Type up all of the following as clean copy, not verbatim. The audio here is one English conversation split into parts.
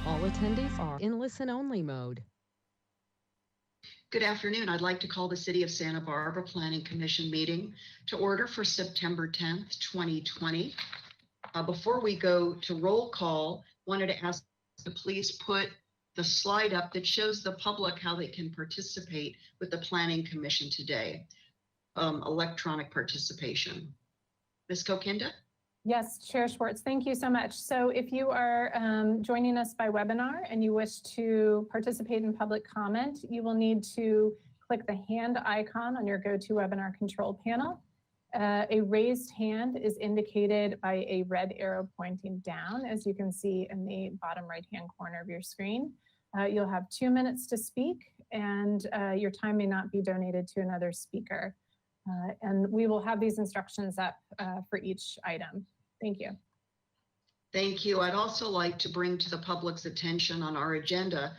All attendees are in listen-only mode. Good afternoon. I'd like to call the City of Santa Barbara Planning Commission meeting to order for September 10th, 2020. Before we go to roll call, wanted to ask to please put the slide up that shows the public how they can participate with the Planning Commission today. Electronic participation. Ms. Kokinda? Yes, Chair Schwartz, thank you so much. So if you are joining us by webinar and you wish to participate in public comment, you will need to click the hand icon on your GoToWebinar control panel. A raised hand is indicated by a red arrow pointing down, as you can see in the bottom right-hand corner of your screen. You'll have 2 minutes to speak, and your time may not be donated to another speaker. And we will have these instructions up for each item. Thank you. Thank you. I'd also like to bring to the public's attention on our agenda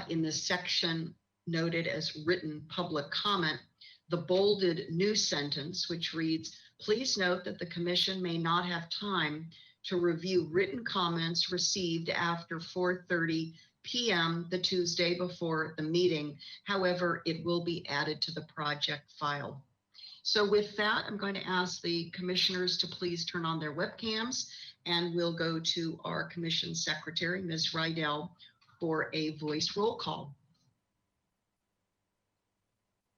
in the section noted as written public comment, the bolded new sentence, which reads, please note that the commission may not have time to review written comments received after 4:30 p.m. the Tuesday before the meeting. However, it will be added to the project file. So with that, I'm going to ask the commissioners to please turn on their webcams, and we'll go to our commission secretary, Ms. Rydell, for a voice roll call.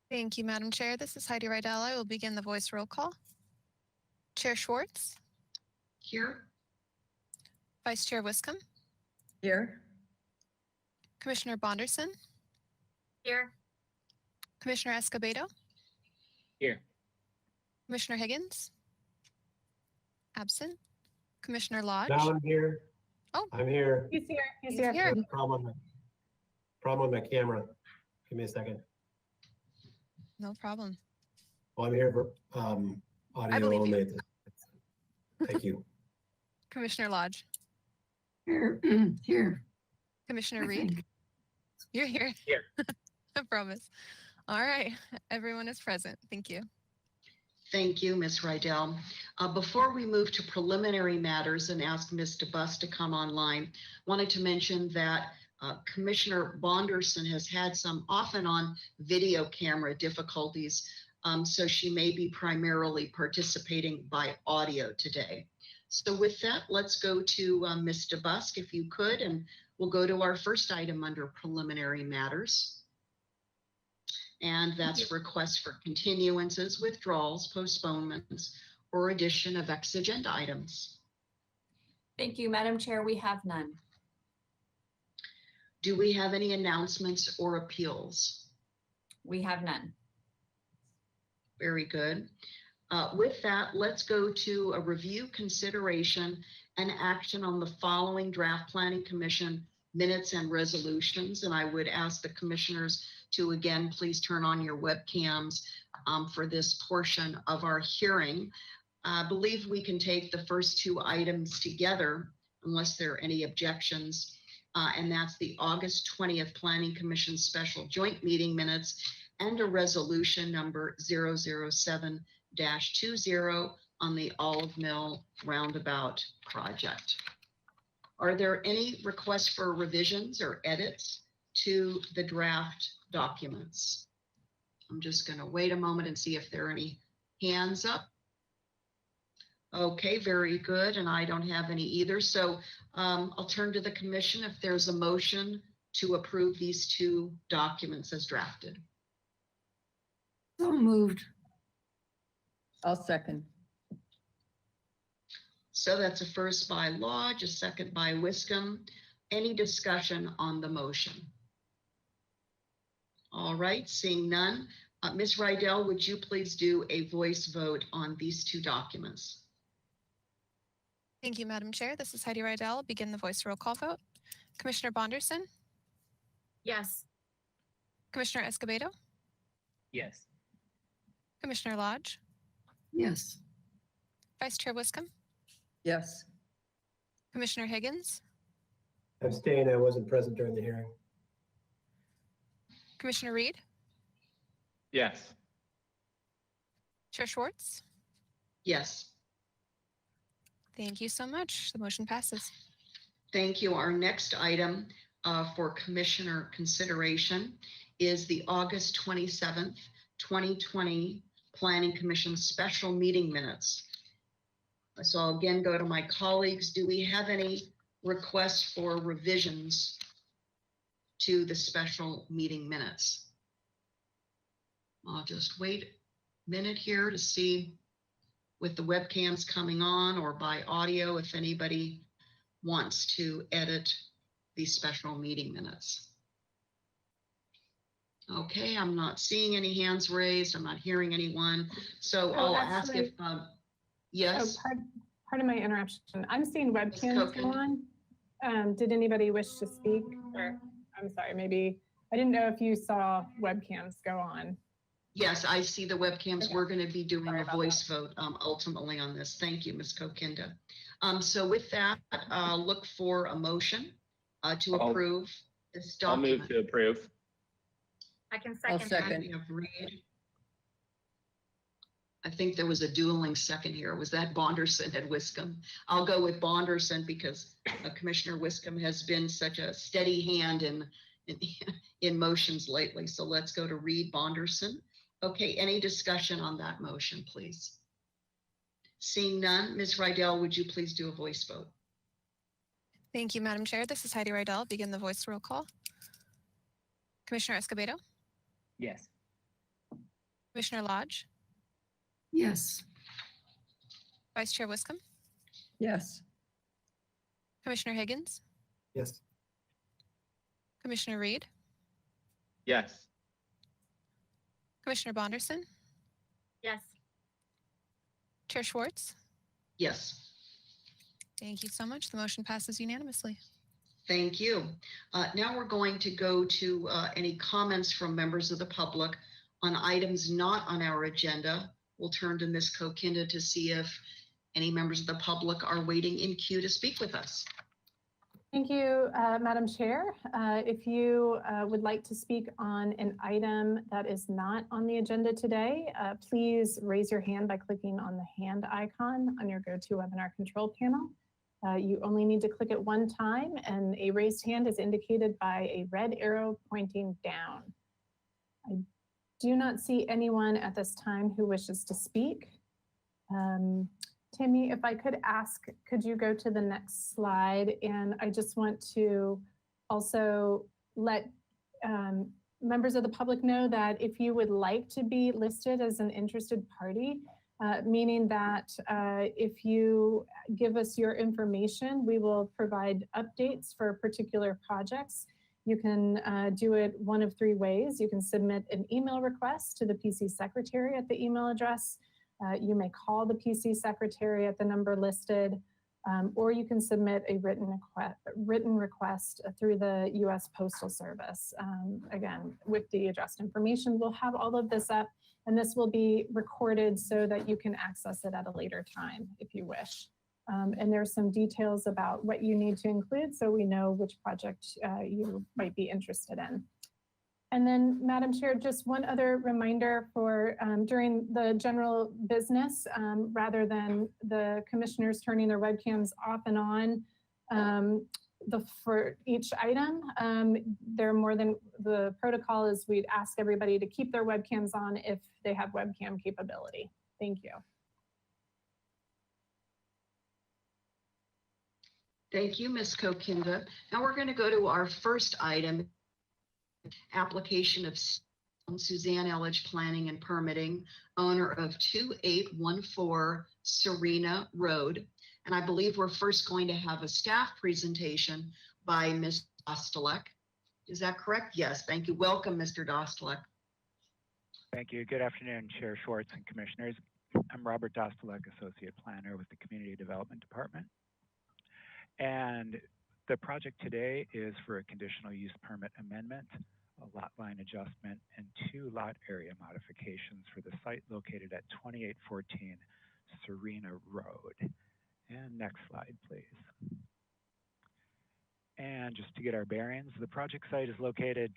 Thank you, Madam Chair. This is Heidi Rydell. I will begin the voice roll call. Chair Schwartz, Here. Vice Chair Wiscombe, Here. Commissioner Bonderson, Here. Commissioner Escobedo, Here. Commissioner Higgins, absent, Commissioner Lodge. Now I'm here. Oh. I'm here. He's here. He's He's here. here. Problem with my camera. Give me a second. No problem. Well, I'm here for audio believe only. Thank you. Commissioner Lodge, Here. Here. Commissioner Reed, you're here. Here. I promise. All right, everyone is present. Thank you. Thank you, Ms. Rydell. Before we move to preliminary matters and ask Ms. DeBus to come online, wanted to mention that Commissioner Bonderson has had some off and on video camera difficulties, so she may be primarily participating by audio today. So with that, let's go to Ms. DeBus, if you could, and we'll go to our first item under preliminary matters. And that's requests for continuances, withdrawals, postponements, or addition of ex-agenda items. Thank you, Madam Chair. We have none. Do we have any announcements or appeals? We have none. Very good. With that, let's go to a review, consideration, and action on the following draft planning commission minutes and resolutions. And I would ask the commissioners to again, please turn on your webcams for this portion of our hearing. I believe we can take the first two items together unless there are any objections. And that's the August 20th Planning Commission Special Joint Meeting Minutes and a resolution number 007-20 on the Olive Mill Roundabout project. Are there any requests for revisions or edits to the draft documents? I'm just going to wait a moment and see if there are any hands up. Okay, very good. And I don't have any either. So I'll turn to the commission if there's a motion to approve these two documents as drafted. So moved. I'll second. So that's a first by Lodge, a second by Wiscombe. Any discussion on the motion? All right, seeing none. Ms. Rydell, would you please do a voice vote on these two documents? Thank you, Madam Chair. This is Heidi Rydell. I'll begin the voice roll call vote. Commissioner Bonderson, Yes. Commissioner Escobedo, Yes. Commissioner Lodge, Yes. Vice Chair Wiscombe, Yes. Commissioner Higgins, Abstain. I wasn't present during the hearing. Commissioner Reed, Yes. Chair Schwartz. Yes. Thank you so much. The motion passes. Thank you. Our next item for commissioner consideration is the August 27th, 2020 Planning Commission special meeting minutes. So I'll again go to my colleagues. Do we have any requests for revisions to the special meeting minutes? I'll just wait a minute here to see with the webcams coming on or by audio if anybody wants to edit these special meeting minutes. Okay, I'm not seeing any hands raised. I'm not hearing anyone. So I'll ask if, yes. Oh, pardon my interruption. I'm seeing webcams go Kochen. on. Did anybody wish to speak? Or I'm sorry, maybe, I didn't know if you saw webcams go on. Yes, I see the webcams. Okay. We're going to be doing Sorry a about voice vote ultimately on this. Thank you, Ms. Kokinda. So with that, look for a motion to I'll- approve this I'll document. move to approve. I can I'll second. second. We have Reed. I think there was a dueling second here. Was that Bonderson and Wiscombe? I'll go with Bonderson because Commissioner Wiscombe has been such a steady hand in motions lately. So let's go to Reed, Bonderson, Okay, any discussion on that motion, please? Seeing none, Ms. Rydell, would you please do a voice vote? Thank you, Madam Chair. This is Heidi Rydell. Begin the voice roll call. Commissioner Escobedo, Yes. Commissioner Lodge, Yes. Vice Chair Wiscombe, Yes. Commissioner Higgins, Yes. Commissioner Reed, Yes. Commissioner Bonderson, Yes. Chair Schwartz. Yes. Thank you so much. The motion passes unanimously. Thank you. Now we're going to go to any comments from members of the public on items not on our agenda. We'll turn to Ms. Kokinda to see if any members of the public are waiting in queue to speak with us. Thank you, Madam Chair. If you would like to speak on an item that is not on the agenda today, please raise your hand by clicking on the hand icon on your GoToWebinar control panel. You only need to click it one time, and a raised hand is indicated by a red arrow pointing down. I do not see anyone at this time who wishes to speak. Timmy, if I could ask, could you go to the next slide? And I just want to also let members of the public know that if you would like to be listed as an interested party, meaning that if you give us your information, we will provide updates for particular projects. You can do it one of three ways. You can submit an email request to the PC secretary at the email address. You may call the PC secretary at the number listed, or you can submit a written request through the U.S. Postal Service. Again, with the addressed information, we'll have all of this up, and this will be recorded so that you can access it at a later time if you wish. And there's some details about what you need to include so we know which project you might be interested in. And then, Madam Chair, just one other reminder for during the general business, rather than the commissioners turning their webcams off and on for each item, the protocol is we'd ask everybody to keep their webcams on if they have webcam capability. Thank you. Thank you, Ms. Kokinda. Now we're going to go to our first item, application of Suzanne Elledge Planning and Permitting, owner of 2814 Serena Road. And I believe we're first going to have a staff presentation by Ms. Dostalek. Is that correct? Yes, thank you. Welcome, Mr. Dostalek. Thank you. Good afternoon, Chair Schwartz and Commissioners. I'm Robert Dostalek, Associate Planner with the Community Development Department. And the project today is for a conditional use permit amendment, a lot line adjustment, and 2 lot area modifications for the site located at 2814 Serena Road. And next slide, please. And just to get our bearings, the project site is located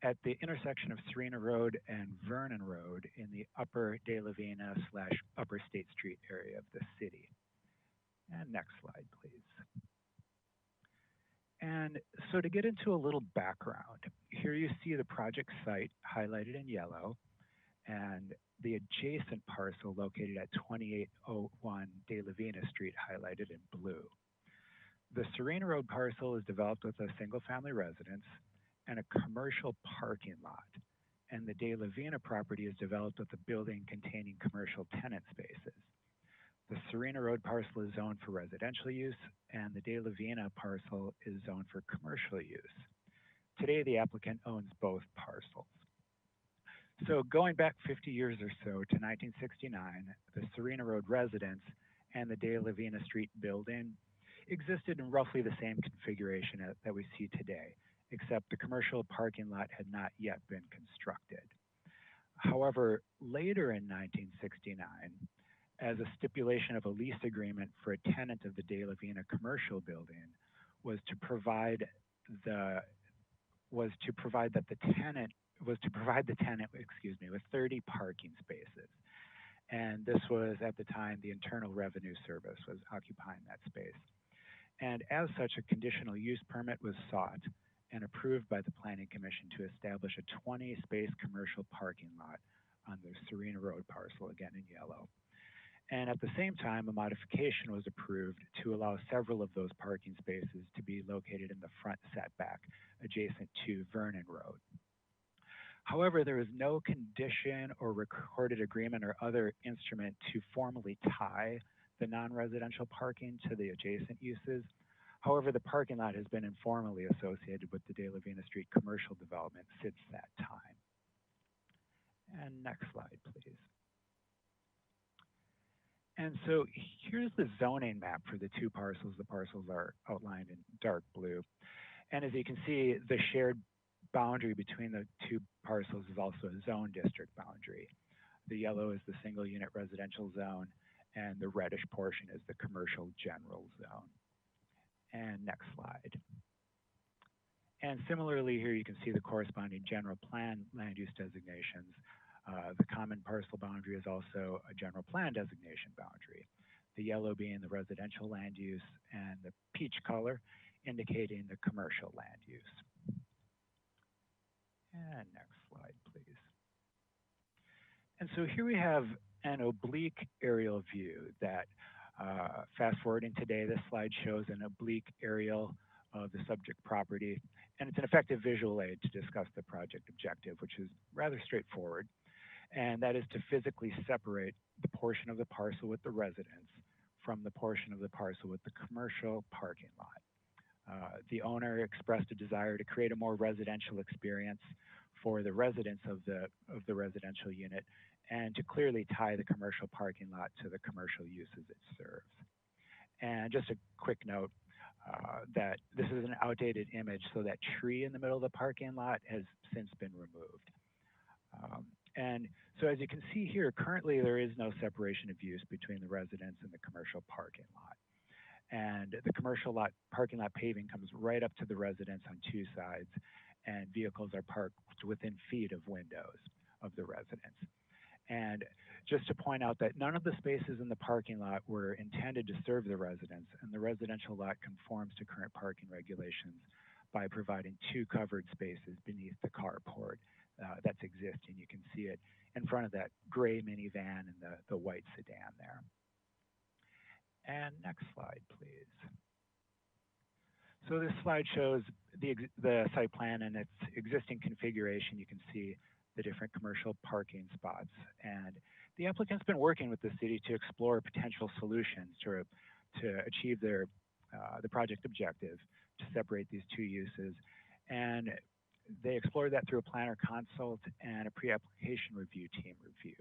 at the intersection of Serena Road and Vernon Road in the Upper De La Vina / Upper State Street area of the city. And next slide, please. And so to get into a little background, here you see the project site highlighted in yellow and the adjacent parcel located at 2801 De La Vina Street highlighted in blue. The Serena Road parcel is developed with a single family residence and a commercial parking lot. And the De La Vina property is developed with a building containing commercial tenant spaces. The Serena Road parcel is zoned for residential use, and the De La Vina parcel is zoned for commercial use. Today, the applicant owns both parcels. So going back 50 years or so to 1969, the Serena Road residence and the De La Vina Street building existed in roughly the same configuration that we see today, except the commercial parking lot had not yet been constructed. However, later in 1969, as a stipulation of a lease agreement for a tenant of the De La Vina commercial building was to provide the tenant with 30 parking spaces. And this was at the time the Internal Revenue Service was occupying that space. And as such, a conditional use permit was sought and approved by the Planning Commission to establish a 20-space commercial parking lot on the Serena Road parcel, again in yellow. And at the same time, a modification was approved to allow several of those parking spaces to be located in the front setback adjacent to Vernon Road. However, there is no condition or recorded agreement or other instrument to formally tie the non-residential parking to the adjacent uses. However, the parking lot has been informally associated with the De La Vina Street commercial development since that time. And next slide, please. And so here's the zoning map for the two parcels. The parcels are outlined in dark blue. And as you can see, the shared boundary between the two parcels is also a zone district boundary. The yellow is the single unit residential zone, and the reddish portion is the commercial general zone. And next slide. And similarly here, you can see the corresponding general plan land use designations. The common parcel boundary is also a general plan designation boundary. The yellow being the residential land use and the peach color indicating the commercial land use. And next slide, please. And so here we have an oblique aerial view that, fast forwarding today, this slide shows an oblique aerial of the subject property. And it's an effective visual aid to discuss the project objective, which is rather straightforward. And that is to physically separate the portion of the parcel with the residence from the portion of the parcel with the commercial parking lot. The owner expressed a desire to create a more residential experience for the residents of the residential unit and to clearly tie the commercial parking lot to the commercial uses it serves. And just a quick note that this is an outdated image, so that tree in the middle of the parking lot has since been removed. And so as you can see here, currently there is no separation of use between the residence and the commercial parking lot. And the commercial lot parking lot paving comes right up to the residence on two sides, and vehicles are parked within feet of windows of the residence. And just to point out that none of the spaces in the parking lot were intended to serve the residents, and the residential lot conforms to current parking regulations by providing two covered spaces beneath the carport that's existing. You can see it in front of that gray minivan and the white sedan there. And next slide, please. So this slide shows the site plan and its existing configuration. You can see the different commercial parking spots. And the applicant's been working with the city to explore potential solutions to achieve the project objective to separate these two uses. And they explored that through a planner consult and a pre-application review team review.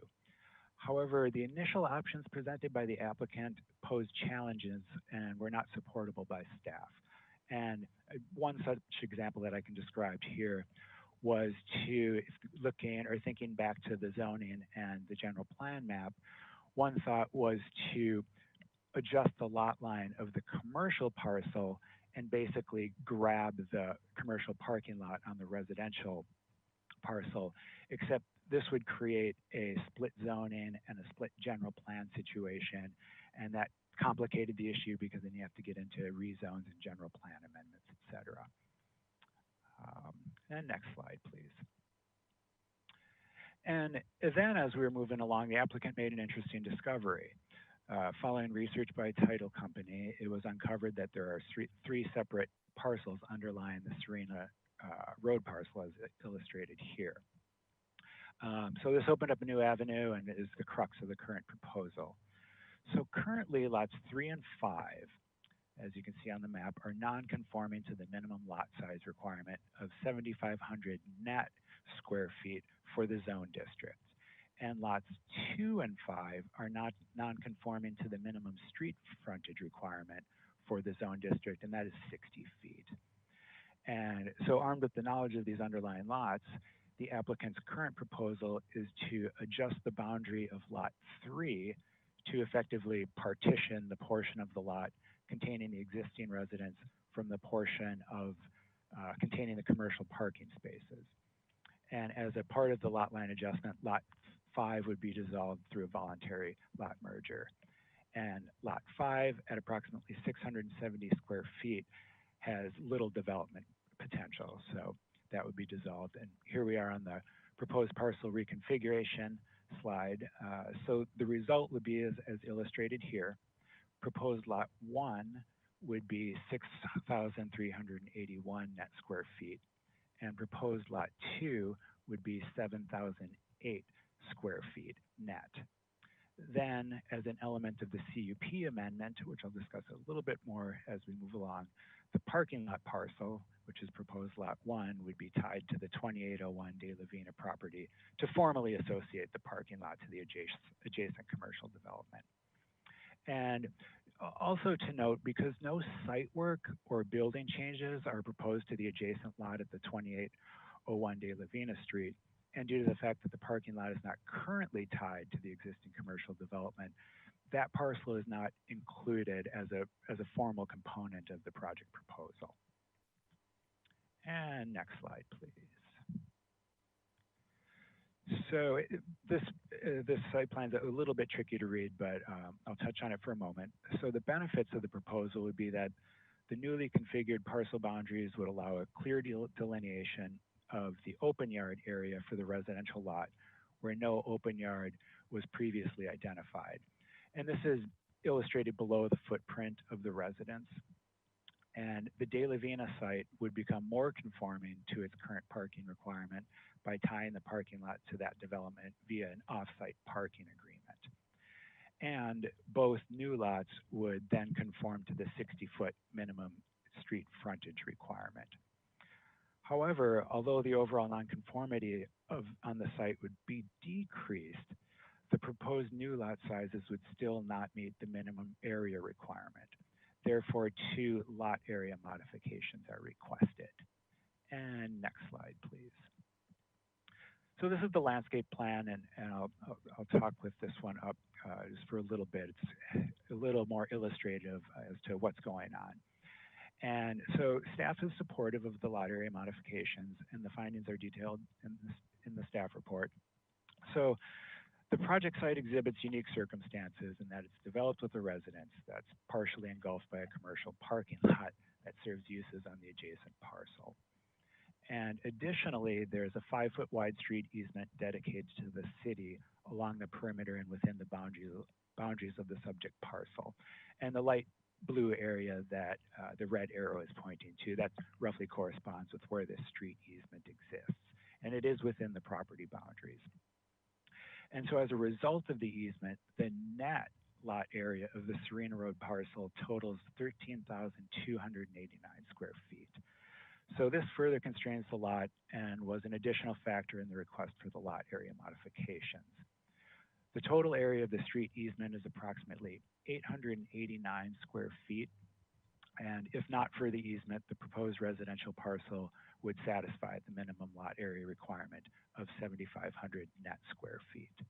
However, the initial options presented by the applicant posed challenges and were not supportable by staff. And one such example that I can describe here was looking or thinking back to the zoning and the general plan map. One thought was to adjust the lot line of the commercial parcel and basically grab the commercial parking lot on the residential parcel, except this would create a split zoning and a split general plan situation, and that complicated the issue because then you have to get into rezones and general plan amendments, et cetera. And next slide, please. And then as we were moving along, the applicant made an interesting discovery. Following research by a title company, it was uncovered that there are three separate parcels underlying the Serena Road parcel as illustrated here. So this opened up a new avenue and is the crux of the current proposal. So currently lots 3 and 5, as you can see on the map, are non-conforming to the minimum lot size requirement of 7,500 net square feet for the zone district. And lots 2 and 5 are not non-conforming to the minimum street frontage requirement for the zone district, and that is 60 feet. And so armed with the knowledge of these underlying lots, the applicant's current proposal is to adjust the boundary of lot 3 to effectively partition the portion of the lot containing the existing residence from the portion of containing the commercial parking spaces. And as a part of the lot line adjustment, lot 5 would be dissolved through a voluntary lot merger. And lot 5 at approximately 670 square feet has little development potential, so that would be dissolved. And here we are on the proposed parcel reconfiguration. slide. So the result would be as illustrated here. Proposed lot 1 would be 6,381 net square feet, and proposed lot 2 would be 7,008 square feet net. Then, as an element of the CUP amendment, which I'll discuss a little bit more as we move along, the parking lot parcel, which is proposed lot 1, would be tied to the 2801 De La Vina property to formally associate the parking lot to the adjacent commercial development. And also to note, because no site work or building changes are proposed to the adjacent lot at the 2801 De La Vina Street, and due to the fact that the parking lot is not currently tied to the existing commercial development, that parcel is not included as a formal component of the project proposal. And next slide, please. So this site plan is a little bit tricky to read, but I'll touch on it for a moment. So the benefits of the proposal would be that the newly configured parcel boundaries would allow a clear delineation of the open yard area for the residential lot where no open yard was previously identified. And this is illustrated below the footprint of the residence. And the De La Vina site would become more conforming to its current parking requirement by tying the parking lot to that development via an off-site parking agreement. And both new lots would then conform to the 60-foot minimum street frontage requirement. However, although the overall nonconformity on the site would be decreased, the proposed new lot sizes would still not meet the minimum area requirement. Therefore, 2 lot area modifications are requested. And next slide, please. So this is the landscape plan, and I'll talk with this one up just for a little bit. It's a little more illustrative as to what's going on. And so staff is supportive of the lot area modifications, and the findings are detailed in the staff report. So the project site exhibits unique circumstances in that it's developed with a residence that's partially engulfed by a commercial parking lot that serves uses on the adjacent parcel. And additionally, there's a 5-foot wide street easement dedicated to the city along the perimeter and within the boundaries of the subject parcel. And the light blue area that the red arrow is pointing to, that roughly corresponds with where this street easement exists. And it is within the property boundaries. And so as a result of the easement, the net lot area of the Serena Road parcel totals 13,289 square feet. So this further constrains the lot and was an additional factor in the request for the lot area modifications. The total area of the street easement is approximately 889 square feet. And if not for the easement, the proposed residential parcel would satisfy the minimum lot area requirement of 7,500 net square feet.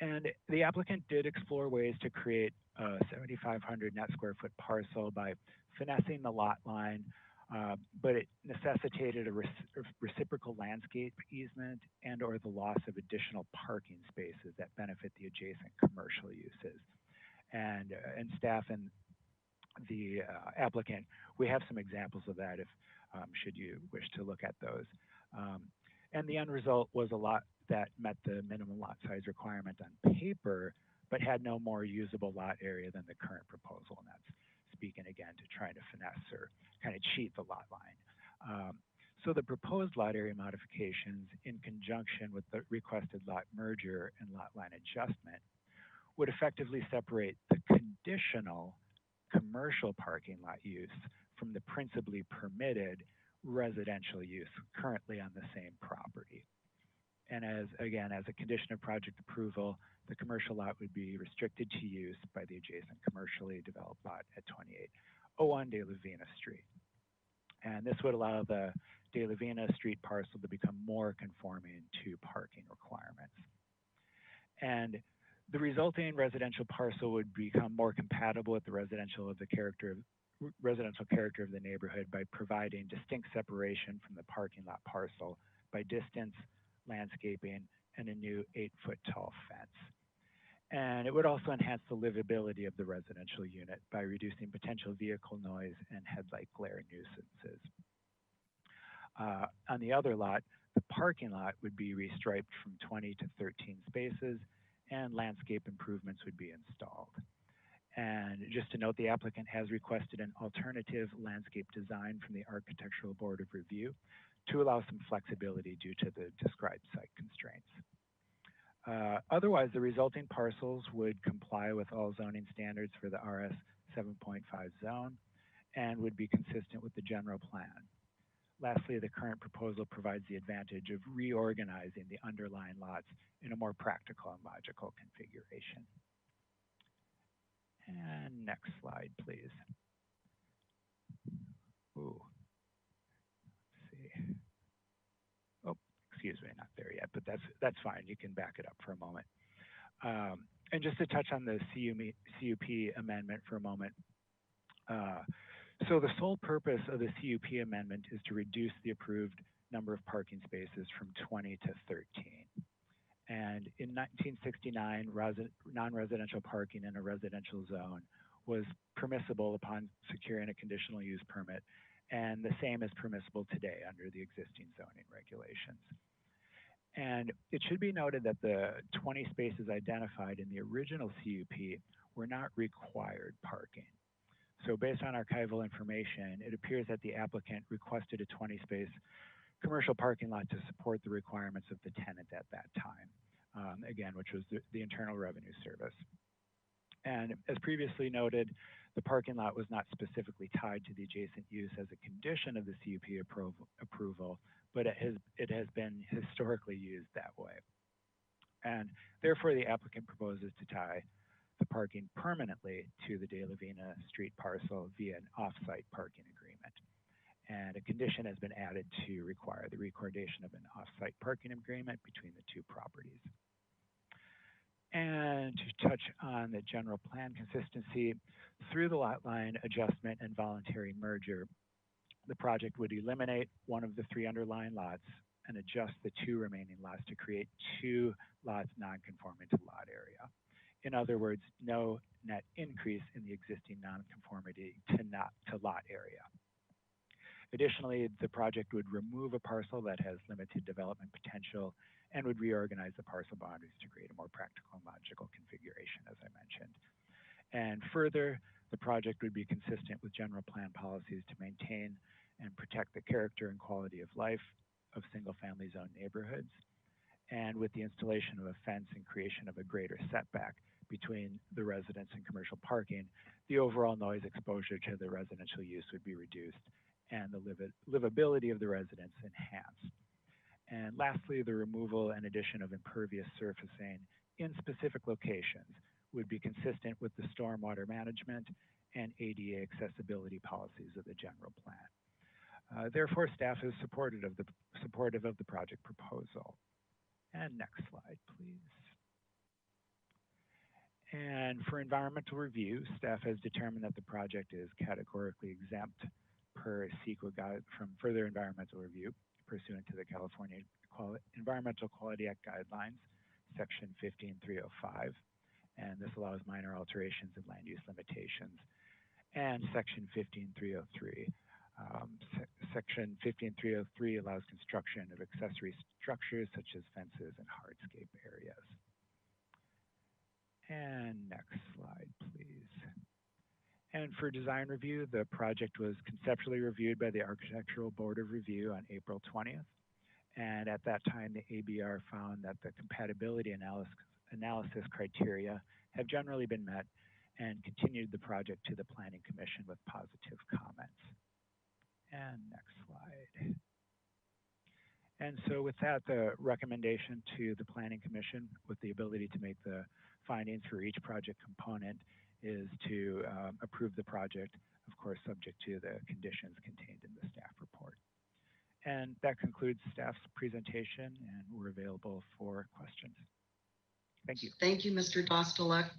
And the applicant did explore ways to create a 7,500 net square foot parcel by finessing the lot line, but it necessitated a reciprocal landscape easement and or the loss of additional parking spaces that benefit the adjacent commercial uses. And staff and the applicant, we have some examples of that if should you wish to look at those. And the end result was a lot that met the minimum lot size requirement on paper, but had no more usable lot area than the current proposal. And that's speaking again to trying to finesse or kind of cheat the lot line. So the proposed lot area modifications in conjunction with the requested lot merger and lot line adjustment would effectively separate the conditional commercial parking lot use from the principally permitted residential use currently on the same property. And as a condition of project approval, the commercial lot would be restricted to use by the adjacent commercially developed lot at 2801 De La Vina Street. And this would allow the De La Vina Street parcel to become more conforming to parking requirements. And the resulting residential parcel would become more compatible with the residential character of the neighborhood by providing distinct separation from the parking lot parcel by distance, landscaping, and a new 8-foot tall fence. And it would also enhance the livability of the residential unit by reducing potential vehicle noise and headlight glare nuisances. On the other lot, the parking lot would be restriped from 20 to 13 spaces, and landscape improvements would be installed. And just to note, the applicant has requested an alternative landscape design from the Architectural Board of Review to allow some flexibility due to the described site constraints. Otherwise, the resulting parcels would comply with all zoning standards for the RS 7.5 zone and would be consistent with the general plan. Lastly, the current proposal provides the advantage of reorganizing the underlying lots in a more practical and logical configuration. And next slide, please. Ooh. Let's see. Oh, excuse me, not there yet, but that's fine. You can back it up for a moment. And just to touch on the CUP amendment for a moment. So the sole purpose of the CUP amendment is to reduce the approved number of parking spaces from 20 to 13. And in 1969, non-residential parking in a residential zone was permissible upon securing a conditional use permit, and the same is permissible today under the existing zoning regulations. And it should be noted that the 20 spaces identified in the original CUP were not required parking. So based on archival information, it appears that the applicant requested a 20-space commercial parking lot to support the requirements of the tenant at that time, again, which was the Internal Revenue Service. And as previously noted, the parking lot was not specifically tied to the adjacent use as a condition of the CUP approval, but it has been historically used that way. And therefore, the applicant proposes to tie the parking permanently to the De La Vina Street parcel via an off-site parking agreement. And a condition has been added to require the recordation of an off-site parking agreement between the two properties. And to touch on the general plan consistency, through the lot line adjustment and voluntary merger, the project would eliminate one of the 3 underlying lots and adjust the 2 remaining lots to create 2 lots non-conforming to lot area. In other words, no net increase in the existing non-conformity to lot area. Additionally, the project would remove a parcel that has limited development potential and would reorganize the parcel boundaries to create a more practical and logical configuration, as I mentioned. And further, the project would be consistent with general plan policies to maintain and protect the character and quality of life of single-family zone neighborhoods, and with the installation of a fence and creation of a greater setback between the residence and commercial parking, the overall noise exposure to the residential use would be reduced and the livability of the residents enhanced. And lastly, the removal and addition of impervious surfacing in specific locations would be consistent with the stormwater management and ADA accessibility policies of the general plan. Therefore, staff is supportive of the project proposal. And next slide, please. And for environmental review, staff has determined that the project is categorically exempt per CEQA guide from further environmental review pursuant to the California Environmental Quality Act guidelines, section 15305. And this allows minor alterations in land use limitations. And section 15303. Section 15303 allows construction of accessory structures such as fences and hardscape areas. And next slide, please. And for design review, the project was conceptually reviewed by the Architectural Board of Review on April 20th. And at that time, the ABR found that the compatibility analysis criteria have generally been met and continued the project to the Planning Commission with positive comments. And next slide. And so with that, the recommendation to the Planning Commission with the ability to make the findings for each project component is to approve the project, of course, subject to the conditions contained in the staff report. And that concludes staff's presentation, and we're available for questions. Thank you. Thank you, Mr. Dostalek.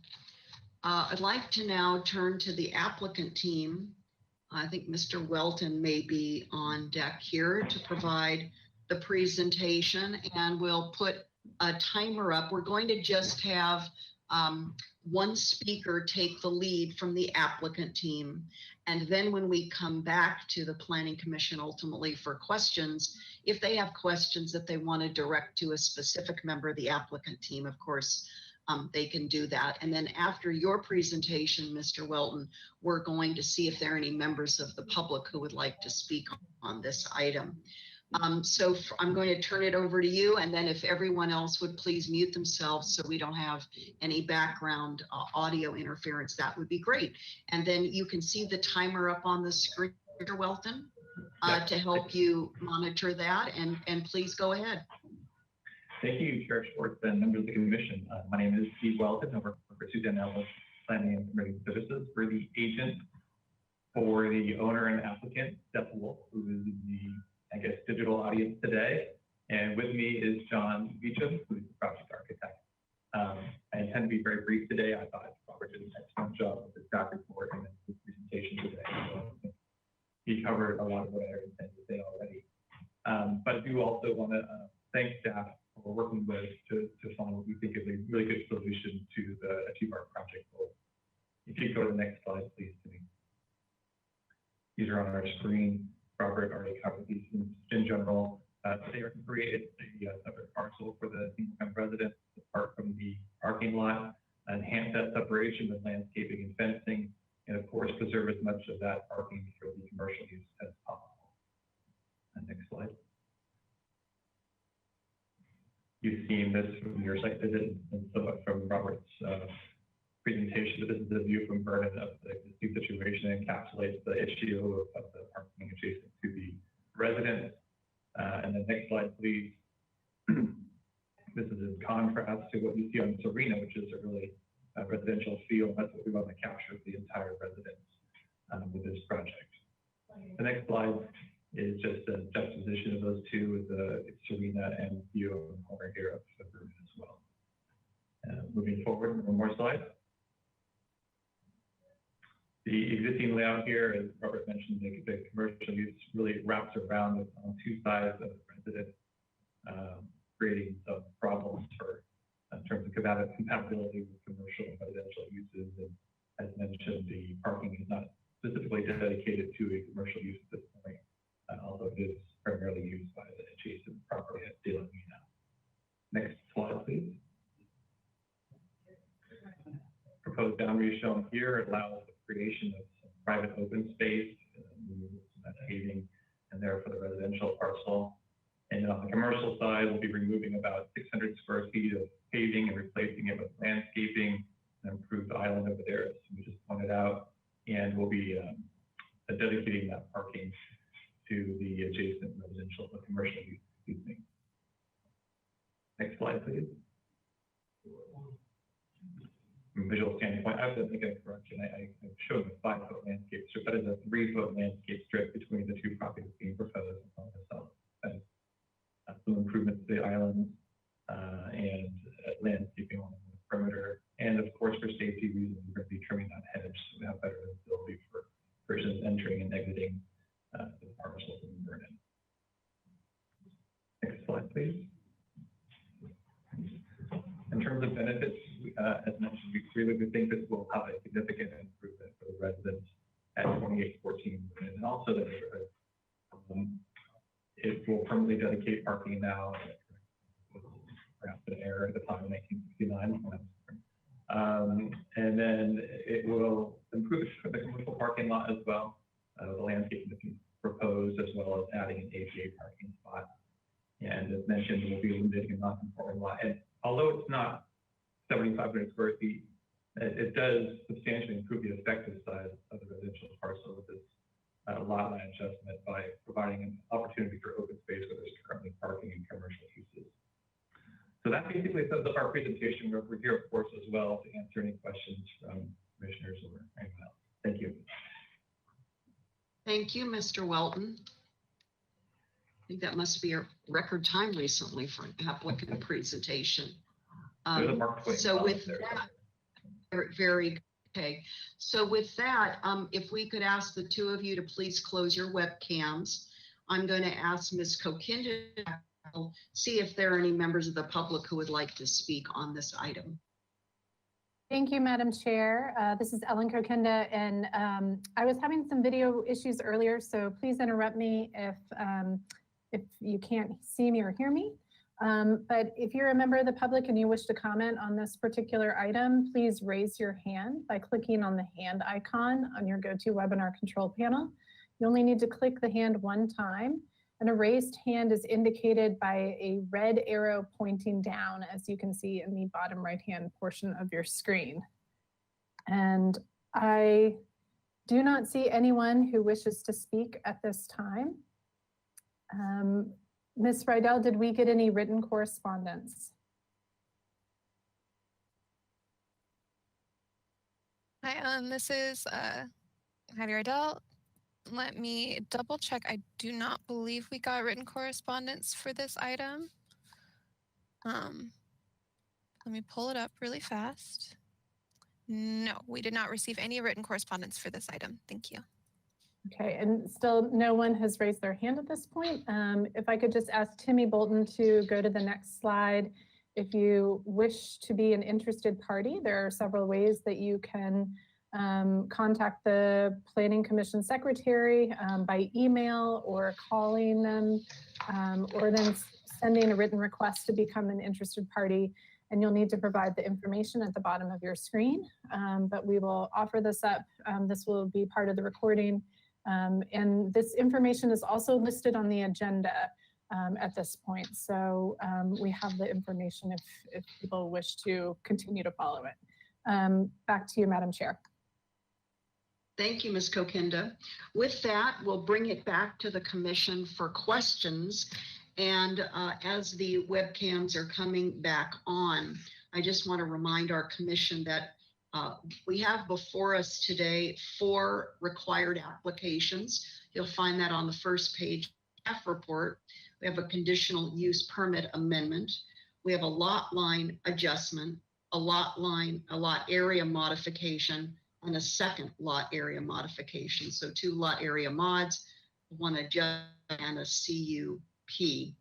I'd like to now turn to the applicant team. I think Mr. Welton may be on deck here to provide the presentation, and we'll put a timer up. We're going to just have one speaker take the lead from the applicant team. And then when we come back to the Planning Commission ultimately for questions, if they have questions that they want to direct to a specific member of the applicant team, of course, they can do that. And then after your presentation, Mr. Welton, we're going to see if there are any members of the public who would like to speak on this item. So I'm going to turn it over to you, and then if everyone else would please mute themselves so we don't have any background audio interference, that would be great. And then you can see the timer up on the screen, Mr. Welton, to help you monitor that, and please go ahead. Thank you, Chair Schwartz and members of the commission. My name is Steve Welton. I work for Suzanne Ellis Planning and Permitting Services. We're the agent for the owner and applicant, Steph Wolf, who is in the, I guess, digital audience today. And with me is John Beecham, who is the project architect. I intend to be very brief today. I thought Robert did an excellent job with the staff report and his presentation today. So he covered a lot of what I intended to say already. But I do also want to thank staff for working with to find what we think is a really good solution to achieve our project goals. If you go to the next slide, please, to me. These are on our screen. Robert already covered these in general. They are created a separate parcel for the single-family residents apart from the parking lot, enhance that separation with landscaping and fencing, and of course, preserve as much of that parking for the commercial use as possible. Next slide. You've seen this from your site visit and somewhat from Robert's presentation, but this is the view from Vernon of the existing situation and encapsulates the issue of the parking adjacent to the residence. And the next slide, please. This is in contrast to what you see on Serena, which is a really residential feel. That's what we want to capture for the entire residence with this project. The next slide is just a juxtaposition of those two with the Serena and view on the corner here of the room as well. Moving forward, one more slide. The existing layout here, as Robert mentioned, the commercial use really wraps around on two sides of the residence, creating some problems for in terms of compatibility with commercial and residential uses. And as mentioned, the parking is not specifically dedicated to a commercial use at this point, although it is primarily used by the adjacent property at De La Mina. Next slide, please. Proposed boundary shown here allows the creation of some private open space, some paving, and there for the residential parcel. And on the commercial side, we'll be removing about 600 square feet of paving and replacing it with landscaping, an improved island over there, as we just pointed out, and we'll be dedicating that parking to the adjacent residential or commercial use. Excuse me. Next slide, please. From a visual standpoint, I have to make a correction. I showed a 5-foot landscape strip. That is a 3-foot landscape strip between the two properties being proposed on the south. Some improvements to the islands and landscaping on the perimeter. And of course, for safety reasons, we're going to be trimming that hedge so we have better visibility for persons entering and exiting the parcel from Vernon. Next slide, please. In terms of benefits, as mentioned, we really think this will have a significant improvement for the residents at 2814 and also the neighborhood. It will permanently dedicate parking now, perhaps an error at the time of 1969. And then it will improve the commercial parking lot as well. The landscaping that is proposed, as well as adding an ADA parking spot. And as mentioned, we'll be eliminating a non-conforming lot. And although it's not 7,500 square feet, it does substantially improve the effective size of the residential parcel with this lot line adjustment by providing an opportunity for open space where there's currently parking and commercial uses. So that basically sums up our presentation. We're here, of course, as well to answer any questions from commissioners or anyone else. Thank you. Thank you, Mr. Welton. I think that must be a record time recently for an applicant presentation. So with that, very okay. So with that, if we could ask the two of you to please close your webcams. I'm going to ask Ms. Kokind to see if there are any members of the public who would like to speak on this item. Thank you, Madam Chair. This is Ellen Kokenda, and I was having some video issues earlier, so please interrupt me if you can't see me or hear me. But if you're a member of the public and you wish to comment on this particular item, please raise your hand by clicking on the hand icon on your GoToWebinar control panel. You only need to click the hand one time, and a raised hand is indicated by a red arrow pointing down, as you can see in the bottom right-hand portion of your screen. And I do not see anyone who wishes to speak at this time. Ms. Rydell, did we get any written correspondence? Hi, this is Heidi Rydell. Let me double check. I do not believe we got written correspondence for this item. Let me pull it up really fast. No, we did not receive any written correspondence for this item. Thank you. Okay, and still no one has raised their hand at this point. If I could just ask Timmy Bolton to go to the next slide. If you wish to be an interested party, there are several ways that you can contact the Planning Commission Secretary by email or calling them, or then sending a written request to become an interested party. And you'll need to provide the information at the bottom of your screen, but we will offer this up. This will be part of the recording. And this information is also listed on the agenda at this point. So we have the information if people wish to continue to follow it. Back to you, Madam Chair. Thank you, Ms. Kokenda. With that, we'll bring it back to the commission for questions. And as the webcams are coming back on, I just want to remind our commission that we have before us today 4 required applications. You'll find that on the first page staff report. We have a conditional use permit amendment. We have a lot line adjustment, a lot area modification, and a second lot area modification. So 2 lot area mods, 1 adjustment, and a CUP.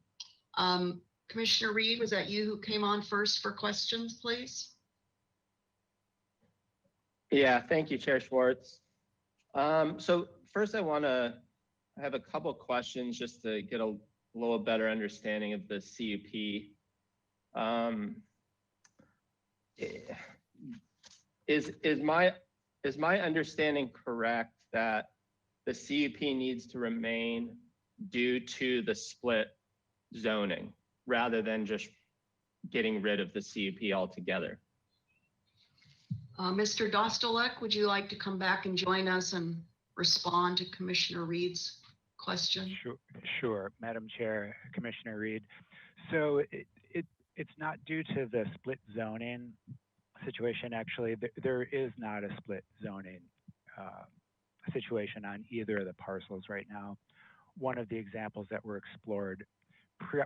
Commissioner Reed, was that you who came on first for questions, please? Yeah, thank you, Chair Schwartz. So first I have a couple questions just to get a little better understanding of the CUP. Is my understanding correct that the CUP needs to remain due to the split zoning rather than just getting rid of the CUP altogether? Mr. Dostalek, would you like to come back and join us and respond to Commissioner Reed's question? Sure, Madam Chair, Commissioner Reed. So it's not due to the split zoning situation. Actually, there is not a split zoning situation on either of the parcels right now. One of the examples that were explored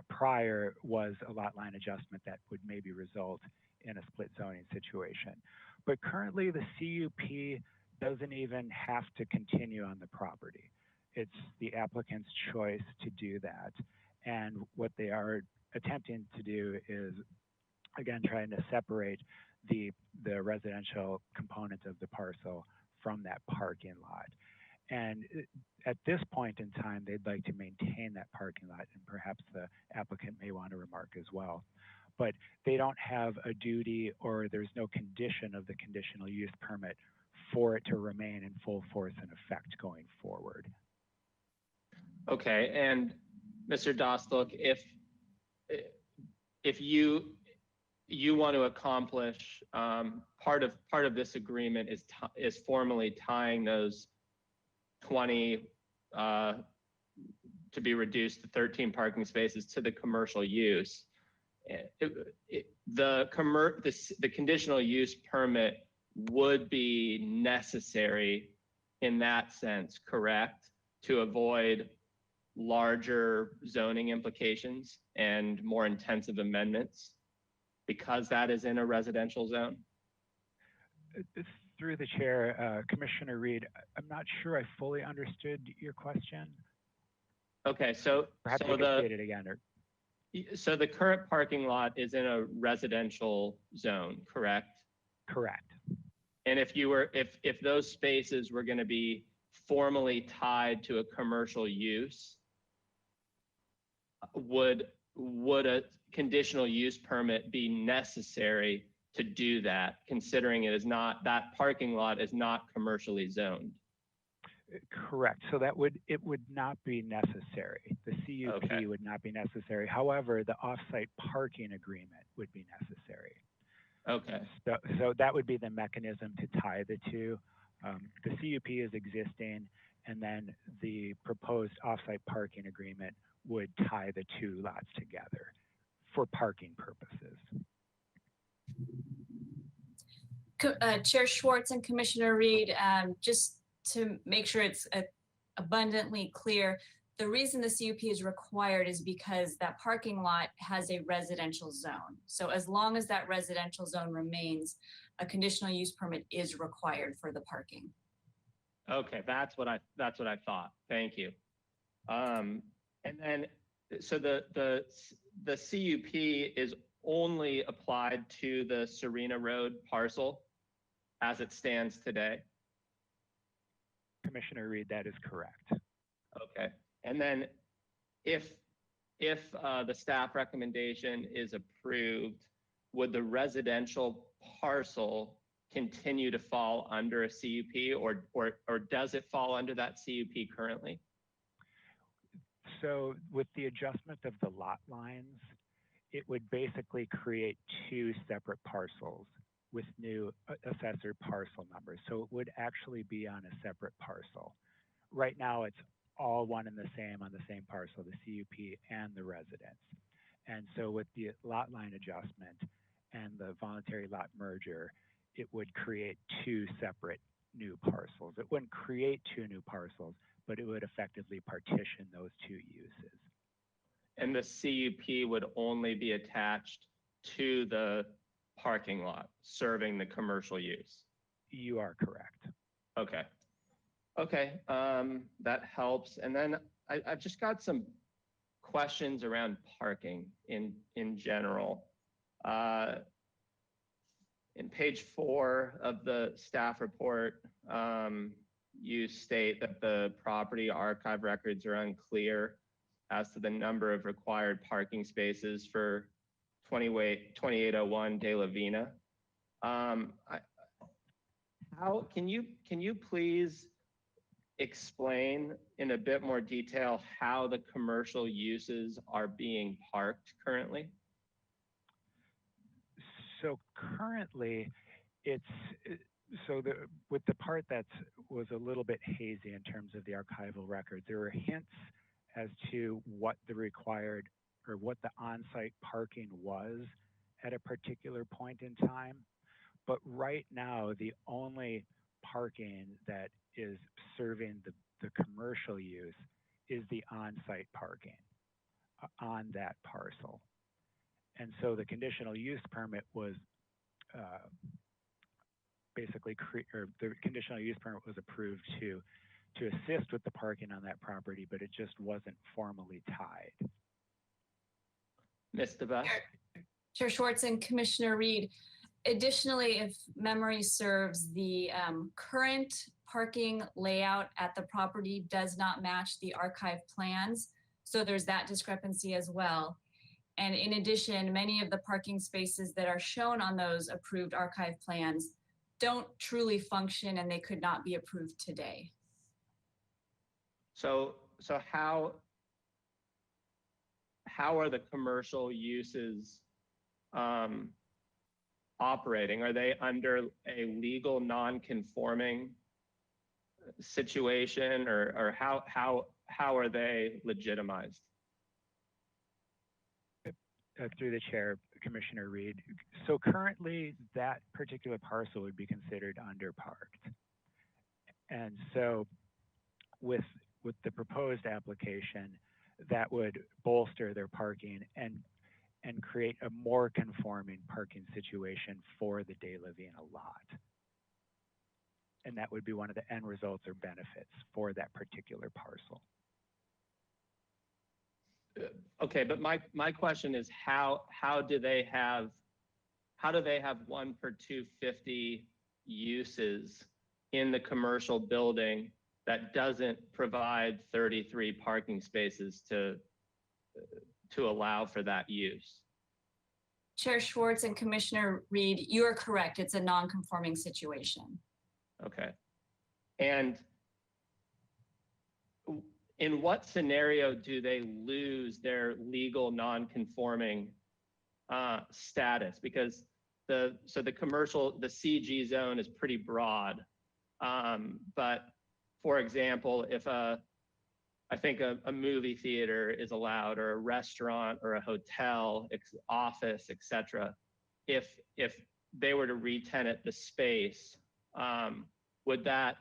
prior was a lot line adjustment that would maybe result in a split zoning situation. But currently the CUP doesn't even have to continue on the property. It's the applicant's choice to do that. And what they are attempting to do is, again, trying to separate the residential component of the parcel from that parking lot. And at this point in time, they'd like to maintain that parking lot, and perhaps the applicant may want to remark as well. But they don't have a duty, or there's no condition of the conditional use permit for it to remain in full force and effect going forward. Okay, and Mr. Dostalek, if you want to accomplish part of this agreement is formally tying those 20 to be reduced to 13 parking spaces to the commercial use. The conditional use permit would be necessary in that sense, correct? To avoid larger zoning implications and more intensive amendments, because that is in a residential zone? Through the chair, Commissioner Reed, I'm not sure I fully understood your question. Okay, so perhaps you could state it again. So the current parking lot is in a residential zone, correct? Correct. And if those spaces were going to be formally tied to a commercial use, would a conditional use permit be necessary to do that, considering that parking lot is not commercially zoned? Correct. So it would not be necessary. The CUP Okay. would not be necessary. However, the off-site parking agreement would be necessary. Okay. So that would be the mechanism to tie the two. The CUP is existing, and then the proposed off-site parking agreement would tie the two lots together for parking purposes. Chair Schwartz and Commissioner Reed, just to make sure it's abundantly clear, the reason the CUP is required is because that parking lot has a residential zone. So as long as that residential zone remains, a conditional use permit is required for the parking. Okay, that's what I thought. Thank you. And then, so the CUP is only applied to the Serena Road parcel as it stands today? Commissioner Reed, that is correct. Okay. And then if the staff recommendation is approved, would the residential parcel continue to fall under a CUP, or does it fall under that CUP currently? So with the adjustment of the lot lines, it would basically create two separate parcels with new assessor parcel numbers. So it would actually be on a separate parcel. Right now, it's all one and the same on the same parcel, the CUP and the residence. And so with the lot line adjustment and the voluntary lot merger, it would create two separate new parcels. It wouldn't create two new parcels, but it would effectively partition those two uses. And the CUP would only be attached to the parking lot serving the commercial use? You are correct. Okay. Okay, that helps. And then I've just got some questions around parking in general. In page 4 of the staff report, you state that the property archive records are unclear as to the number of required parking spaces for 2801 De La Vina. How can you please explain in a bit more detail how the commercial uses are being parked currently? So currently, with the part that was a little bit hazy in terms of the archival record, there were hints as to what the required or what the on-site parking was at a particular point in time. But right now, the only parking that is serving the commercial use is the on-site parking on that parcel. And so the conditional use permit was the conditional use permit was approved to assist with the parking on that property, but it just wasn't formally tied. Ms. DeBus? Chair Schwartz and Commissioner Reed, additionally, if memory serves, the current parking layout at the property does not match the archive plans. So there's that discrepancy as well. And in addition, many of the parking spaces that are shown on those approved archive plans don't truly function, and they could not be approved today. So how are the commercial uses operating? Are they under a legal non-conforming situation, or how are they legitimized? Through the chair, Commissioner Reed. So currently, that particular parcel would be considered underparked. And so with the proposed application, that would bolster their parking and create a more conforming parking situation for the De La Vina lot. And that would be one of the end results or benefits for that particular parcel. Okay, but my question is how do they have 1 per 250 uses in the commercial building that doesn't provide 33 parking spaces to allow for that use? Chair Schwartz and Commissioner Reed, you are correct. It's a non-conforming situation. Okay. And in what scenario do they lose their legal non-conforming status? Because the commercial, the CG zone is pretty broad. But for example, if I think a movie theater is allowed, or a restaurant, or a hotel, office, etc. If they were to re-tenant the space, would that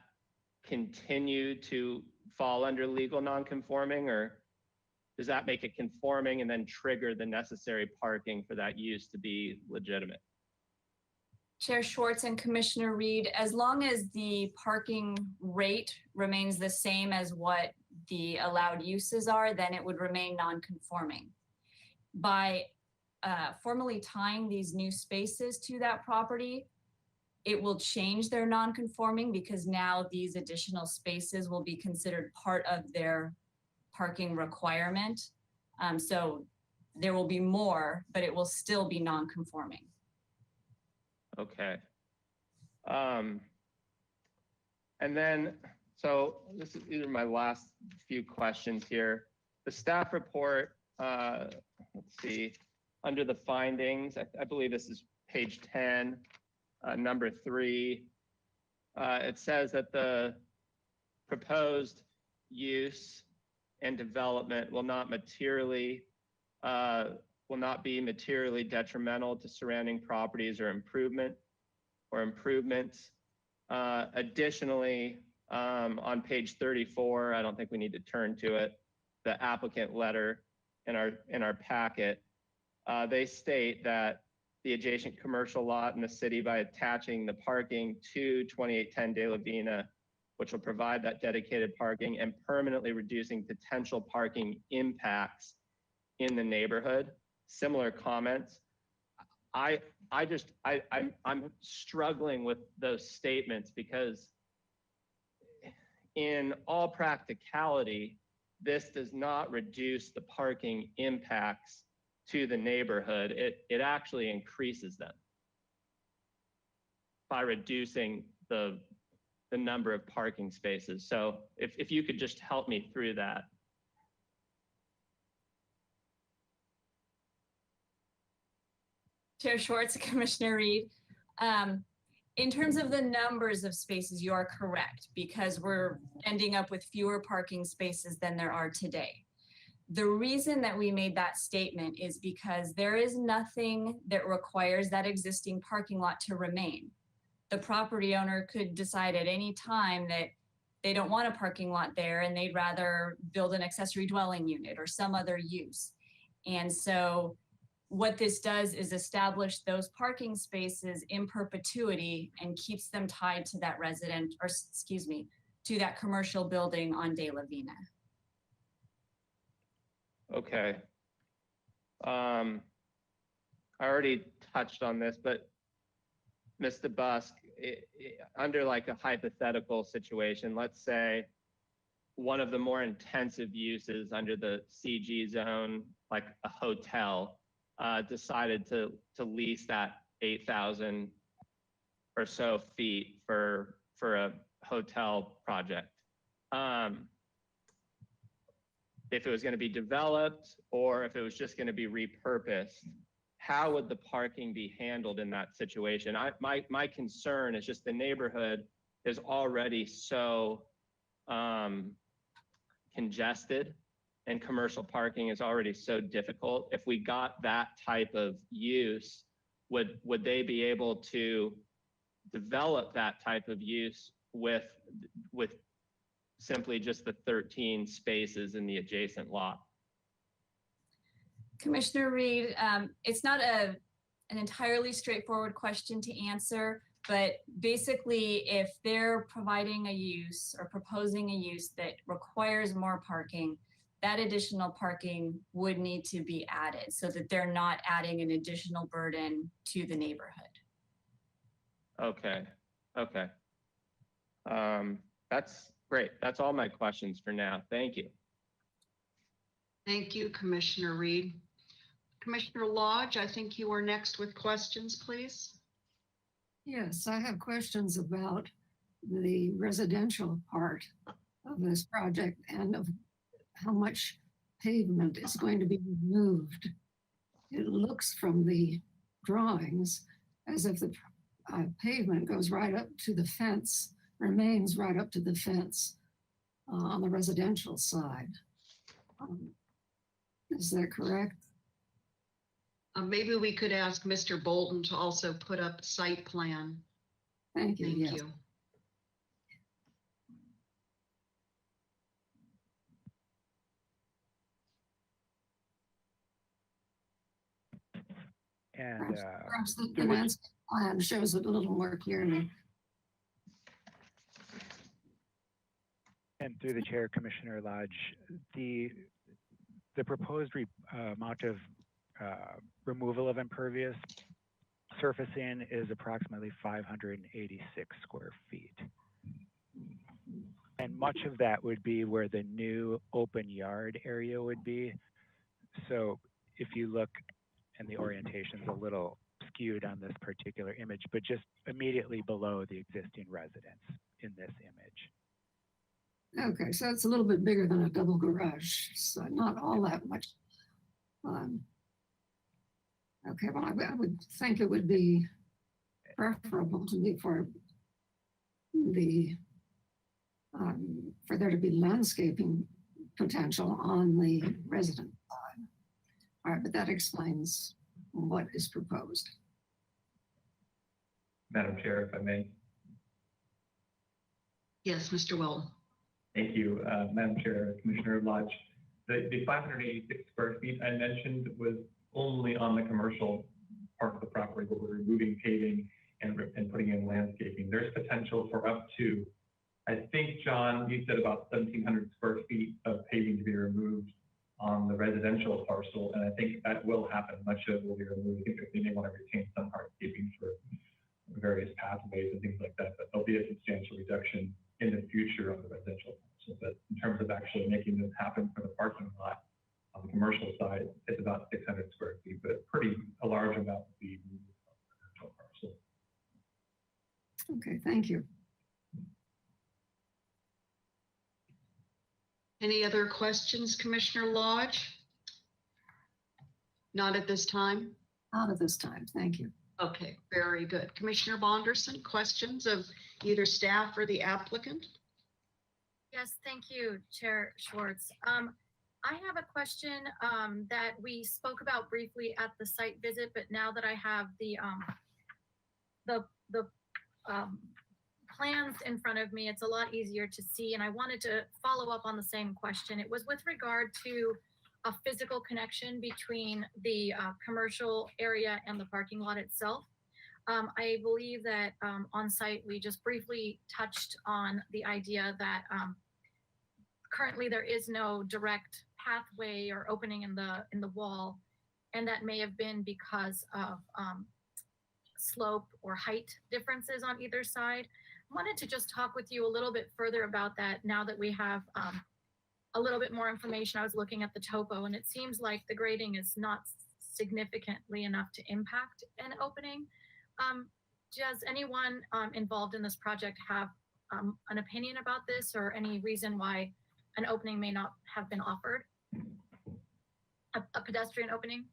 continue to fall under legal non-conforming, or does that make it conforming and then trigger the necessary parking for that use to be legitimate? Chair Schwartz and Commissioner Reed, as long as the parking rate remains the same as what the allowed uses are, then it would remain non-conforming. By formally tying these new spaces to that property, it will change their non-conforming, because now these additional spaces will be considered part of their parking requirement. So there will be more, but it will still be non-conforming. Okay. And then, so these are my last few questions here. The staff report, let's see, under the findings, I believe this is page 10, number 3. It says that the proposed use and development will not be materially detrimental to surrounding properties or improvements. Additionally, on page 34, I don't think we need to turn to it, the applicant letter in our packet, they state that the adjacent commercial lot in the city, by attaching the parking to 2810 De La Vina, which will provide that dedicated parking, and permanently reducing potential parking impacts in the neighborhood. Similar comments. I'm struggling with those statements, because in all practicality, this does not reduce the parking impacts to the neighborhood. It actually increases them by reducing the number of parking spaces. So if you could just help me through that. Chair Schwartz, Commissioner Reed, in terms of the numbers of spaces, you are correct, because we're ending up with fewer parking spaces than there are today. The reason that we made that statement is because there is nothing that requires that existing parking lot to remain. The property owner could decide at any time that they don't want a parking lot there and they'd rather build an accessory dwelling unit or some other use. And so what this does is establish those parking spaces in perpetuity and keeps them tied to that resident, or excuse me, to that commercial building on De La Vina. Okay. I already touched on this, but Ms. DeBusk, under like a hypothetical situation, let's say one of the more intensive uses under the CG zone, like a hotel, decided to lease that 8,000 or so feet for a hotel project. If it was going to be developed, or if it was just going to be repurposed, how would the parking be handled in that situation? My concern is just the neighborhood is already so congested, and commercial parking is already so difficult. If we got that type of use, would they be able to develop that type of use with simply just the 13 spaces in the adjacent lot? Commissioner Reed, it's not an entirely straightforward question to answer, but basically if they're providing a use or proposing a use that requires more parking, that additional parking would need to be added so that they're not adding an additional burden to the neighborhood. Okay. Okay. That's great. That's all my questions for now. Thank you. Thank you, Commissioner Reed. Commissioner Lodge, I think you are next with questions, please. Yes, I have questions about the residential part of this project and of how much pavement is going to be removed. It looks from the drawings as if the pavement goes right up to the fence, remains right up to the fence on the residential side. Is that correct? Maybe we could ask Mr. Bolton to also put up a site plan. Thank you. Thank Yes. you. And Perhaps the through the- landscape plan shows it a little more clearly. And through the chair, Commissioner Lodge, the proposed amount of removal of impervious surfacing is approximately 586 square feet. And much of that would be where the new open yard area would be. So if you look, and the orientation's a little skewed on this particular image, but just immediately below the existing residence in this image. Okay, so it's a little bit bigger than a double garage, so not all that much. Okay, well, I would think it would be preferable to me for there to be landscaping potential on the resident side. All right, but that explains what is proposed. Madam Chair, if I may. Yes, Mr. Will. Thank you, Madam Chair, Commissioner Lodge. The 586 square feet I mentioned was only on the commercial part of the property where we're removing paving and putting in landscaping. There's potential for up to, I think, John, you said about 1,700 square feet of paving to be removed on the residential parcel, and I think that will happen. Much of it will be removed. I think they may want to retain some hardscaping for various pathways and things like that, but there'll be a substantial reduction in the future on the residential parcel. But in terms of actually making this happen for the parking lot on the commercial side, it's about 600 square feet, but a large amount will be removed on the residential parcel. Okay, thank you. Any other questions, Commissioner Lodge? Not at this time? Not at this time, thank you. Okay, very good. Commissioner Bonderson, questions of either staff or the applicant? Yes, thank you, Chair Schwartz. I have a question that we spoke about briefly at the site visit, but now that I have the plans in front of me, it's a lot easier to see. And I wanted to follow up on the same question. It was with regard to a physical connection between the commercial area and the parking lot itself. I believe that on site, we just briefly touched on the idea that currently there is no direct pathway or opening in the wall, and that may have been because of slope or height differences on either side. I wanted to just talk with you a little bit further about that now that we have a little bit more information. I was looking at the topo, and it seems like the grading is not significantly enough to impact an opening. Does anyone involved in this project have an opinion about this, or any reason why an opening may not have been offered? A pedestrian opening?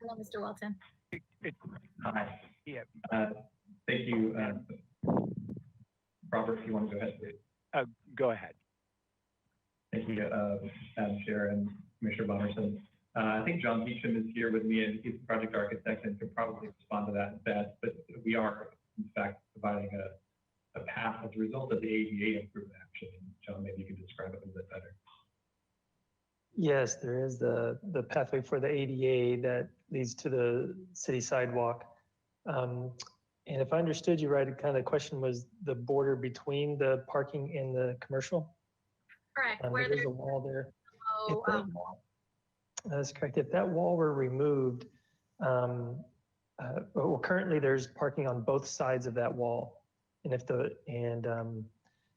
Hello, Mr. Welton. Hi. Yeah. Thank you. Robert, if you want to go ahead, please. Go ahead. Thank you, Madam Chair and Commissioner Bonderson. I think John Beecham is here with me, and he's the project architect and can probably respond to that best. But we are, in fact, providing a path as a result of the ADA improvement action. John, maybe you can describe it a little bit better. Yes, there is the pathway for the ADA that leads to the city sidewalk. And if I understood you right, kind of the question was the border between the parking and the commercial? Correct. Where there's a wall there. Oh, That's correct. If that wall were removed, well, currently there's parking on both sides of that wall. And if the, and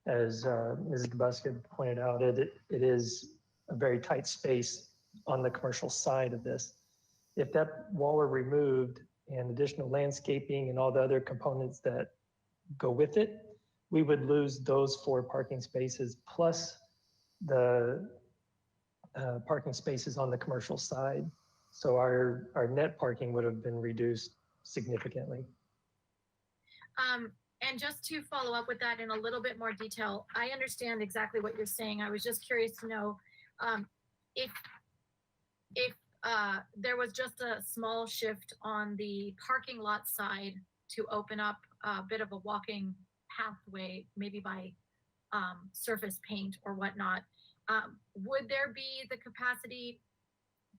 as Mrs. Gabuska pointed out, it is a very tight space on the commercial side of this. If that wall were removed and additional landscaping and all the other components that go with it, we would lose those 4 parking spaces plus the parking spaces on the commercial side. So our net parking would have been reduced significantly. And just to follow up with that in a little bit more detail, I understand exactly what you're saying. I was just curious to know if there was just a small shift on the parking lot side to open up a bit of a walking pathway, maybe by surface paint or whatnot, would there be the capacity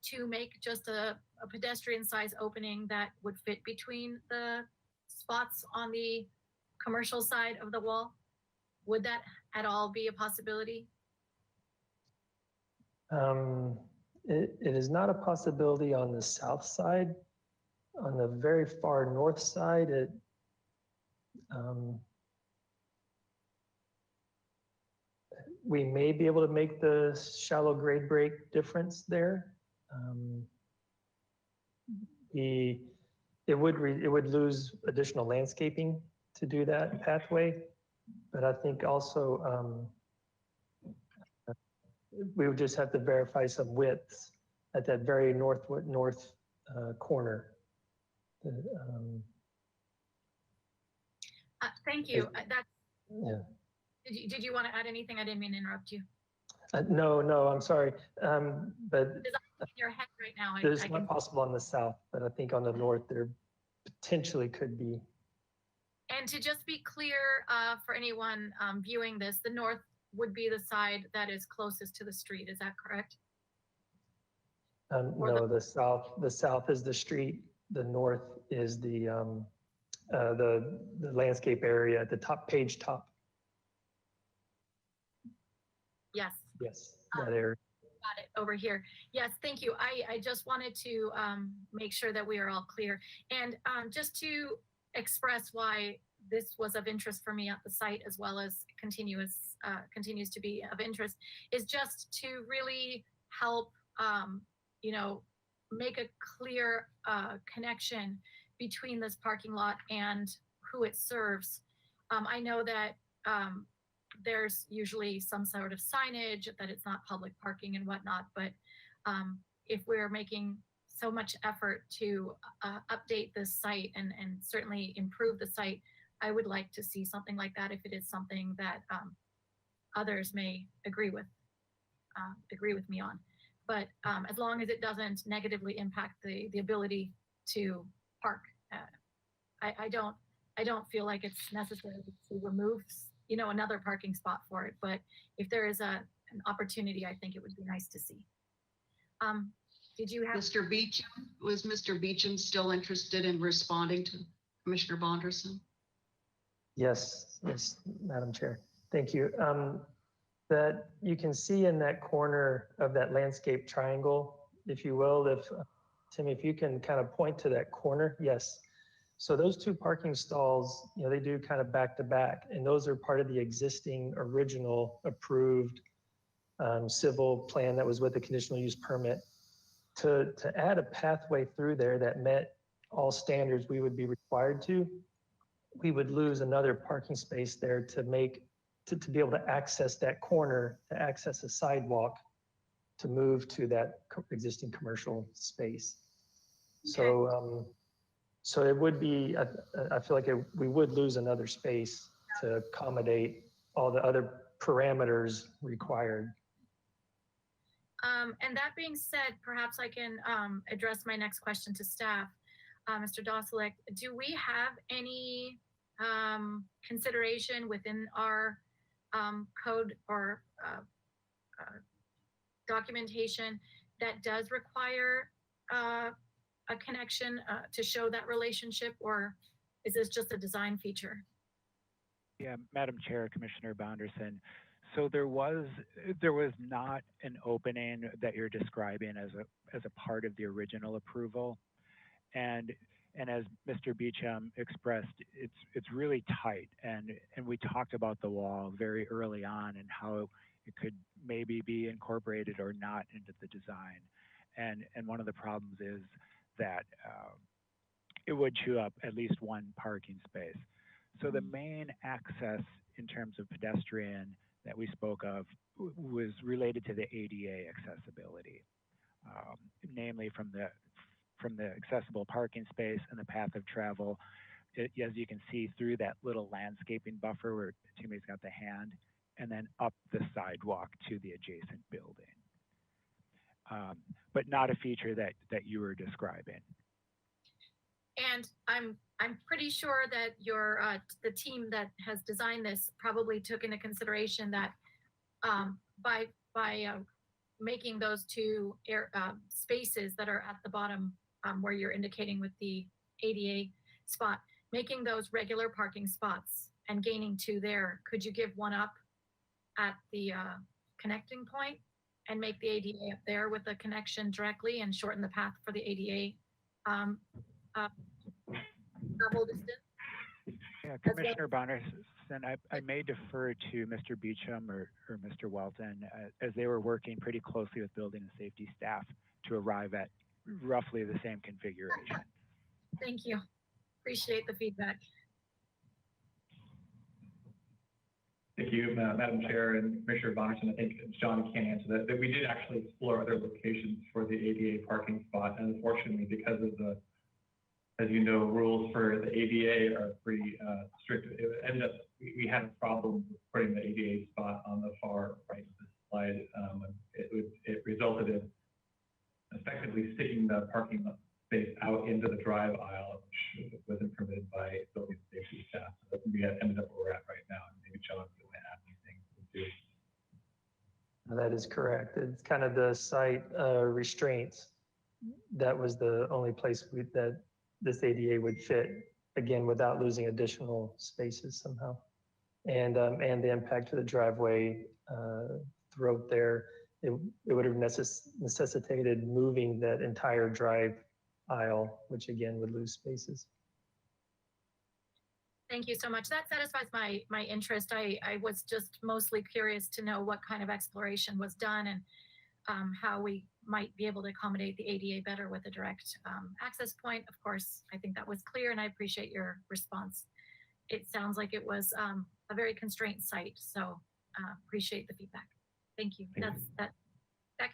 to make just a pedestrian size opening that would fit between the spots on the commercial side of the wall? Would that at all be a possibility? It is not a possibility on the south side. On the very far north side, we may be able to make the shallow grade break difference there. It would lose additional landscaping to do that pathway, but I think also we would just have to verify some widths at that very north corner. Thank you. Yeah. Did you want to add anything? I didn't mean to interrupt you. No, I'm sorry. But In your head right now. it's not possible on the south, but I think on the north there potentially could be. And to just be clear for anyone viewing this, the north would be the side that is closest to the street. Is that correct? No, the south is the street. The north is the landscape area at the page top. Yes. Yes, that area. Got it over here. Yes, thank you. I just wanted to make sure that we are all clear. And just to express why this was of interest for me at the site, as well as continues to be of interest, is just to really help, make a clear connection between this parking lot and who it serves. I know that there's usually some sort of signage that it's not public parking and whatnot, but if we're making so much effort to update this site and certainly improve the site, I would like to see something like that if it is something that others may agree with me on. But as long as it doesn't negatively impact the ability to park, I don't feel like it's necessary to remove another parking spot for it. But if there is an opportunity, I think it would be nice to see. Did you have Mr. Beecham? Was Mr. Beecham still interested in responding to Commissioner Bonderson? Yes, Madam Chair. Thank you. That you can see in that corner of that landscape triangle, if you will, Timmy, if you can kind of point to that corner, yes. So those 2 parking stalls, they do kind of back to back, and those are part of the existing original approved civil plan that was with the conditional use permit. To add a pathway through there that met all standards we would be required to, we would lose another parking space there to be able to access that corner, to access a sidewalk, to move to that existing commercial space. So, so it would be, I feel like we would lose another space to accommodate all the other parameters required. And that being said, perhaps I can address my next question to staff. Mr. Doselek, do we have any consideration within our code or documentation that does require a connection to show that relationship, or is this just a design feature? Yeah, Madam Chair, Commissioner Bonderson. So there was not an opening that you're describing as a part of the original approval. And And as Mr. Beecham expressed, it's really tight, and we talked about the wall very early on and how it could maybe be incorporated or not into the design. And one of the problems is that it would chew up at least one parking space. So the main access in terms of pedestrian that we spoke of was related to the ADA accessibility, namely from the accessible parking space and the path of travel. As you can see through that little landscaping buffer where Timmy's got the hand, and then up the sidewalk to the adjacent building. But not a feature that you were describing. And I'm pretty sure that your the team that has designed this probably took into consideration that by making those two spaces that are at the bottom where you're indicating with the ADA spot, making those regular parking spots and gaining two there, could you give one up at the connecting point and make the ADA up there with the connection directly and shorten the path for the ADA travel distance? Yeah, Commissioner Bonderson, I may defer to Mr. Beecham or Mr. Welton as they were working pretty closely with building and safety staff to arrive at roughly the same configuration. Thank you. Appreciate the feedback. Thank you, Madam Chair and Commissioner Bonderson. I think John can answer that we did actually explore other locations for the ADA parking spot, and unfortunately, because of the, as you know, rules for the ADA are pretty strict. It ended up we had a problem with putting the ADA spot on the far right of the slide. It resulted in effectively sticking the parking space out into the drive aisle, which wasn't permitted by building safety staff. So we ended up where we're at right now. And maybe John, if you want to add anything to That is correct. It's kind of the site restraints. That was the only place that this ADA would fit, again, without losing additional spaces somehow. And the impact to the driveway throughout there, it would have necessitated moving that entire drive aisle, which again would lose spaces. Thank you so much. That satisfies my interest. I was just mostly curious to know what kind of exploration was done and how we might be able to accommodate the ADA better with a direct access point. Of course, I think that was clear, and I appreciate your response. It sounds like it was a very constrained site, so appreciate the feedback. Thank you. That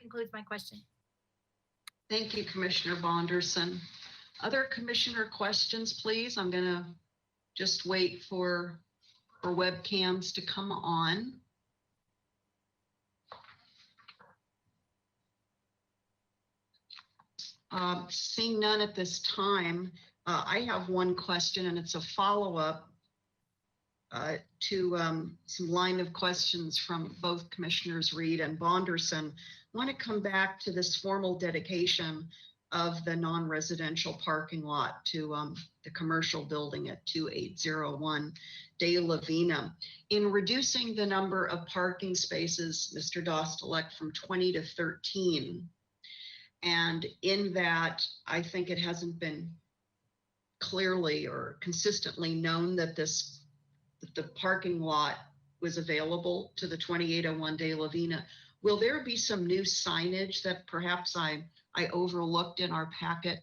concludes my question. Thank you, Commissioner Bonderson. Other commissioner questions, please? I'm gonna just wait for webcams to come on. Seeing none at this time, I have one question, and it's a follow-up to some line of questions from both Commissioners Reed and Bonderson. I want to come back to this formal dedication of the non-residential parking lot to the commercial building at 2801 De La Vina. In reducing the number of parking spaces, Mr. Dostalek, from 20 to 13, and in that, I think it hasn't been clearly or consistently known that the parking lot was available to the 2801 De La Vina. Will there be some new signage that perhaps I overlooked in our packet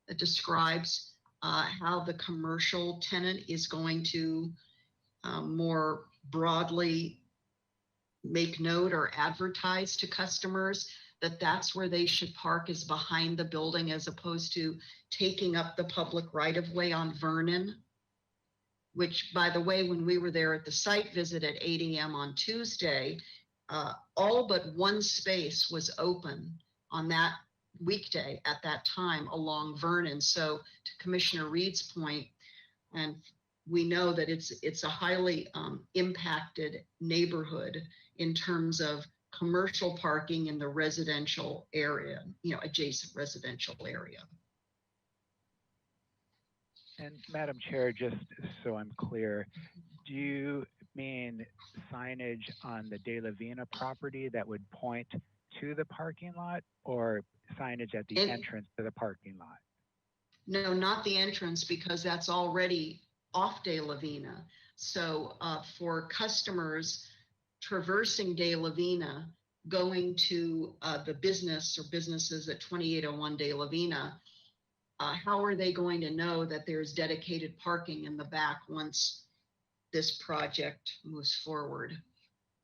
that describes how the commercial tenant is going to more broadly make note or advertise to customers that that's where they should park, is behind the building, as opposed to taking up the public right of way on Vernon? Which, by the way, when we were there at the site visit at 8 a.m. on Tuesday, all but one space was open on that weekday at that time along Vernon. So to Commissioner Reed's point, and we know that it's a highly impacted neighborhood in terms of commercial parking in the residential area, adjacent residential area. And Madam Chair, just so I'm clear, do you mean signage on the De La Vina property that would point to the parking lot, or signage at the entrance to the parking lot? No, not the entrance, because that's already off De La Vina. So for customers traversing De La Vina, going to the business or businesses at 2801 De La Vina, how are they going to know that there's dedicated parking in the back once this project moves forward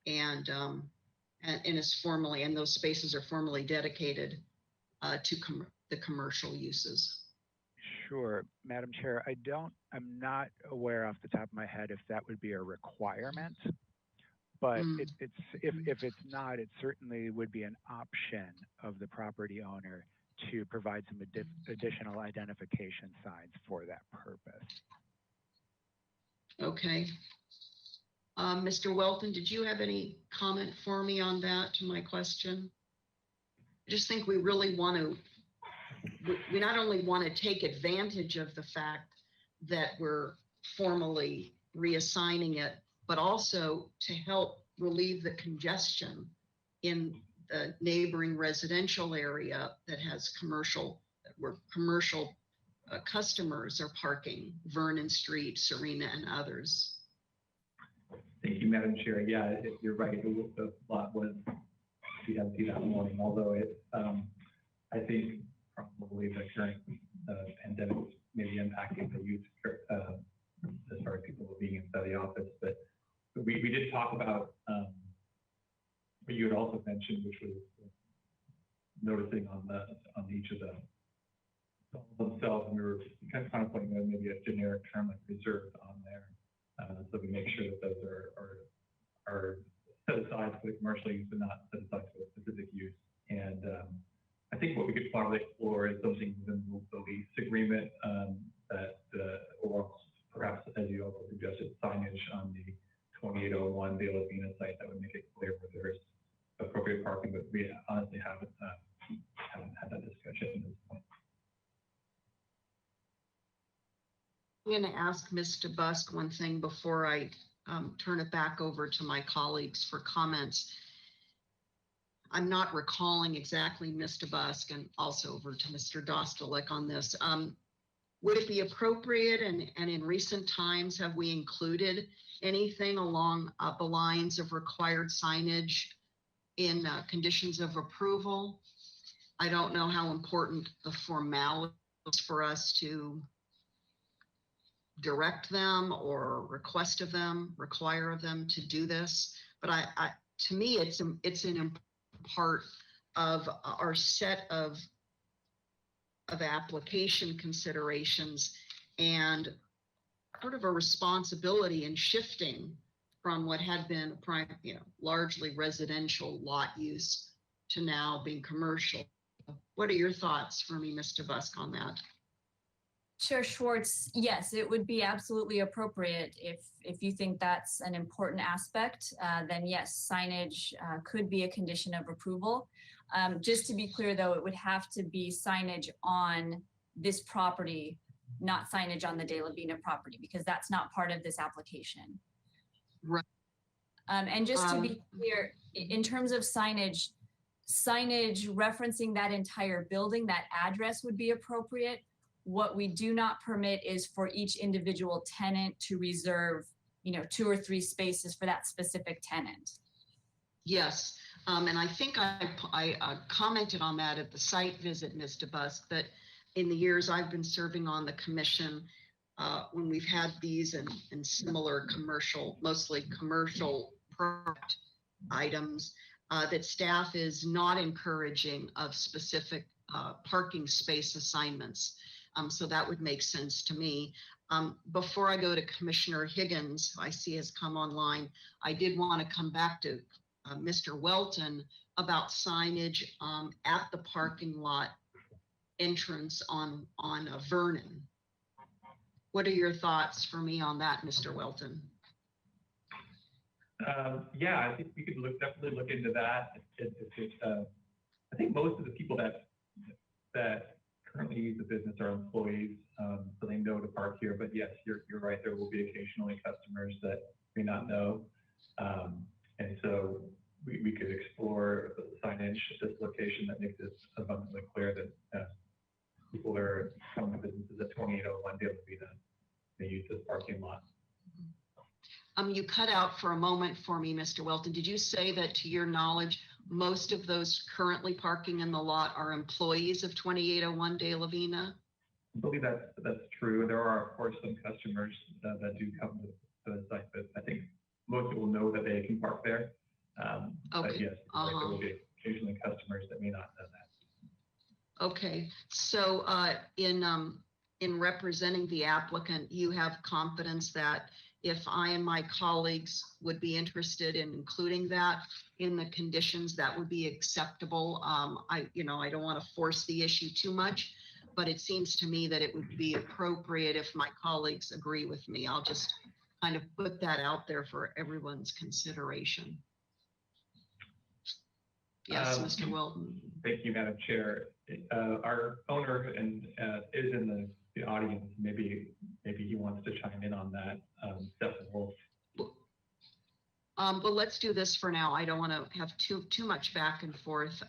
and is formally, and those spaces are formally dedicated to the commercial uses? Sure, Madam Chair, I'm not aware off the top of my head if that would be a requirement, but if it's not, it certainly would be an option of the property owner to provide some additional identification signs for that purpose. Okay. Mr. Welton, did you have any comment for me on that, to my question? I just think we really want to, we not only want to take advantage of the fact that we're formally reassigning it, but also to help relieve the congestion in the neighboring residential area that has commercial, where commercial customers are parking, Vernon Street, Serena, and others. Thank you, Madam Chair. Yeah, you're right. The lot was empty that morning, although I think probably the current pandemic may be impacting the youth as far as people being inside the office. But we did talk about what you had also mentioned, which was noticing on each of the themselves, and we were kind of putting maybe a generic term like reserved on there, so we make sure that those are set aside for the commercial use and not set aside for a specific use. And I think what we could probably explore is something within the lease agreement or perhaps, as you also suggested, signage on the 2801 De La Vina site that would make it clear where there's appropriate parking, but we honestly haven't had that discussion at this point. I'm going to ask Ms. DeBusk one thing before I turn it back over to my colleagues for comments. I'm not recalling exactly Ms. DeBusk, and also over to Mr. Dostalik on this. Would it be appropriate, and in recent times, have we included anything along the lines of required signage in conditions of approval? I don't know how important the formality is for us to direct them or request of them, require of them to do this. But to me, it's an important part of our set of application considerations and sort of a responsibility in shifting from what had been largely residential lot use to now being commercial. What are your thoughts for me, Mr. Busk, on that? Chair Schwartz, yes, it would be absolutely appropriate if you think that's an important aspect, then yes, signage could be a condition of approval. Just to be clear though, it would have to be signage on this property, not signage on the De La Vina property, because that's not part of this application. Right. And just to be clear, in terms of signage referencing that entire building, that address would be appropriate. What we do not permit is for each individual tenant to reserve, 2 or 3 spaces for that specific tenant. Yes, and I think I commented on that at the site visit, Ms. DeBusk, that in the years I've been serving on the commission, when we've had these and similar commercial, mostly commercial product items, that staff is not encouraging of specific parking space assignments. So that would make sense to me. Before I go to Commissioner Higgins, I see has come online, I did want to come back to Mr. Welton about signage at the parking lot entrance on Vernon. What are your thoughts for me on that, Mr. Welton? Yeah, I think we could definitely look into that. I think most of the people that currently use the business are employees, so they know to park here. But yes, you're right. There will be occasionally customers that may not know, and so we could explore signage at this location that makes it abundantly clear that people are coming to businesses parking lot. You cut out for a moment for me, Mr. Welton. Did you say that to your knowledge, most of those currently parking in the lot are employees of 2801 De La Vina? I believe that's true. There are, of course, some customers that do come to the site, but I think most people know that they can park there. But Okay. yes, there will be occasionally customers that may not know that. Okay, so in representing the applicant, you have confidence that if I and my colleagues would be interested in including that in the conditions, that would be acceptable. I don't want to force the issue too much, but it seems to me that it would be appropriate if my colleagues agree with me. I'll just kind of put that out there for everyone's consideration. Yes, Mr. Wilton. Thank you, Madam Chair. Our owner is in the audience. Maybe he wants to chime in on that. Stephen Wolf. But let's do this for now. I don't want to have too much back and forth.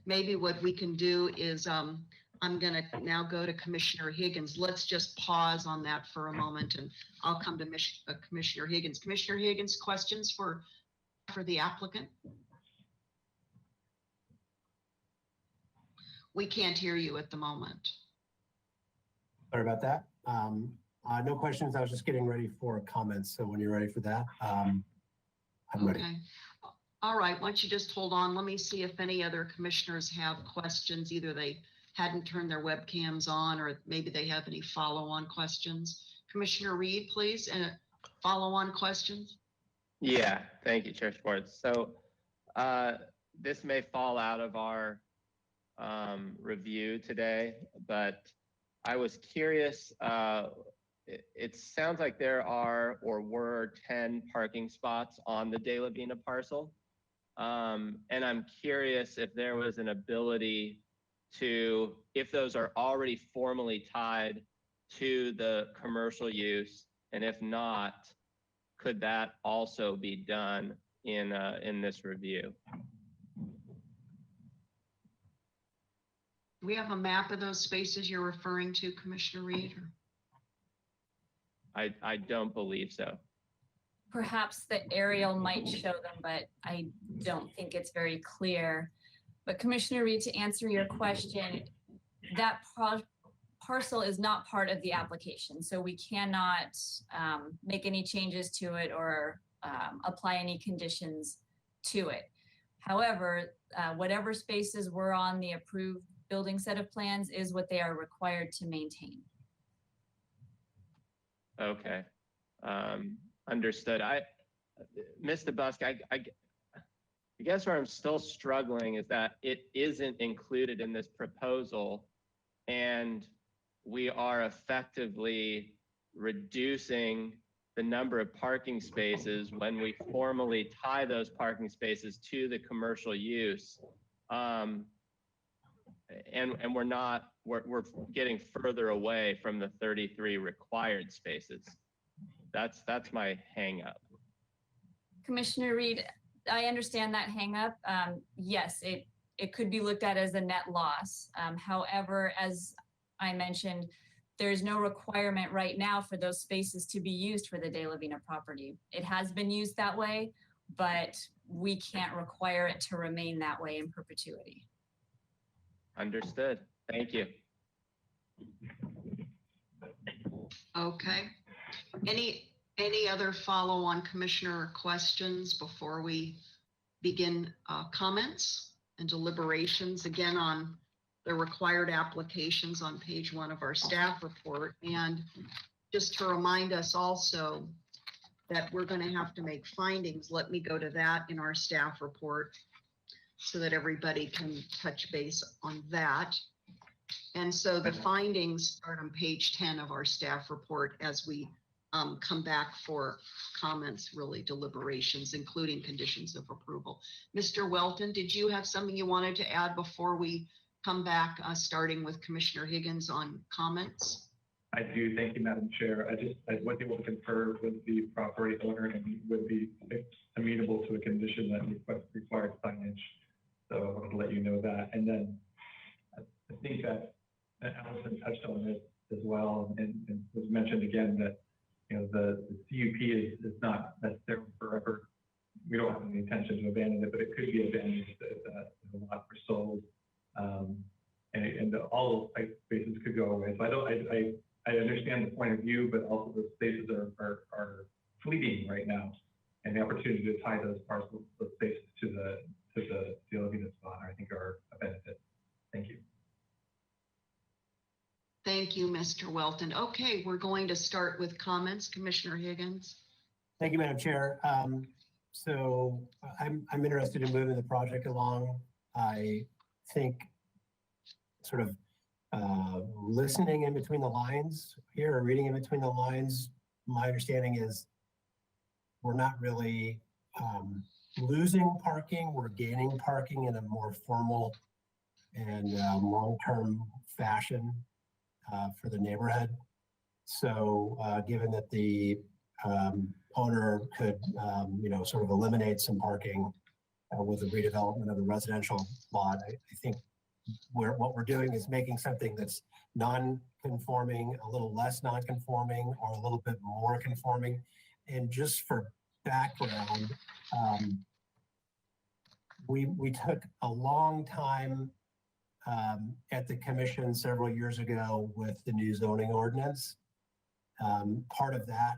Maybe what we can do is I'm going to now go to Commissioner Higgins. Let's just pause on that for a moment, and I'll come to Commissioner Higgins. Commissioner Higgins, questions for the applicant? We can't hear you at the moment. Sorry about that. No questions. I was just getting ready for comments. So when you're ready for that, I'm ready. Okay. All right. Why don't you just hold on? Let me see if any other commissioners have questions. Either they hadn't turned their webcams on, or maybe they have any follow-on questions. Commissioner Reed, please, and follow-on questions. Yeah, thank you, Chair Schwartz. So this may fall out of our review today, but I was curious. It sounds like there are or were 10 parking spots on the De La Vina parcel. And I'm curious if there was an ability to, if those are already formally tied to the commercial use, and if not, could that also be done in this review? Do we have a map of those spaces you're referring to, Commissioner Reed? I don't believe so. Perhaps the aerial might show them, but I don't think it's very clear. But Commissioner Reed, to answer your question, that parcel is not part of the application. So we cannot make any changes to it or apply any conditions to it. However, whatever spaces were on the approved building set of plans is what they are required to maintain. Okay, understood. Ms. DeBusk, I guess where I'm still struggling is that it isn't included in this proposal, and we are effectively reducing the number of parking spaces when we formally tie those parking spaces to the commercial use. And we're getting further away from the 33 required spaces. That's my hang up. Commissioner Reed, I understand that hang up. Yes, it could be looked at as a net loss. However, as I mentioned, there's no requirement right now for those spaces to be used for the De La Vina property. It has been used that way, but we can't require it to remain that way in perpetuity. Understood. Thank you. Okay. Any other follow-on commissioner questions before we begin comments and deliberations again on the required applications on page 1 of our staff report? And just to remind us also that we're going to have to make findings. Let me go to that in our staff report so that everybody can touch base on that. And so the findings start on page 10 of our staff report as we come back for comments, really deliberations, including conditions of approval. Mr. Welton, did you have something you wanted to add before we come back, starting with Commissioner Higgins on comments? I do. Thank you, Madam Chair. I was able to confer with the property owner, and he would be amenable to a condition that required signage. So I wanted to let you know that. And then I think that Allison touched on this as well, and was mentioned again that don't have any intention to abandon it, but it could be abandoned if the lot were sold. And all those type spaces could go away. So I understand the point of view, but also the spaces are fleeting right now. And the opportunity to tie those parcels, those spaces to the DLV that's on, I think are a benefit. Thank you. Thank you, Mr. Welton. Okay, we're going to start with comments. Commissioner Higgins. Thank you, Madam Chair. So I'm interested in moving the project along. I think sort of listening in between the lines here, or reading in between the lines, my understanding is we're not really losing parking, we're gaining parking in a more formal and long-term fashion for the neighborhood. So given that the owner could, sort of eliminate some parking with the redevelopment of the residential lot, I think what we're doing is making something that's non-conforming, a little less non-conforming, or a little bit more conforming. And just for background, we took a long time at the commission several years ago with the new zoning ordinance. Part of that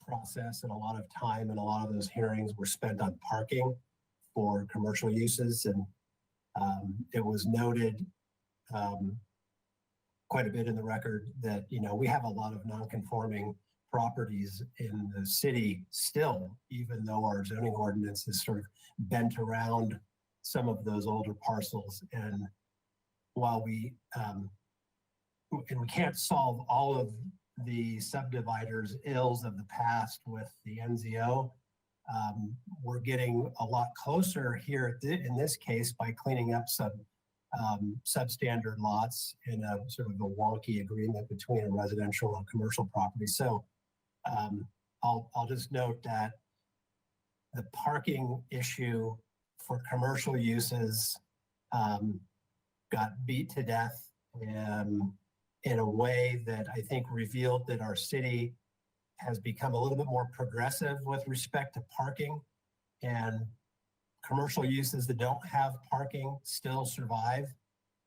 process and a lot of time and a lot of those hearings were spent on parking for commercial uses. And it was noted quite a bit in the record that, we have a lot of non-conforming properties in the city still, even though our zoning ordinance is sort of bent around some of those older parcels. And while we can't solve all of the subdividers' ills of the past with the NZO, we're getting a lot closer here in this case by cleaning up some substandard lots in a sort of a wonky agreement between a residential and commercial property. So I'll just note that the parking issue for commercial uses got beat to death in a way that I think revealed that our city has become a little bit more progressive with respect to parking, and commercial uses that don't have parking still survive,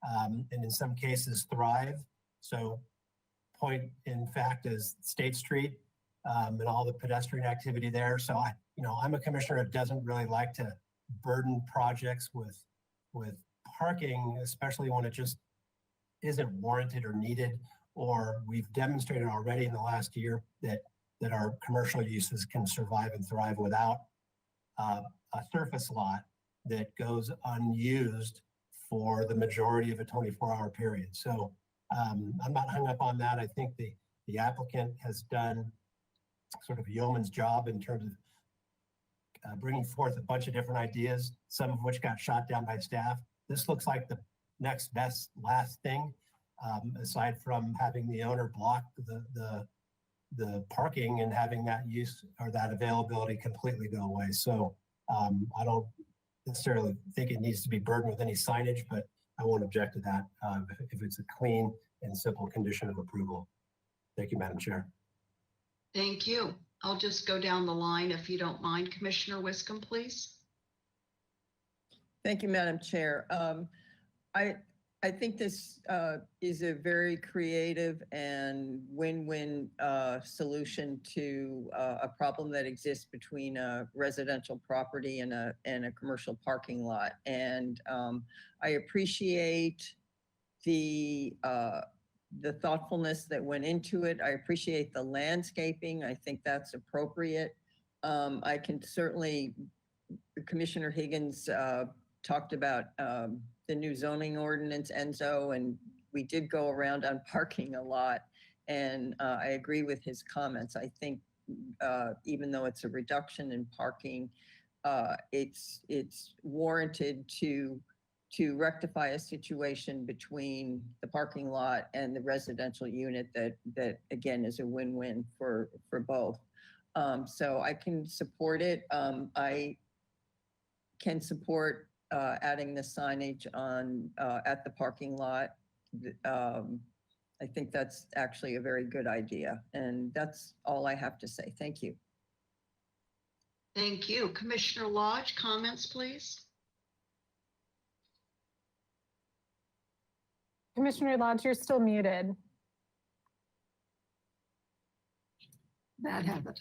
and in some cases thrive. So point in fact is State Street and all the pedestrian activity there. So I'm a commissioner that doesn't really like to burden projects with parking, especially when it just isn't warranted or needed, or we've demonstrated already in the last year that our commercial uses can survive and thrive without a surface lot that goes unused for the majority of a 24-hour period. So I'm not hung up on that. I think the applicant has done sort of a yeoman's job in terms of bringing forth a bunch of different ideas, some of which got shot down by staff. This looks like the next best last thing, aside from having the owner block the parking and having that use or that availability completely go away. So I don't necessarily think it needs to be burdened with any signage, but I won't object to that if it's a clean and simple condition of approval. Thank you, Madam Chair. Thank you. I'll just go down the line if you don't mind. Commissioner Wiscombe, please. Thank you, Madam Chair. I think this is a very creative and win-win solution to a problem that exists between a residential property and a commercial parking lot. And I appreciate the thoughtfulness that went into it. I appreciate the landscaping. I think that's appropriate. I can certainly, Commissioner Higgins talked about the new zoning ordinance, Enzo, and we did go around on parking a lot. And I agree with his comments. I think even though it's a reduction in parking, it's warranted to rectify a situation between the parking lot and the residential unit that again is a win-win for both. So I can support it. I can support adding the signage on at the parking lot. I think that's actually a very good idea. And that's all I have to say. Thank you. Thank you. Commissioner Lodge, comments, please? Commissioner Lodge, you're still muted. Bad habit.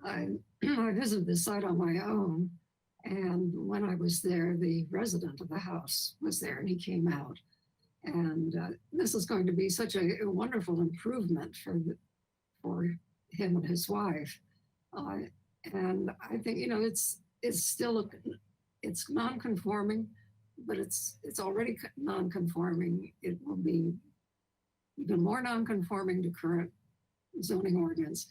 I visited the site on my own, and when I was there, the resident of the house was there, and he came out. And this is going to be such a wonderful improvement for him and his wife. And I think, you know, it's still it's non-conforming, but it's already non-conforming. It will be even more non-conforming to current zoning ordinance.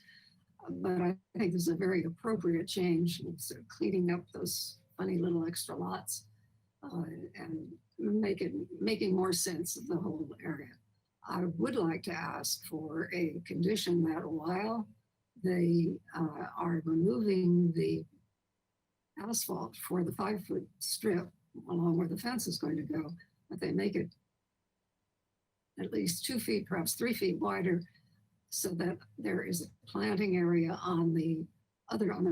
But I think this is a very appropriate change. It's cleaning up those funny little extra lots and making more sense of the whole area. I would like to ask for a condition that while they are removing the asphalt for the 5-foot strip along where the fence is going to go, that they make it at least 2 feet, perhaps 3 feet wider, so that there is a planting area on the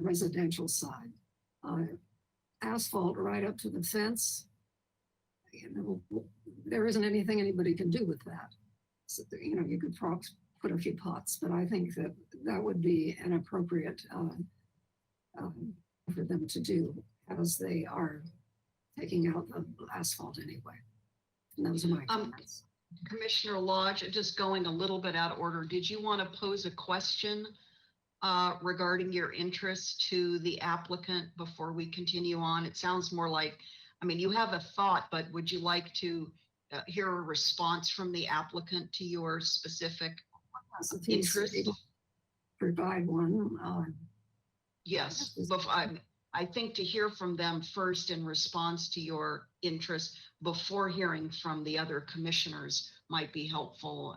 residential side. Asphalt right up to the fence, you know, there isn't anything anybody can do with that. So, you know, you could put a few pots, but I think that that would be an appropriate for them to do, as they are taking out the asphalt anyway. And those are my comments. Commissioner Lodge, just going a little bit out of order, did you want to pose a question regarding your interest to the applicant before we continue on? It sounds more like, I mean, you have a thought, but would you like to hear a response from the applicant to your specific interest? Provide one. Yes, I think to hear from them first in response to your interest before hearing from the other commissioners might be helpful.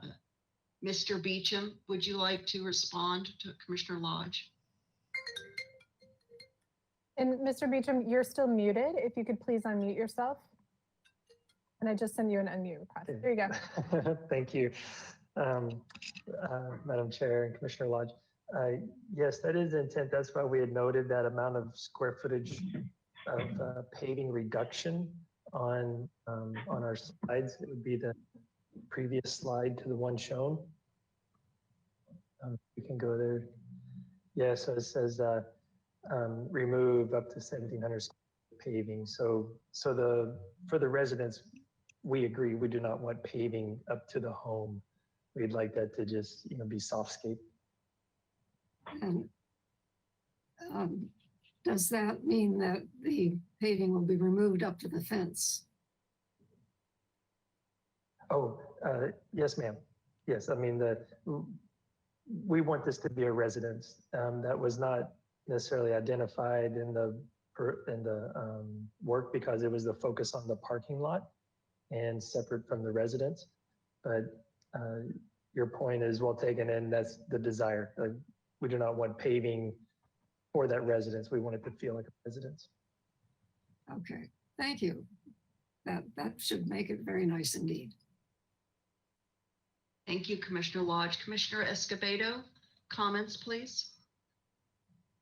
Mr. Beecham, would you like to respond to Commissioner Lodge? And Mr. Beecham, you're still muted. If you could please unmute yourself. And I just send you an unmute request. There you go. Thank you, Madam Chair and Commissioner Lodge. Yes, that is the intent. That's why we had noted that amount of square footage of paving reduction on our slides. It would be the previous slide to the one shown. We can go there. Yeah, so it says remove up to 1,700 paving. So for the residents, we agree we do not want paving up to the home. We'd like that to just be softscape. And does that mean that the paving will be removed up to the fence? Oh, yes, ma'am. Yes, I mean, we want this to be a residence. That was not necessarily identified in the work because it was the focus on the parking lot and separate from the residence. But your point is well taken, and that's the desire. We do not want paving for that residence. We want it to feel like a residence. Okay, thank you. That should make it very nice indeed. Thank you, Commissioner Lodge. Commissioner Escobedo, comments, please.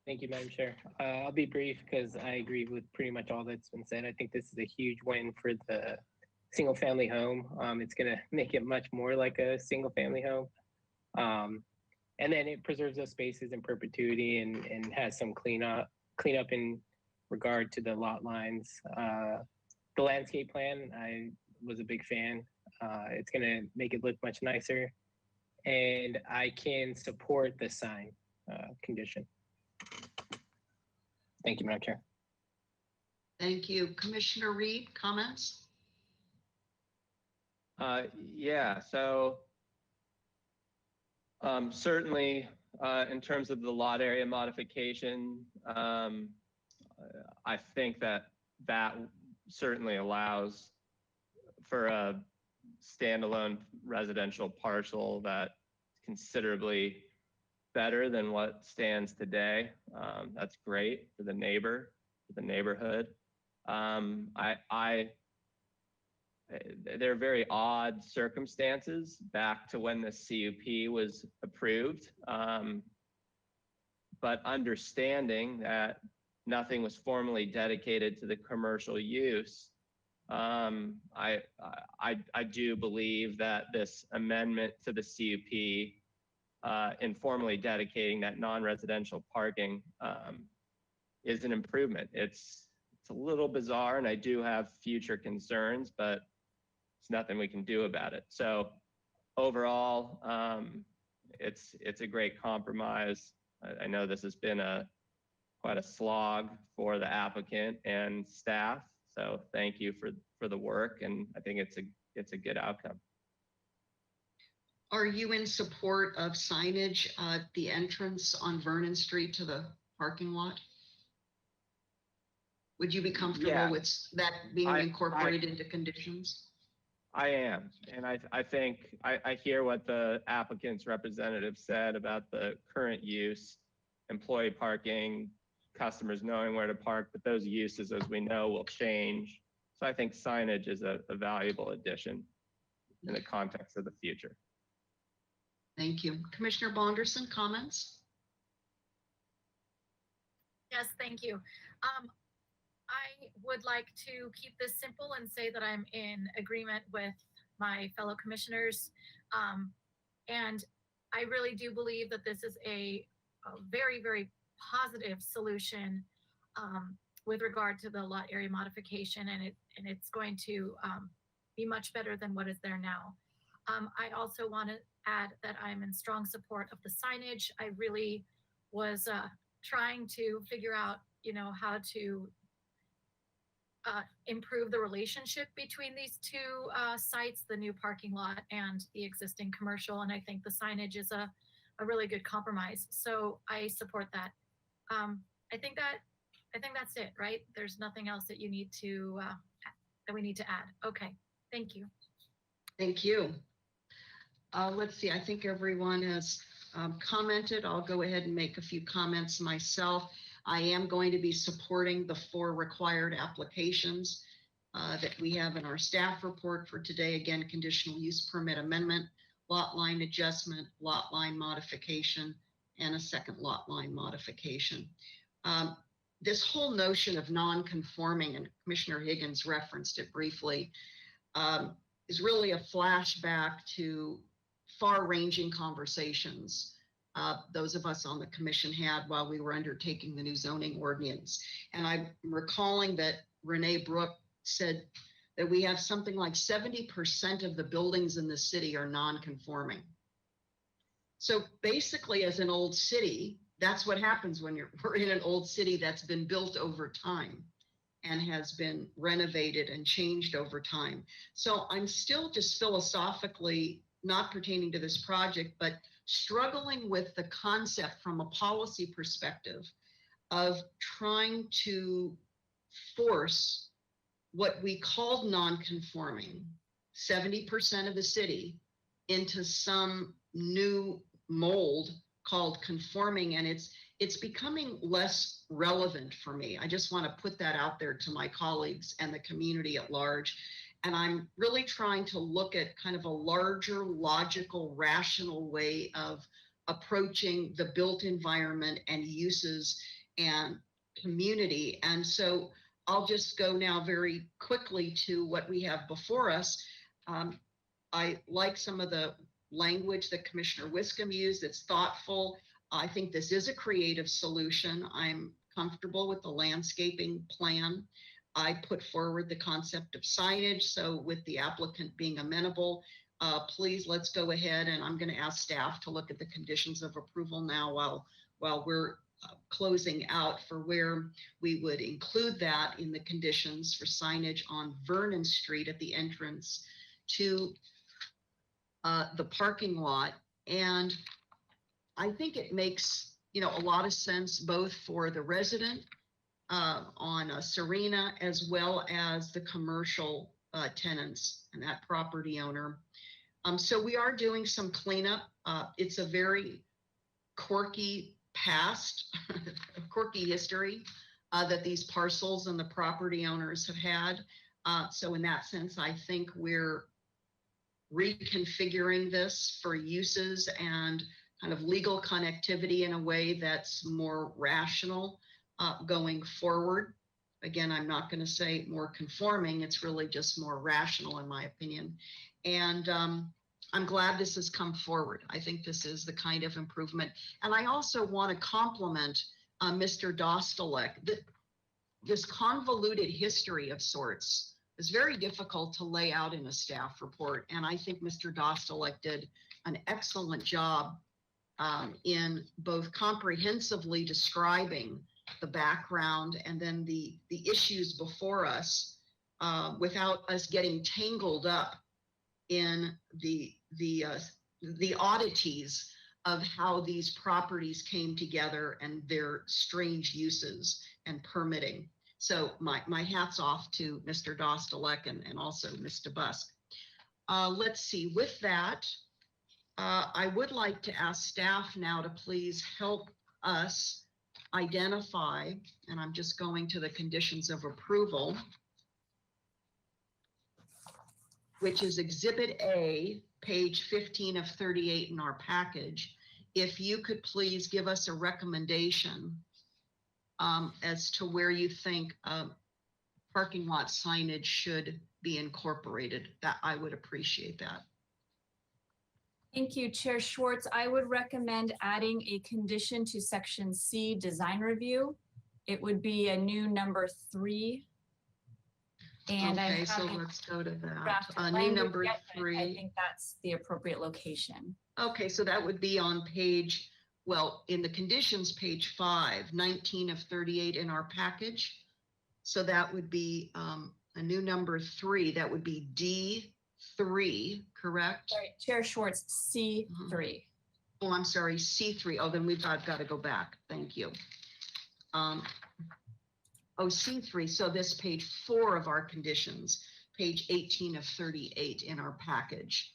Thank you, Madam Chair. I'll be brief because I agree with pretty much all that's been said. I think this is a huge win for the single family home. It's going to make it much more like a single family home. And then it preserves those spaces in perpetuity and has some cleanup in regard to the lot lines. The landscape plan, I was a big fan. It's going to make it look much nicer. And I can support the sign condition. Thank you, Madam Chair. Thank you. Commissioner Reed, comments? Yeah, so certainly in terms of the lot area modification, I think that certainly allows for a standalone residential parcel that's considerably better than what stands today. That's great for the neighborhood. There are very odd circumstances back to when the CUP was approved. but understanding that nothing was formally dedicated to the commercial use, I do believe that this amendment to the CUP informally dedicating that non-residential parking is an improvement. It's a little bizarre, and I do have future concerns, but it's nothing we can do about it. So overall, it's a great compromise. I know this has been quite a slog for the applicant and staff. So thank you for the work, and I think it's a good outcome. Are you in support of signage at the entrance on Vernon Street to the parking lot? Would you be comfortable with that being incorporated into conditions? I am, and I think I hear what the applicant's representative said about the current use, employee parking, customers knowing where to park, but those uses, as we know, will change. So I think signage is a valuable addition in the context of the future. Thank you. Commissioner Bonderson, comments? Yes, thank you. I would like to keep this simple and say that I'm in agreement with my fellow commissioners. And I really do believe that this is a very, very positive solution with regard to the lot area modification, and it's going to be much better than what is there now. I also want to add that I'm in strong support of the signage. I really was trying to figure out, how to improve the relationship between these two sites, the new parking lot and the existing commercial. And I think the signage is a really good compromise. So I support that. I think that's it, right? There's nothing else that you need to that we need to add. Okay, thank you. Thank you. Let's see, I think everyone has commented. I'll go ahead and make a few comments myself. I am going to be supporting the 4 required applications that we have in our staff report for today. Again, conditional use permit amendment, lot line adjustment, lot line modification, and a second lot line modification. This whole notion of non-conforming, and Commissioner Higgins referenced it briefly, is really a flashback to far-ranging conversations those of us on the commission had while we were undertaking the new zoning ordinance. And I'm recalling that Renee Brooke said that we have something like 70% of the buildings in the city are non-conforming. So basically, as an old city, that's what happens when we're in an old city that's been built over time and has been renovated and changed over time. So I'm still just philosophically, not pertaining to this project, but struggling with the concept from a policy perspective of trying to force what we called non-conforming, 70% of the city, into some new mold called conforming, and it's becoming less relevant for me. I just want to put that out there to my colleagues and the community at large. And I'm really trying to look at kind of a larger, logical, rational way of approaching the built environment and uses and community. And so I'll just go now very quickly to what we have before us. I like some of the language that Commissioner Wiscombe used. It's thoughtful. I think this is a creative solution. I'm comfortable with the landscaping plan. I put forward the concept of signage. So with the applicant being amenable, please let's go ahead, and I'm going to ask staff to look at the conditions of approval now while we're closing out for where we would include that in the conditions for signage on Vernon Street at the entrance to the parking lot. And I think it makes, a lot of sense both for the resident on Serena as well as the commercial tenants and that property owner. So we are doing some cleanup. It's a very quirky past, quirky history that these parcels and the property owners have had. So in that sense, I think we're reconfiguring this for uses and kind of legal connectivity in a way that's more rational going forward. Again, I'm not going to say more conforming. It's really just more rational, in my opinion. And I'm glad this has come forward. I think this is the kind of improvement. And I also want to compliment Mr. Dostalek. This convoluted history of sorts is very difficult to lay out in a staff report. And I think Mr. Dostalek did an excellent job in both comprehensively describing the background and then the issues before us without us getting tangled up in the oddities of how these properties came together and their strange uses and permitting. So my hat's off to Mr. Dostalek and also Mr. Busk. Let's see, with that, I would like to ask staff now to please help us identify, and I'm just going to the conditions of approval, which is Exhibit A, page 15 of 38 in our package. If you could please give us a recommendation as to where you think parking lot signage should be incorporated, that I would appreciate that. Thank you, Chair Schwartz. I would recommend adding a condition to section C, design review. It would be a new number 3. And okay, I so haven't let's go to that. drafted New language number yet, but 3. I think that's the appropriate location. Okay, so that would be on page, well, in the conditions, page 5, 19 of 38 in our package. So that would be a new number 3. That would be D3, correct? Sorry, Chair Schwartz, C3. Oh, I'm sorry, C3. Oh, then I've got to go back. Thank you. Oh, C3. So this page 4 of our conditions, page 18 of 38 in our package,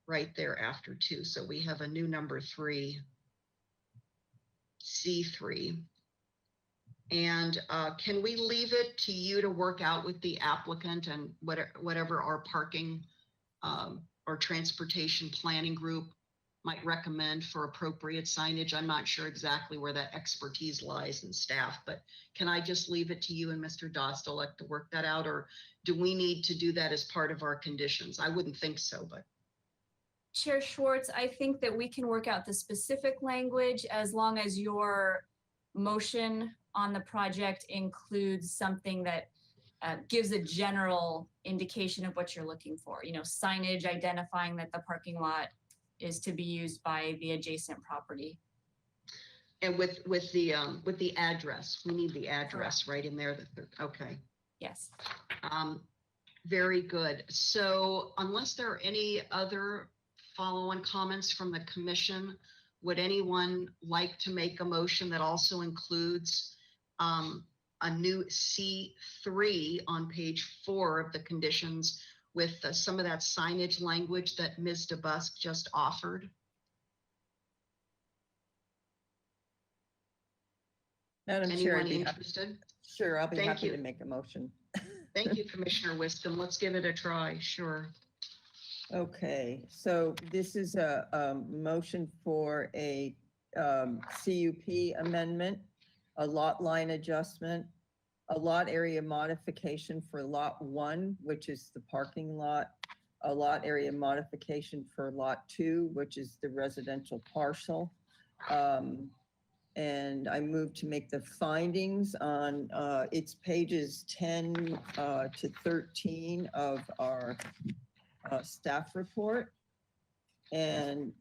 right there after 2. So we have a new number 3, C3. And can we leave it to you to work out with the applicant and whatever our parking or transportation planning group might recommend for appropriate signage? I'm not sure exactly where that expertise lies in staff, but can I just leave it to you and Mr. Dostalek to work that out, or do we need to do that as part of our conditions? I wouldn't think so, but. Chair Schwartz, I think that we can work out the specific language as long as your motion on the project includes something that gives a general indication of what you're looking for. You know, signage identifying that the parking lot is to be used by the adjacent property. And with the address, we need the address right in there. Okay. Yes. Very good. So unless there are any other follow-on comments from the commission, would anyone like to make a motion that also includes a new C3 on page 4 of the conditions with some of that signage language that Ms. DeBusk just offered? Madam Chair, Anyone I'd be happy- interested? Sure, I'll be Thank happy you. to make a motion. Thank you, Commissioner Wisdom. Let's give it a try. Sure. Okay, so this is a motion for a CUP amendment, a lot line adjustment, a lot area modification for lot 1, which is the parking lot, a lot area modification for lot 2, which is the residential parcel. And I move to make the findings on, it's pages 10 to 13 of our staff report, and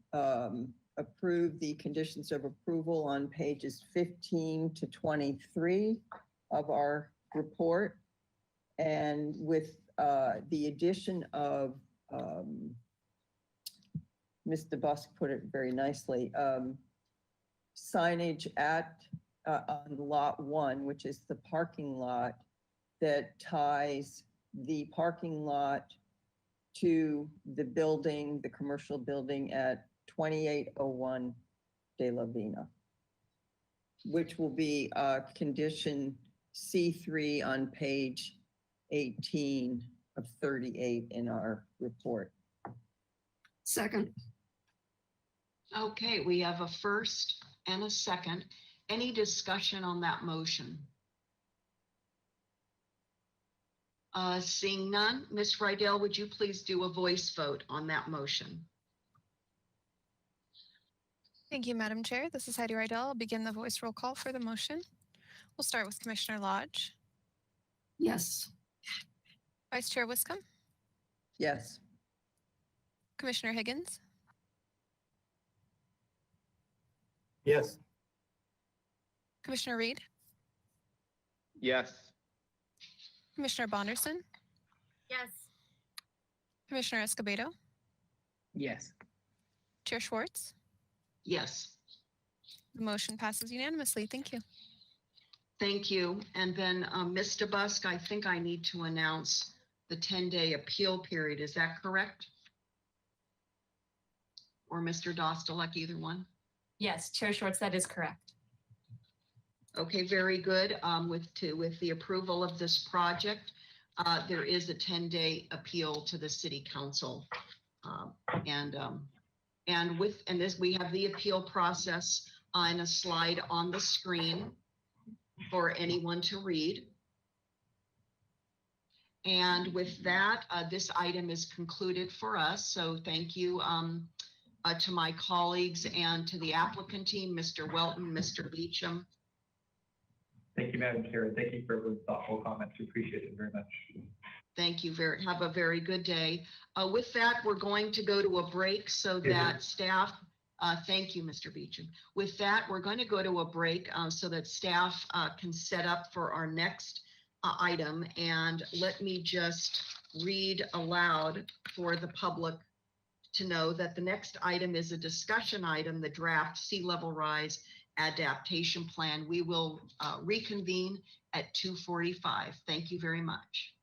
approve the conditions of approval on pages 15 to 23 of our report. And with the addition of, Mr. Busk put it very nicely, signage at on lot 1, which is the parking lot, that ties the parking lot to the building, the commercial building at 2801 De La Vina, which will be condition C3 on page 18 of 38 in our report. Second. Okay, we have a first and a second. Any discussion on that motion? Seeing none, Ms. Rydell, would you please do a voice vote on that motion? Thank you, Madam Chair. This is Heidi Rydell. I'll begin the voice roll call for the motion. We'll start with Commissioner Lodge, Yes. Vice Chair Wiscombe, Yes. Commissioner Higgins, Yes. Commissioner Reed, Yes. Commissioner Bonderson, Yes. Commissioner Escobedo, Yes. Chair Schwartz. Yes. The motion passes unanimously. Thank you. Thank you. And then Ms. DeBusk, I think I need to announce the 10-day appeal period. Is that correct? Or Mr. Dostalek, either one? Yes, Chair Schwartz, that is correct. Okay, very good. With the approval of this project, there is a 10-day appeal to the City Council. And this, we have the appeal process on a slide on the screen for anyone to read. And with that, this item is concluded for us. So thank you to my colleagues and to the applicant team, Mr. Welton, Mr. Beecham. Thank you, Madam Chair. Thank you for those thoughtful comments. We appreciate it very much. Thank you. Have a very good day. With that, we're going to go to a break so that staff, thank you, Mr. Beecham. With that, we're going to go to a break so that staff can set up for our next item. And let me just read aloud for the public to know that the next item is a discussion item, the draft sea level rise adaptation plan. We will reconvene at 2:45. Thank you very much.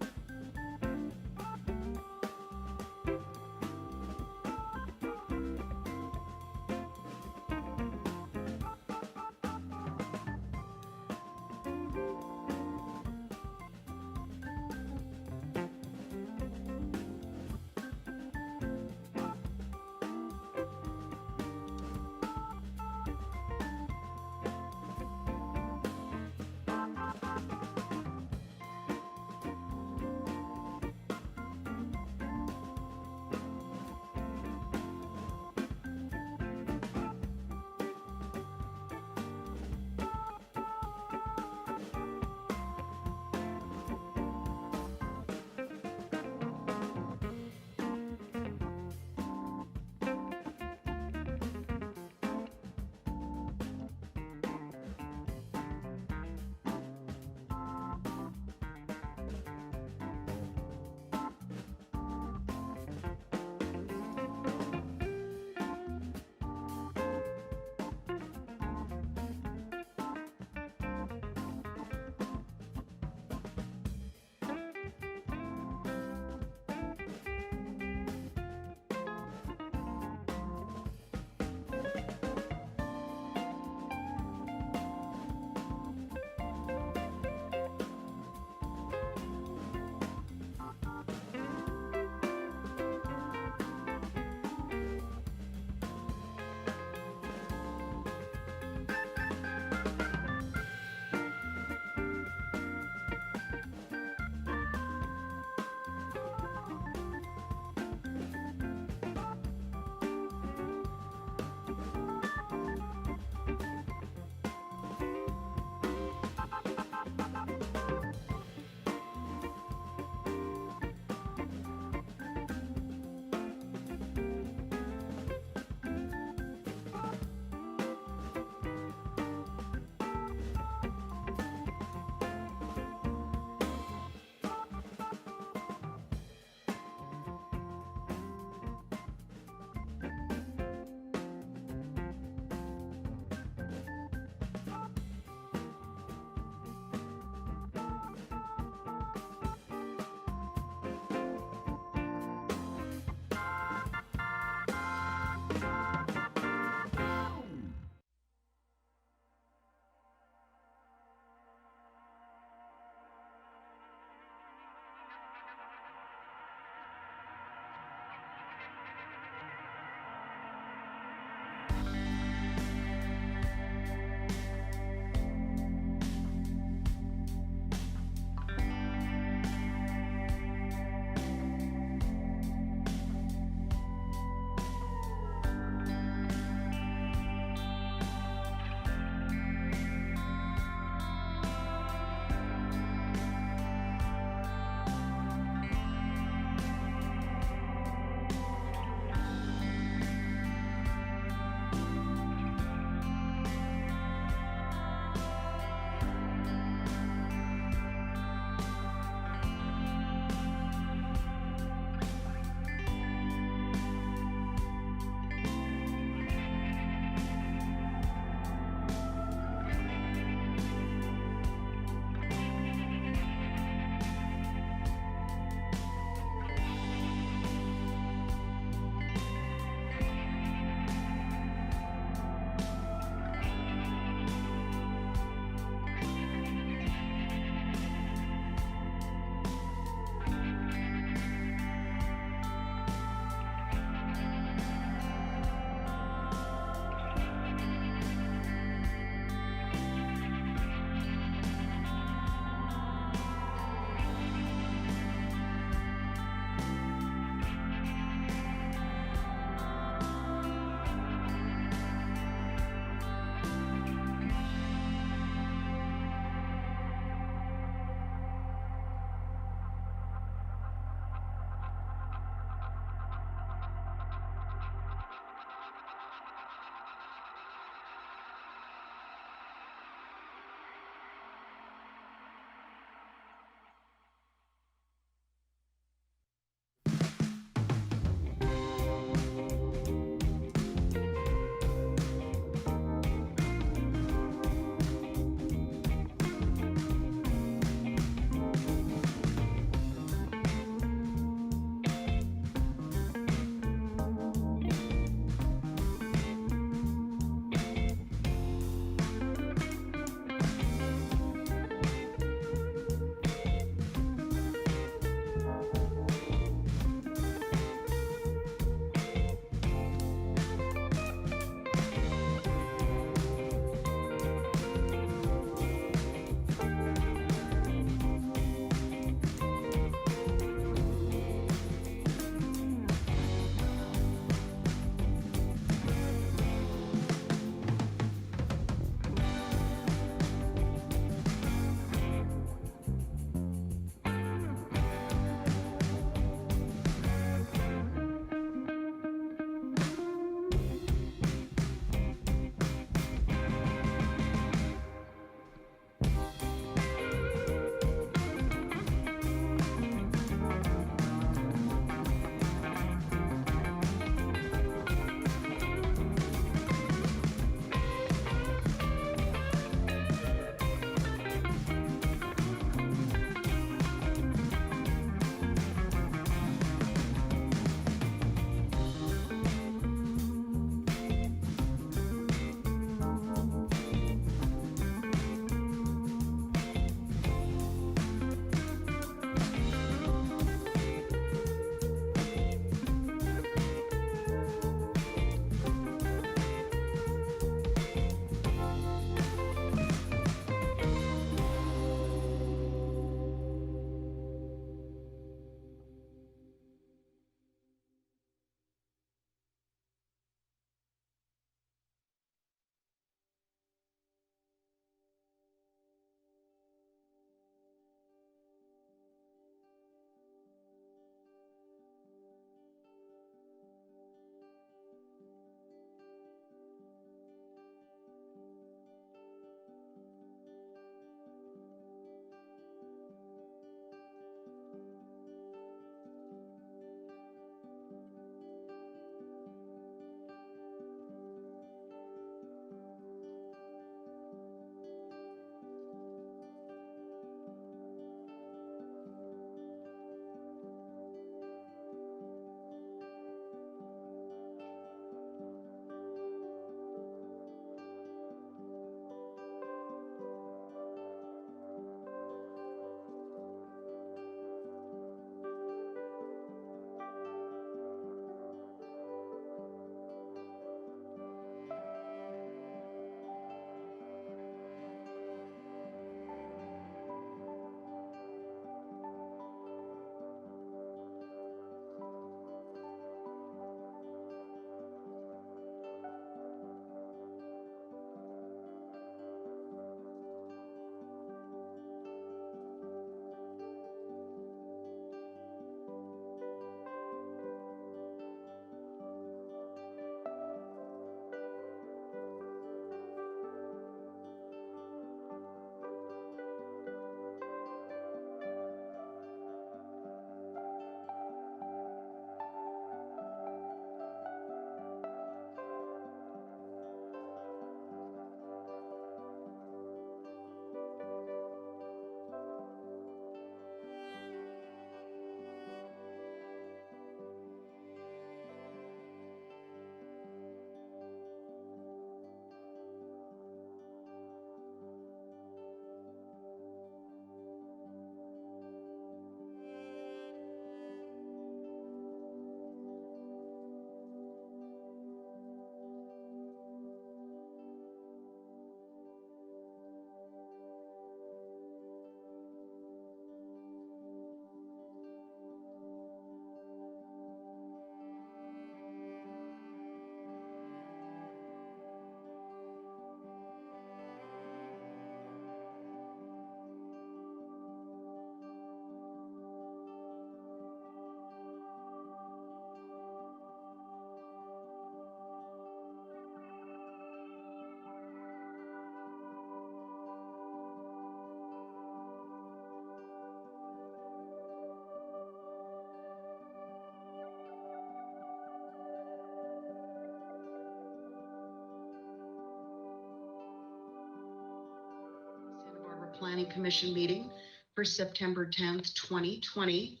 Planning Commission meeting for September 10th, 2020.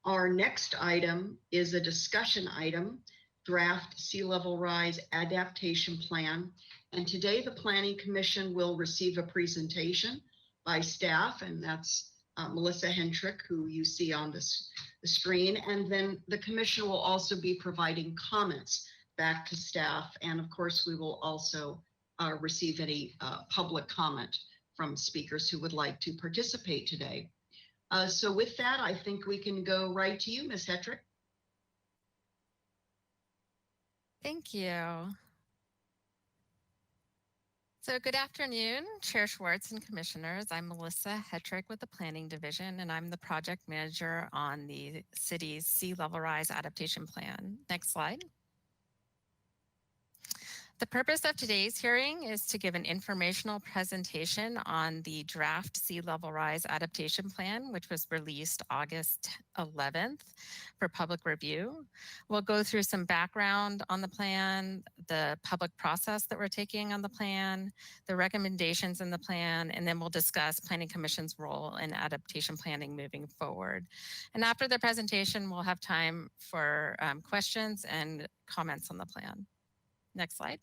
Our next item is a discussion item, draft sea level rise adaptation plan. And today the Planning Commission will receive a presentation by staff, and that's Melissa Hentrick, who you see on the screen. And then the commission will also be providing comments back to staff. And of course, we will also receive any public comment from speakers who would like to participate today. So with that, I think we can go right to you, Ms. Hetrick. Thank you. So good afternoon, Chair Schwartz and Commissioners. I'm Melissa Hetrick with the Planning Division, and I'm the project manager on the city's Sea Level Rise Adaptation Plan. Next slide. The purpose of today's hearing is to give an informational presentation on the draft Sea Level Rise Adaptation Plan, which was released August 11th for public review. We'll go through some background on the plan, the public process that we're taking on the plan, the recommendations in the plan, and then we'll discuss Planning Commission's role in adaptation planning moving forward. And after the presentation, we'll have time for questions and comments on the plan. Next slide.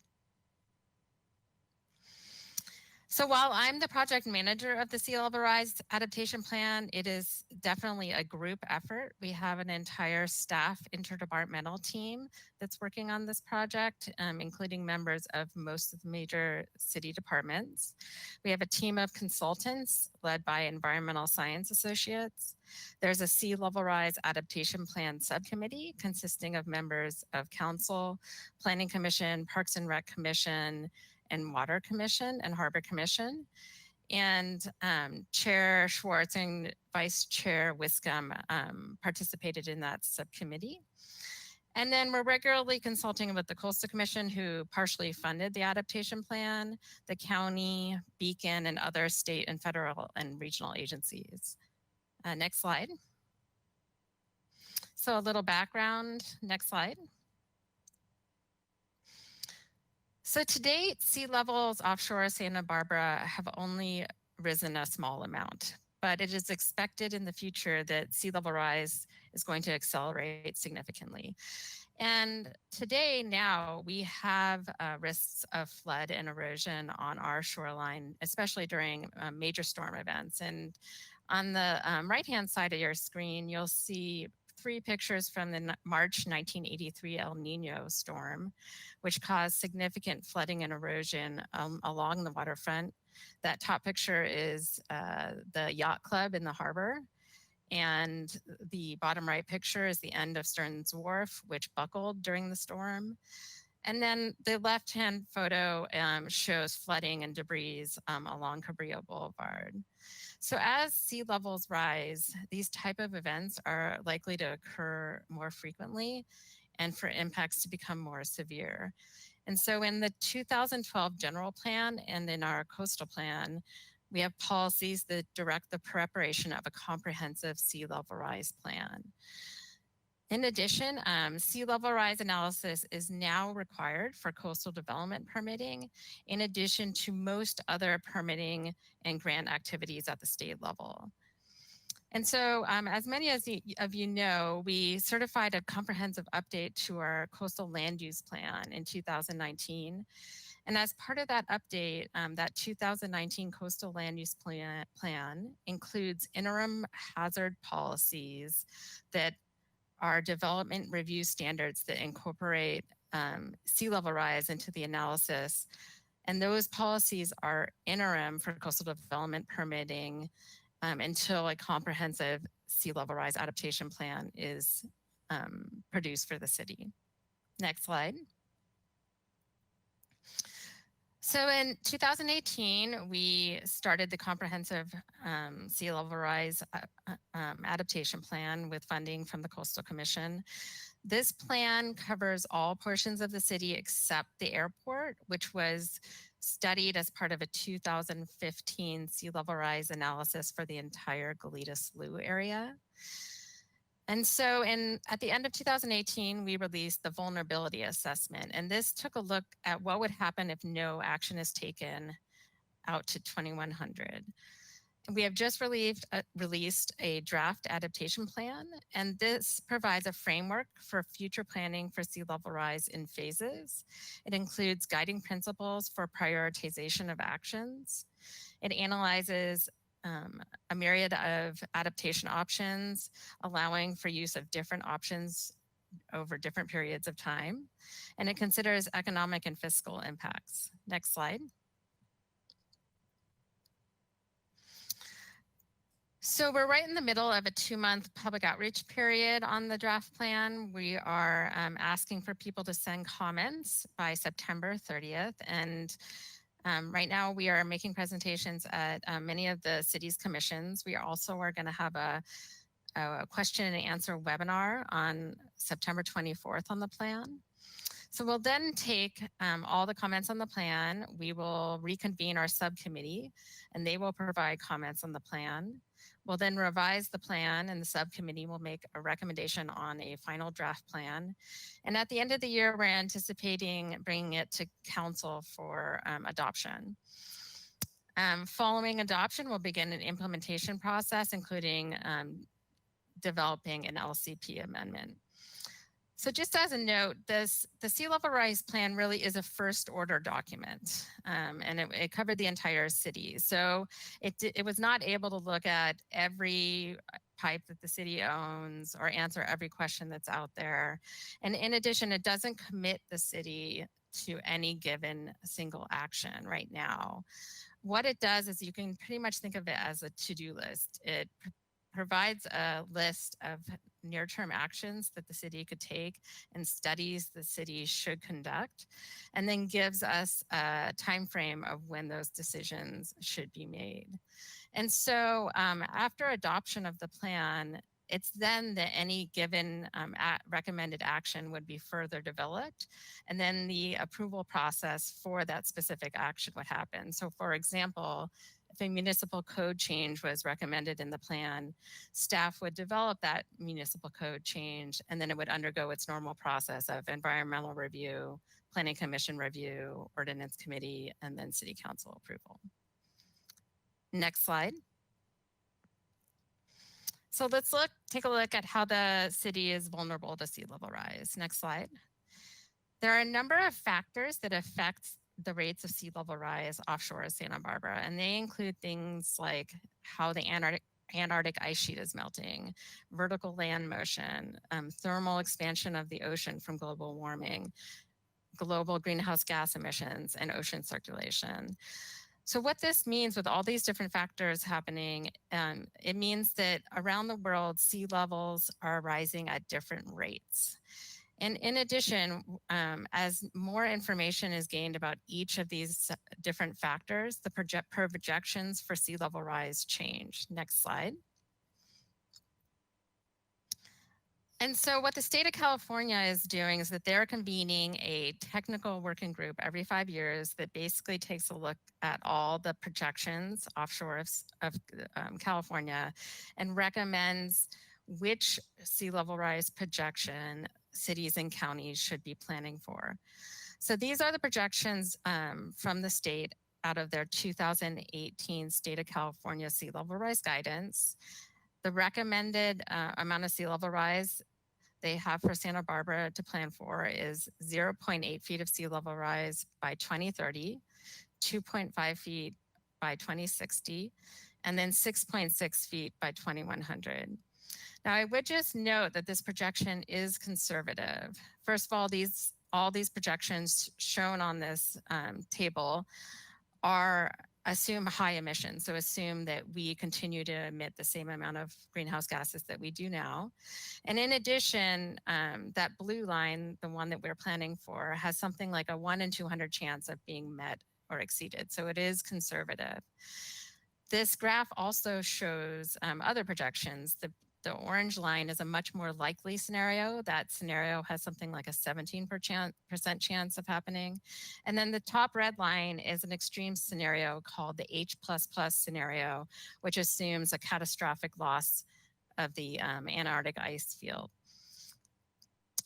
So while I'm the project manager of the Sea Level Rise Adaptation Plan, it is definitely a group effort. We have an entire staff interdepartmental team that's working on this project, including members of most of the major city departments. We have a team of consultants led by environmental science associates. There's a Sea Level Rise Adaptation Plan subcommittee consisting of members of Council, Planning Commission, Parks and Rec Commission, and Water Commission and Harbor Commission. And Chair Schwartz and Vice Chair Wiscombe participated in that subcommittee. And then we're regularly consulting with the Coastal Commission, who partially funded the adaptation plan, the county, Beacon, and other state and federal and regional agencies. Next slide. So a little background, next slide. So to date, sea levels offshore Santa Barbara have only risen a small amount, but it is expected in the future that sea level rise is going to accelerate significantly. And today now we have risks of flood and erosion on our shoreline, especially during major storm events. And on the right-hand side of your screen, you'll see 3 pictures from the March 1983 El Nino storm, which caused significant flooding and erosion along the waterfront. That top picture is the yacht club in the harbor. And the bottom right picture is the end of Stearns Wharf, which buckled during the storm. And then the left-hand photo shows flooding and debris along Cabrillo Boulevard. So as sea levels rise, these type of events are likely to occur more frequently and for impacts to become more severe. And so in the 2012 general plan and in our coastal plan, we have policies that direct the preparation of a comprehensive sea level rise plan. In addition, sea level rise analysis is now required for coastal development permitting, in addition to most other permitting and grant activities at the state level. And so, as many of you know, we certified a comprehensive update to our coastal land use plan in 2019. And as part of that update, that 2019 coastal land use plan includes interim hazard policies that are development review standards that incorporate sea level rise into the analysis. And those policies are interim for coastal development permitting until a comprehensive sea level rise adaptation plan is produced for the city. Next slide. So in 2018, we started the comprehensive sea level rise adaptation plan with funding from the Coastal Commission. This plan covers all portions of the city except the airport, which was studied as part of a 2015 sea level rise analysis for the entire Goleta Slough area. And so at the end of 2018, we released the vulnerability assessment, and this took a look at what would happen if no action is taken out to 2100. we have just released a draft adaptation plan, and this provides a framework for future planning for sea level rise in phases. It includes guiding principles for prioritization of actions. It analyzes a myriad of adaptation options, allowing for use of different options over different periods of time. And it considers economic and fiscal impacts. Next slide. So we're right in the middle of a 2-month public outreach period on the draft plan. We are asking for people to send comments by September 30th. And right now we are making presentations at many of the city's commissions. We also are going to have a question and answer webinar on September 24th on the plan. So we'll then take all the comments on the plan. We will reconvene our subcommittee and they will provide comments on the plan. We'll then revise the plan and the subcommittee will make a recommendation on a final draft plan. And at the end of the year, we're anticipating bringing it to council for adoption. Following adoption, we'll begin an implementation process, including developing an LCP amendment. So just as a note, the sea level rise plan really is a first order document, and it covered the entire city. So it was not able to look at every pipe that the city owns or answer every question that's out there. And in addition, it doesn't commit the city to any given single action right now. What it does is you can pretty much think of it as a to-do list. It provides a list of near-term actions that the city could take and studies the city should conduct, and then gives us a time frame of when those decisions should be made. And so after adoption of the plan, it's then that any given recommended action would be further developed, and then the approval process for that specific action would happen. So for example, if a municipal code change was recommended in the plan, staff would develop that municipal code change, and then it would undergo its normal process of environmental review, planning commission review, ordinance committee, and then city council approval. Next slide. So let's take a look at how the city is vulnerable to sea level rise. Next slide. There are a number of factors that affect the rates of sea level rise offshore of Santa Barbara, and they include things like how the Antarctic ice sheet is melting, vertical land motion, thermal expansion of the ocean from global warming, global greenhouse gas emissions, and ocean circulation. So what this means with all these different factors happening, it means that around the world, sea levels are rising at different rates. And in addition, as more information is gained about each of these different factors, the projections for sea level rise change. Next slide. And so what the state of California is doing is that they're convening a technical working group every 5 years that basically takes a look at all the projections offshore of California and recommends which sea level rise projection cities and counties should be planning for. So these are the projections from the state out of their 2018 State of California sea level rise guidance. The recommended amount of sea level rise they have for Santa Barbara to plan for is 0.8 feet of sea level rise by 2030, 2.5 feet by 2060, and then 6.6 feet by 2100. Now, I would just note that this projection is conservative. First of all these projections shown on this table assume high emissions, so assume that we continue to emit the same amount of greenhouse gases that we do now. And in addition, that blue line, the one that we're planning for, has something like a 1 in 200 chance of being met or exceeded, so it is conservative. This graph also shows other projections. The orange line is a much more likely scenario. That scenario has something like a 17% chance of happening. And then the top red line is an extreme scenario called the H++ scenario, which assumes a catastrophic loss of the Antarctic ice field.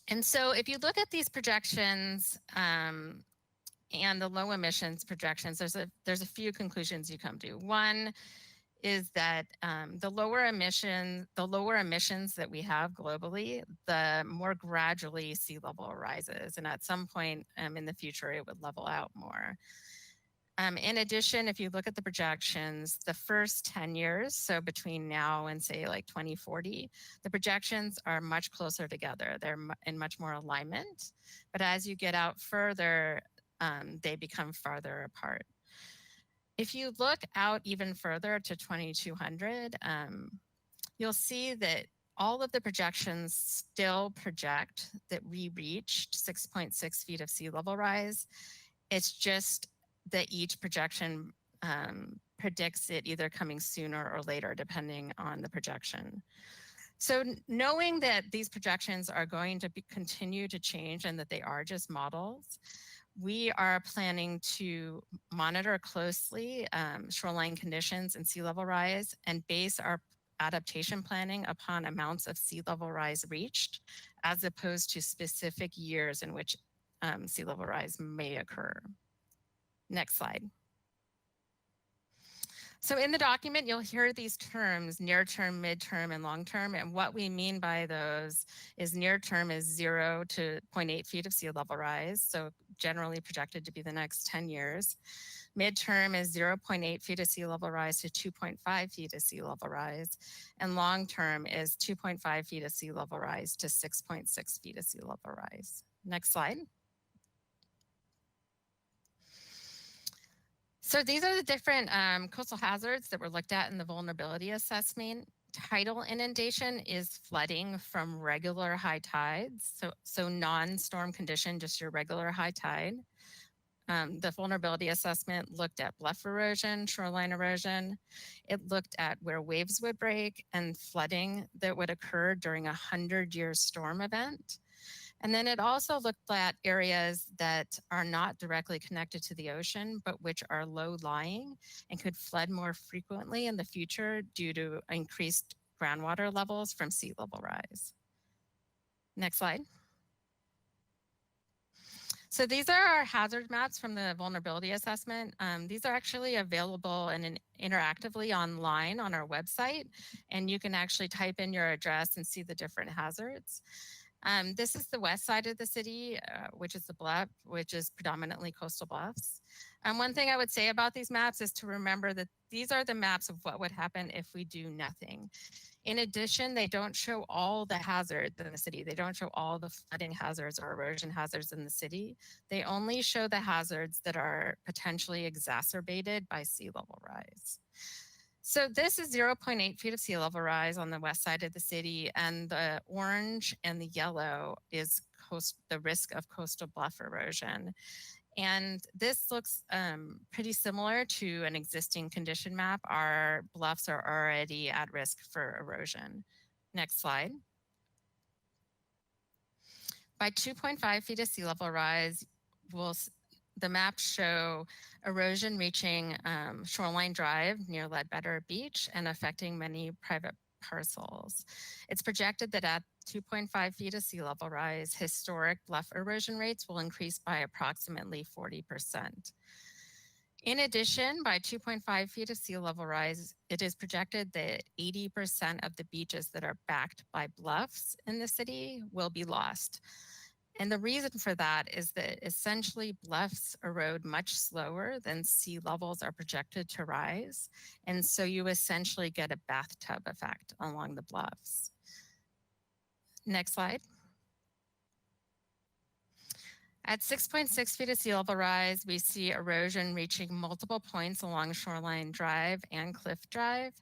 And so if you look at these projections and the low emissions projections, there's a few conclusions you come to. One is that the lower emissions that we have globally, the more gradually sea level rises. And at some point in the future, it would level out more. In addition, if you look at the projections, the first 10 years, so between now and say like 2040, the projections are much closer together. They're in much more alignment. But as you get out further, they become farther apart. If you look out even further to 2200, you'll see that all of the projections still project that we reached 6.6 feet of sea level rise. It's just that each projection predicts it either coming sooner or later, depending on the projection. So knowing that these projections are going to continue to change and that they are just models, we are planning to monitor closely shoreline conditions and sea level rise and base our adaptation planning upon amounts of sea level rise reached, as opposed to specific years in which sea level rise may occur. Next slide. So in the document, you'll hear these terms, near term, midterm, and long term. And what we mean by those is near term is 0 to 0.8 feet of sea level rise. So generally projected to be the next 10 years. Midterm is 0.8 feet of sea level rise to 2.5 feet of sea level rise. And long term is 2.5 feet of sea level rise to 6.6 feet of sea level rise. Next slide. So these are the different coastal hazards that were looked at in the vulnerability assessment. Tidal inundation is flooding from regular high tides, so non-storm condition, just your regular high tide. The vulnerability assessment looked at bluff erosion, shoreline erosion. It looked at where waves would break and flooding that would occur during a 100-year storm event. And then it also looked at areas that are not directly connected to the ocean, but which are low-lying and could flood more frequently in the future due to increased groundwater levels from sea level rise. Next slide. So these are our hazard maps from the vulnerability assessment. These are actually available and interactively online on our website, and you can actually type in your address and see the different hazards. This is the west side of the city, which is the bluff, which is predominantly coastal bluffs. One thing I would say about these maps is to remember that these are the maps of what would happen if we do nothing. In addition, they don't show all the hazards in the city. They don't show all the flooding hazards or erosion hazards in the city. They only show the hazards that are potentially exacerbated by sea level rise. So this is 0.8 feet of sea level rise on the west side of the city, and the orange and the yellow is the risk of coastal bluff erosion. And this looks pretty similar to an existing condition map. Our bluffs are already at risk for erosion. Next slide. By 2.5 feet of sea level rise, the maps show erosion reaching Shoreline Drive near Ledbetter Beach and affecting many private parcels. It's projected that at 2.5 feet of sea level rise, historic bluff erosion rates will increase by approximately 40%. In addition, by 2.5 feet of sea level rise, it is projected that 80% of the beaches that are backed by bluffs in the city will be lost. And the reason for that is that essentially bluffs erode much slower than sea levels are projected to rise. And so you essentially get a bathtub effect along the bluffs. Next slide. At 6.6 feet of sea level rise, we see erosion reaching multiple points along Shoreline Drive and Cliff Drive.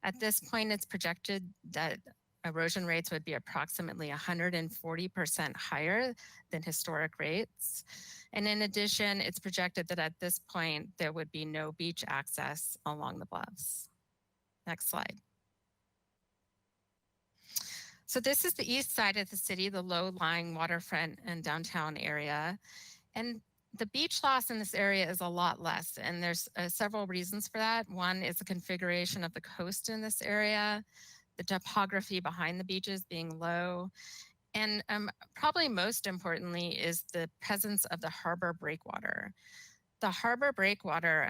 At this point, it's projected that erosion rates would be approximately 140% higher than historic rates. And in addition, it's projected that at this point, there would be no beach access along the bluffs. Next slide. So this is the east side of the city, the low-lying waterfront and downtown area. And the beach loss in this area is a lot less, and there's several reasons for that. One is the configuration of the coast in this area, the topography behind the beaches being low, and probably most importantly is the presence of the harbor breakwater. The harbor breakwater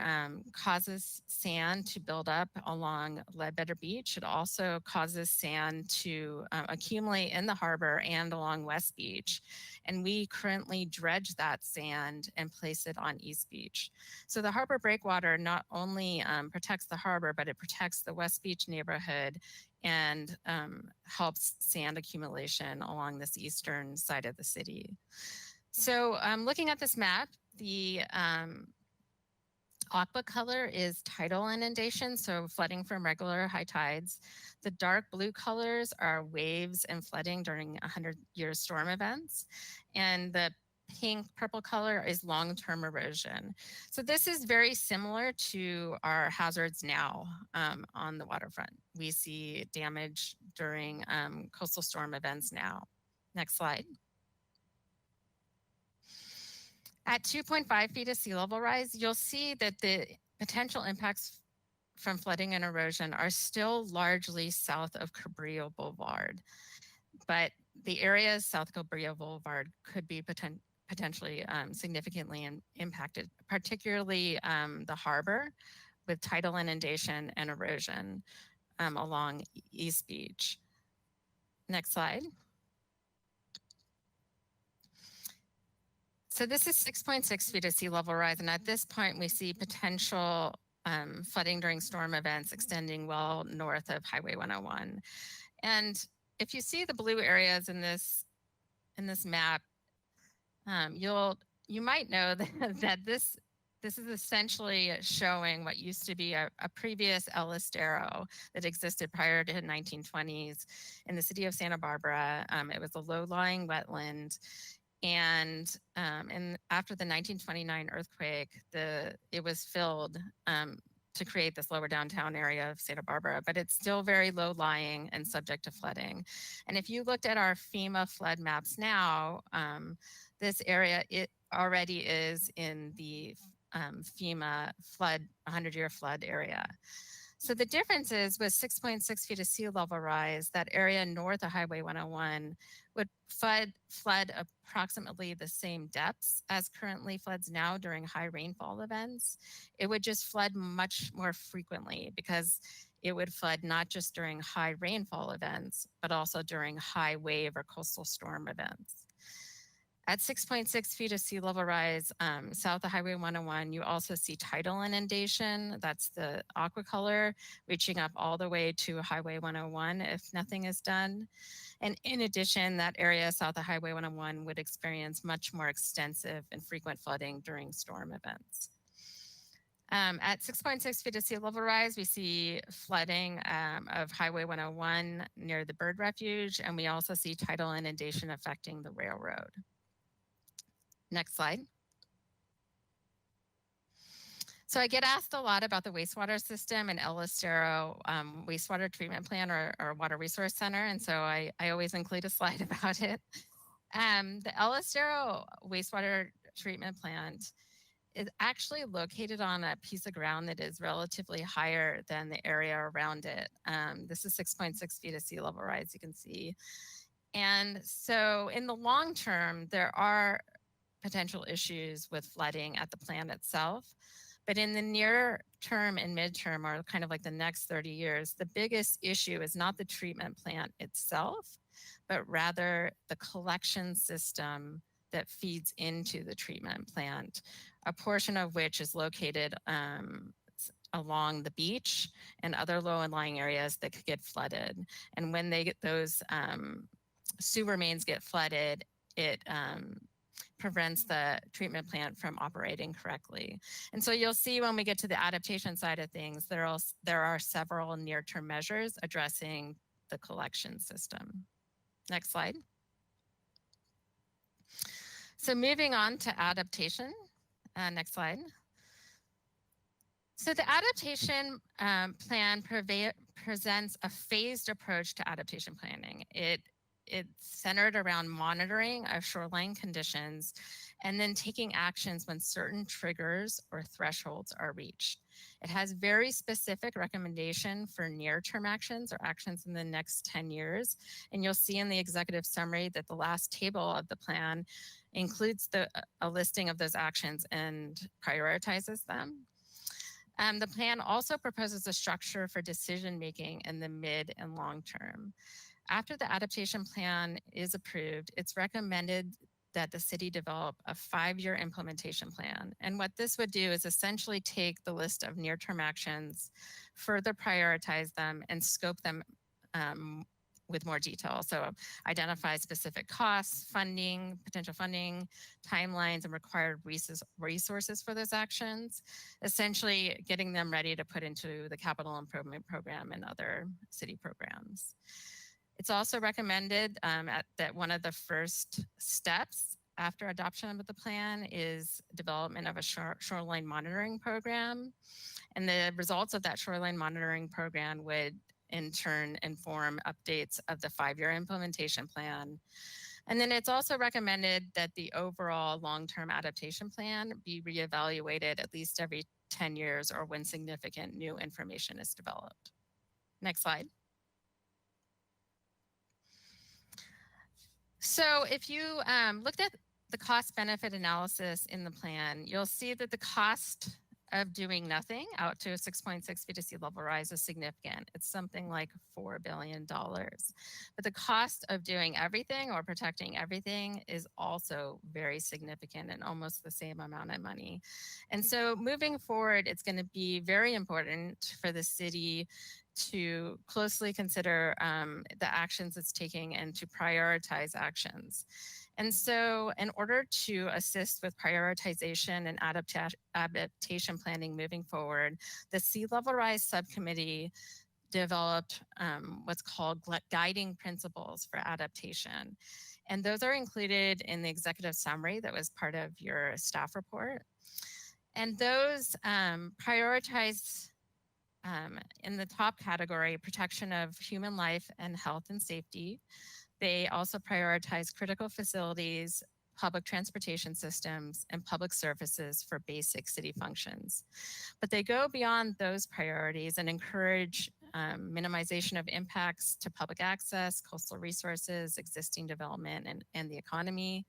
causes sand to build up along Ledbetter Beach. It also causes sand to accumulate in the harbor and along West Beach. And we currently dredge that sand and place it on East Beach. So the harbor breakwater not only protects the harbor, but it protects the West Beach neighborhood and helps sand accumulation along this eastern side of the city. So looking at this map, the aqua color is tidal inundation, so flooding from regular high tides. The dark blue colors are waves and flooding during 100-year storm events. And the pink purple color is long-term erosion. So this is very similar to our hazards now on the waterfront. We see damage during coastal storm events now. Next slide. At 2.5 feet of sea level rise, you'll see that the potential impacts from flooding and erosion are still largely south of Cabrillo Boulevard. But the areas south of Cabrillo Boulevard could be potentially significantly impacted, particularly the harbor with tidal inundation and erosion along East Beach. Next slide. So this is 6.6 feet of sea level rise, and at this point we see potential flooding during storm events extending well north of Highway 101. And if you see the blue areas in this map, you might know that this is essentially showing what used to be a previous El Estero that existed prior to the 1920s in the city of Santa Barbara. It was a low-lying wetland. And after the 1929 earthquake, it was filled to create this lower downtown area of Santa Barbara, but it's still very low lying and subject to flooding. And if you looked at our FEMA flood maps now, this area, it already is in the FEMA flood, 100-year flood area. So the difference is with 6.6 feet of sea level rise, that area north of Highway 101 would flood approximately the same depths as currently floods now during high rainfall events. It would just flood much more frequently because it would flood not just during high rainfall events, but also during high wave or coastal storm events. At 6.6 feet of sea level rise south of Highway 101, you also see tidal inundation. That's the aqua color, reaching up all the way to Highway 101 if nothing is done. And in addition, that area south of Highway 101 would experience much more extensive and frequent flooding during storm events. At 6.6 feet of sea level rise, we see flooding of Highway 101 near the bird refuge, and we also see tidal inundation affecting the railroad. Next slide. So I get asked a lot about the wastewater system and El Estero wastewater treatment plant or water resource center. And so I always include a slide about it. The El Estero wastewater treatment plant is actually located on a piece of ground that is relatively higher than the area around it. This is 6.6 feet of sea level rise, you can see. And so in the long term, there are potential issues with flooding at the plant itself. But in the near term and midterm, or kind of like the next 30 years, the biggest issue is not the treatment plant itself, but rather the collection system that feeds into the treatment plant, a portion of which is located along the beach and other low-lying areas that could get flooded. And when they get those sewer mains get flooded, it prevents the treatment plant from operating correctly. And so you'll see when we get to the adaptation side of things, there are several near-term measures addressing the collection system. Next slide. So moving on to adaptation. Next slide. So the adaptation plan presents a phased approach to adaptation planning. It it's centered around monitoring of shoreline conditions and then taking actions when certain triggers or thresholds are reached. It has very specific recommendation for near-term actions or actions in the next 10 years. And you'll see in the executive summary that the last table of the plan includes a listing of those actions and prioritizes them. The plan also proposes a structure for decision-making in the mid and long term. After the adaptation plan is approved, it's recommended that the city develop a 5-year implementation plan. And what this would do is essentially take the list of near-term actions, further prioritize them, and scope them with more detail. So identify specific costs, funding, potential funding, timelines, and required resources for those actions, essentially getting them ready to put into the capital improvement program and other city programs. It's also recommended that one of the first steps after adoption of the plan is development of a shoreline monitoring program. And the results of that shoreline monitoring program would in turn inform updates of the 5-year implementation plan. And then it's also recommended that the overall long-term adaptation plan be reevaluated at least every 10 years or when significant new information is developed. Next slide. So if you looked at the cost benefit analysis in the plan, you'll see that the cost of doing nothing out to 6.6 feet of sea level rise is significant. It's something like $4 billion. But the cost of doing everything or protecting everything is also very significant and almost the same amount of money. And so moving forward, it's going to be very important for the city to closely consider the actions it's taking and to prioritize actions. And so in order to assist with prioritization and adaptation planning moving forward, the Sea Level Rise Subcommittee developed what's called guiding principles for adaptation. And those are included in the executive summary that was part of your staff report. And those prioritize in the top category, protection of human life and health and safety. They also prioritize critical facilities, public transportation systems, and public services for basic city functions. But they go beyond those priorities and encourage minimization of impacts to public access, coastal resources, existing development, and the economy.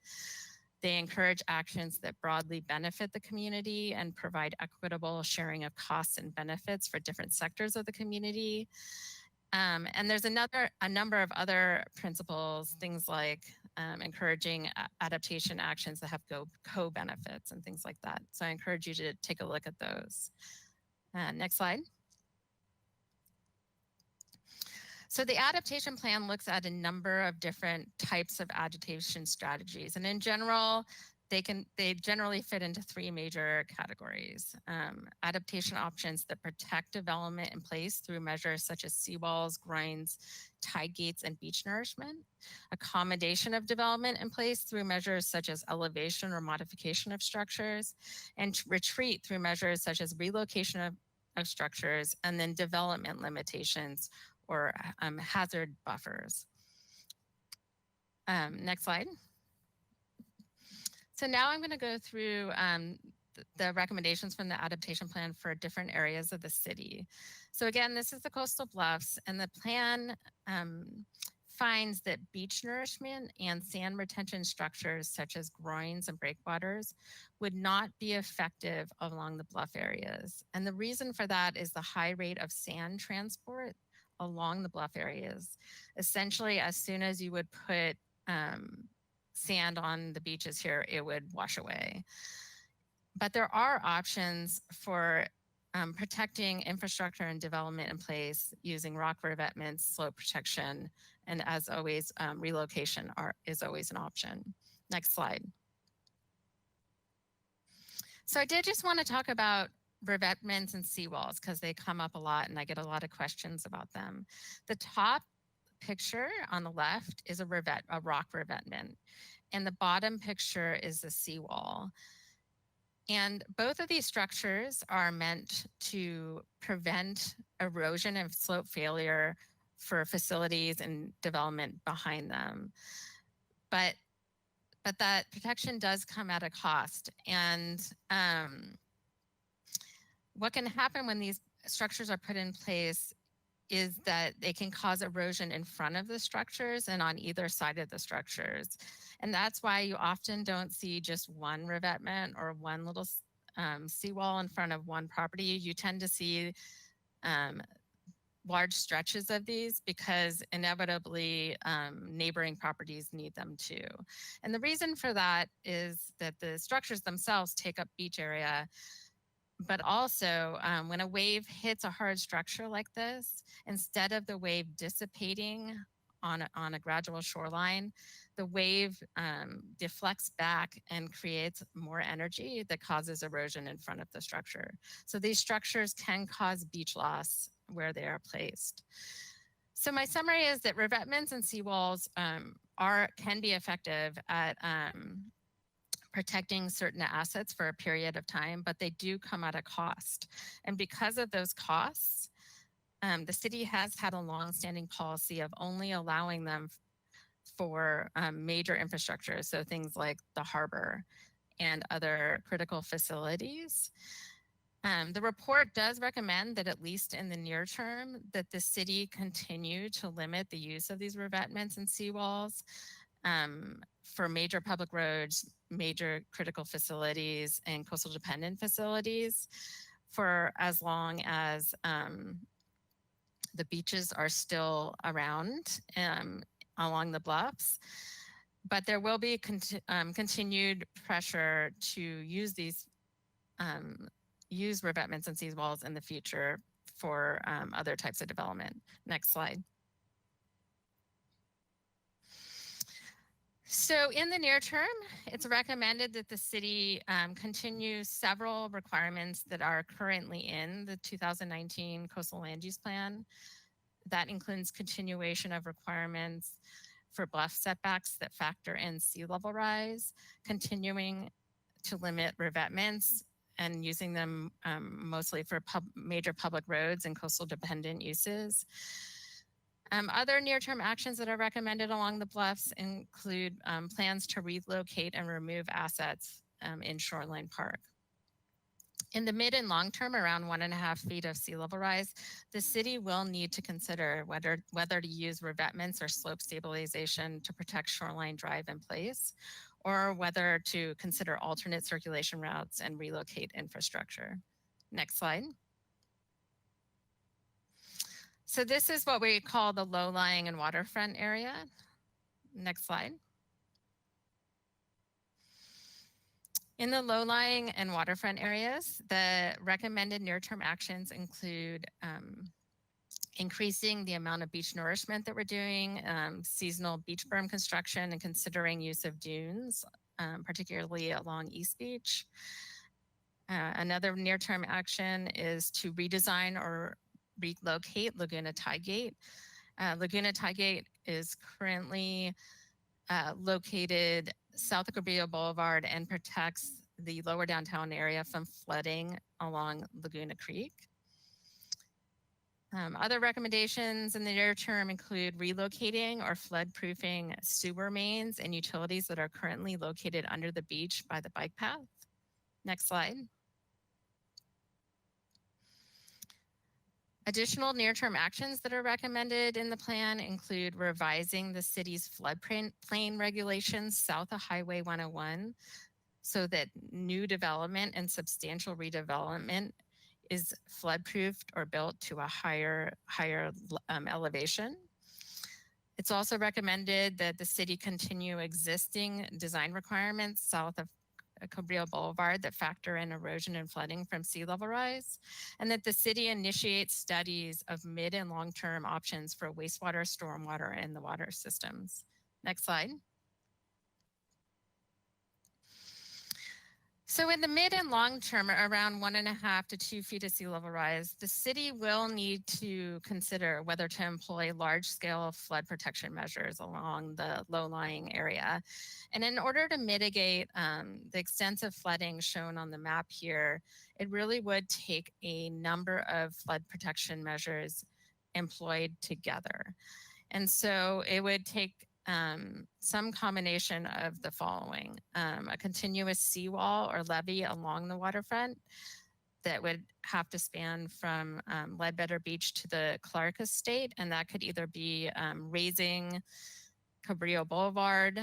They encourage actions that broadly benefit the community and provide equitable sharing of costs and benefits for different sectors of the community. And there's a number of other principles, things like encouraging adaptation actions that have co-benefits and things like that. So I encourage you to take a look at those. Next slide. So the adaptation plan looks at a number of different types of adaptation strategies. And in general, they generally fit into 3 major categories. Adaptation options that protect development in place through measures such as seawalls, groins, tide gates, and beach nourishment. Accommodation of development in place through measures such as elevation or modification of structures, and retreat through measures such as relocation of structures, and then development limitations or hazard buffers. Next slide. So now I'm going to go through the recommendations from the adaptation plan for different areas of the city. So again, this is the coastal bluffs, and the plan finds that beach nourishment and sand retention structures such as groins and breakwaters would not be effective along the bluff areas. And the reason for that is the high rate of sand transport along the bluff areas. Essentially, as soon as you would put sand on the beaches here, it would wash away. But there are options for protecting infrastructure and development in place using rock revetments, slope protection, and as always, relocation is always an option. Next slide. So I did just want to talk about revetments and seawalls because they come up a lot and I get a lot of questions about them. The top picture on the left is a rock revetment, and the bottom picture is the seawall. And both of these structures are meant to prevent erosion and slope failure for facilities and development behind them. But that protection does come at a cost. And what can happen when these structures are put in place is that they can cause erosion in front of the structures and on either side of the structures. And that's why you often don't see just one revetment or one little seawall in front of one property. You tend to see large stretches of these because inevitably neighboring properties need them too. And the reason for that is that the structures themselves take up beach area, but also when a wave hits a hard structure like this, instead of the wave dissipating on a gradual shoreline, the wave deflects back and creates more energy that causes erosion in front of the structure. So these structures can cause beach loss where they are placed. So my summary is that revetments and seawalls can be effective at protecting certain assets for a period of time, but they do come at a cost. And because of those costs, the city has had a long-standing policy of only allowing them for major infrastructure, so things like the harbor and other critical facilities. The report does recommend that at least in the near term, that the city continue to limit the use of these revetments and seawalls for major public roads, major critical facilities, and coastal dependent facilities for as long as the beaches are still around along the bluffs. But there will be continued pressure to use these use revetments and seawalls in the future for other types of development. Next slide. So in the near term, it's recommended that the city continue several requirements that are currently in the 2019 Coastal Land Use Plan. That includes continuation of requirements for bluff setbacks that factor in sea level rise, continuing to limit revetments and using them mostly for major public roads and coastal dependent uses. Other near-term actions that are recommended along the bluffs include plans to relocate and remove assets in Shoreline Park. In the mid and long term, around 1.5 feet of sea level rise, the city will need to consider whether to use revetments or slope stabilization to protect Shoreline Drive in place, or whether to consider alternate circulation routes and relocate infrastructure. Next slide. So this is what we call the low-lying and waterfront area. Next slide. In the low-lying and waterfront areas, the recommended near-term actions include increasing the amount of beach nourishment that we're doing, seasonal beach berm construction, and considering use of dunes, particularly along East Beach. Another near-term action is to redesign or relocate Laguna Tigate. Laguna Tigate is currently located south of Cabrillo Boulevard and protects the lower downtown area from flooding along Laguna Creek. Other recommendations in the near term include relocating or flood-proofing sewer mains and utilities that are currently located under the beach by the bike path. Next slide. Additional near-term actions that are recommended in the plan include revising the city's floodplain regulations south of Highway 101 so that new development and substantial redevelopment is flood-proofed or built to a higher elevation. It's also recommended that the city continue existing design requirements south of Cabrillo Boulevard that factor in erosion and flooding from sea level rise, and that the city initiates studies of mid and long-term options for wastewater, stormwater, and the water systems. Next slide. So in the mid and long term, around 1.5 to 2 feet of sea level rise, the city will need to consider whether to employ large-scale flood protection measures along the low-lying area. And in order to mitigate the extensive flooding shown on the map here, it really would take a number of flood protection measures employed together. And so it would take some combination of the following: a continuous seawall or levee along the waterfront that would have to span from Ledbetter Beach to the Clark Estate, and that could either be raising Cabrillo Boulevard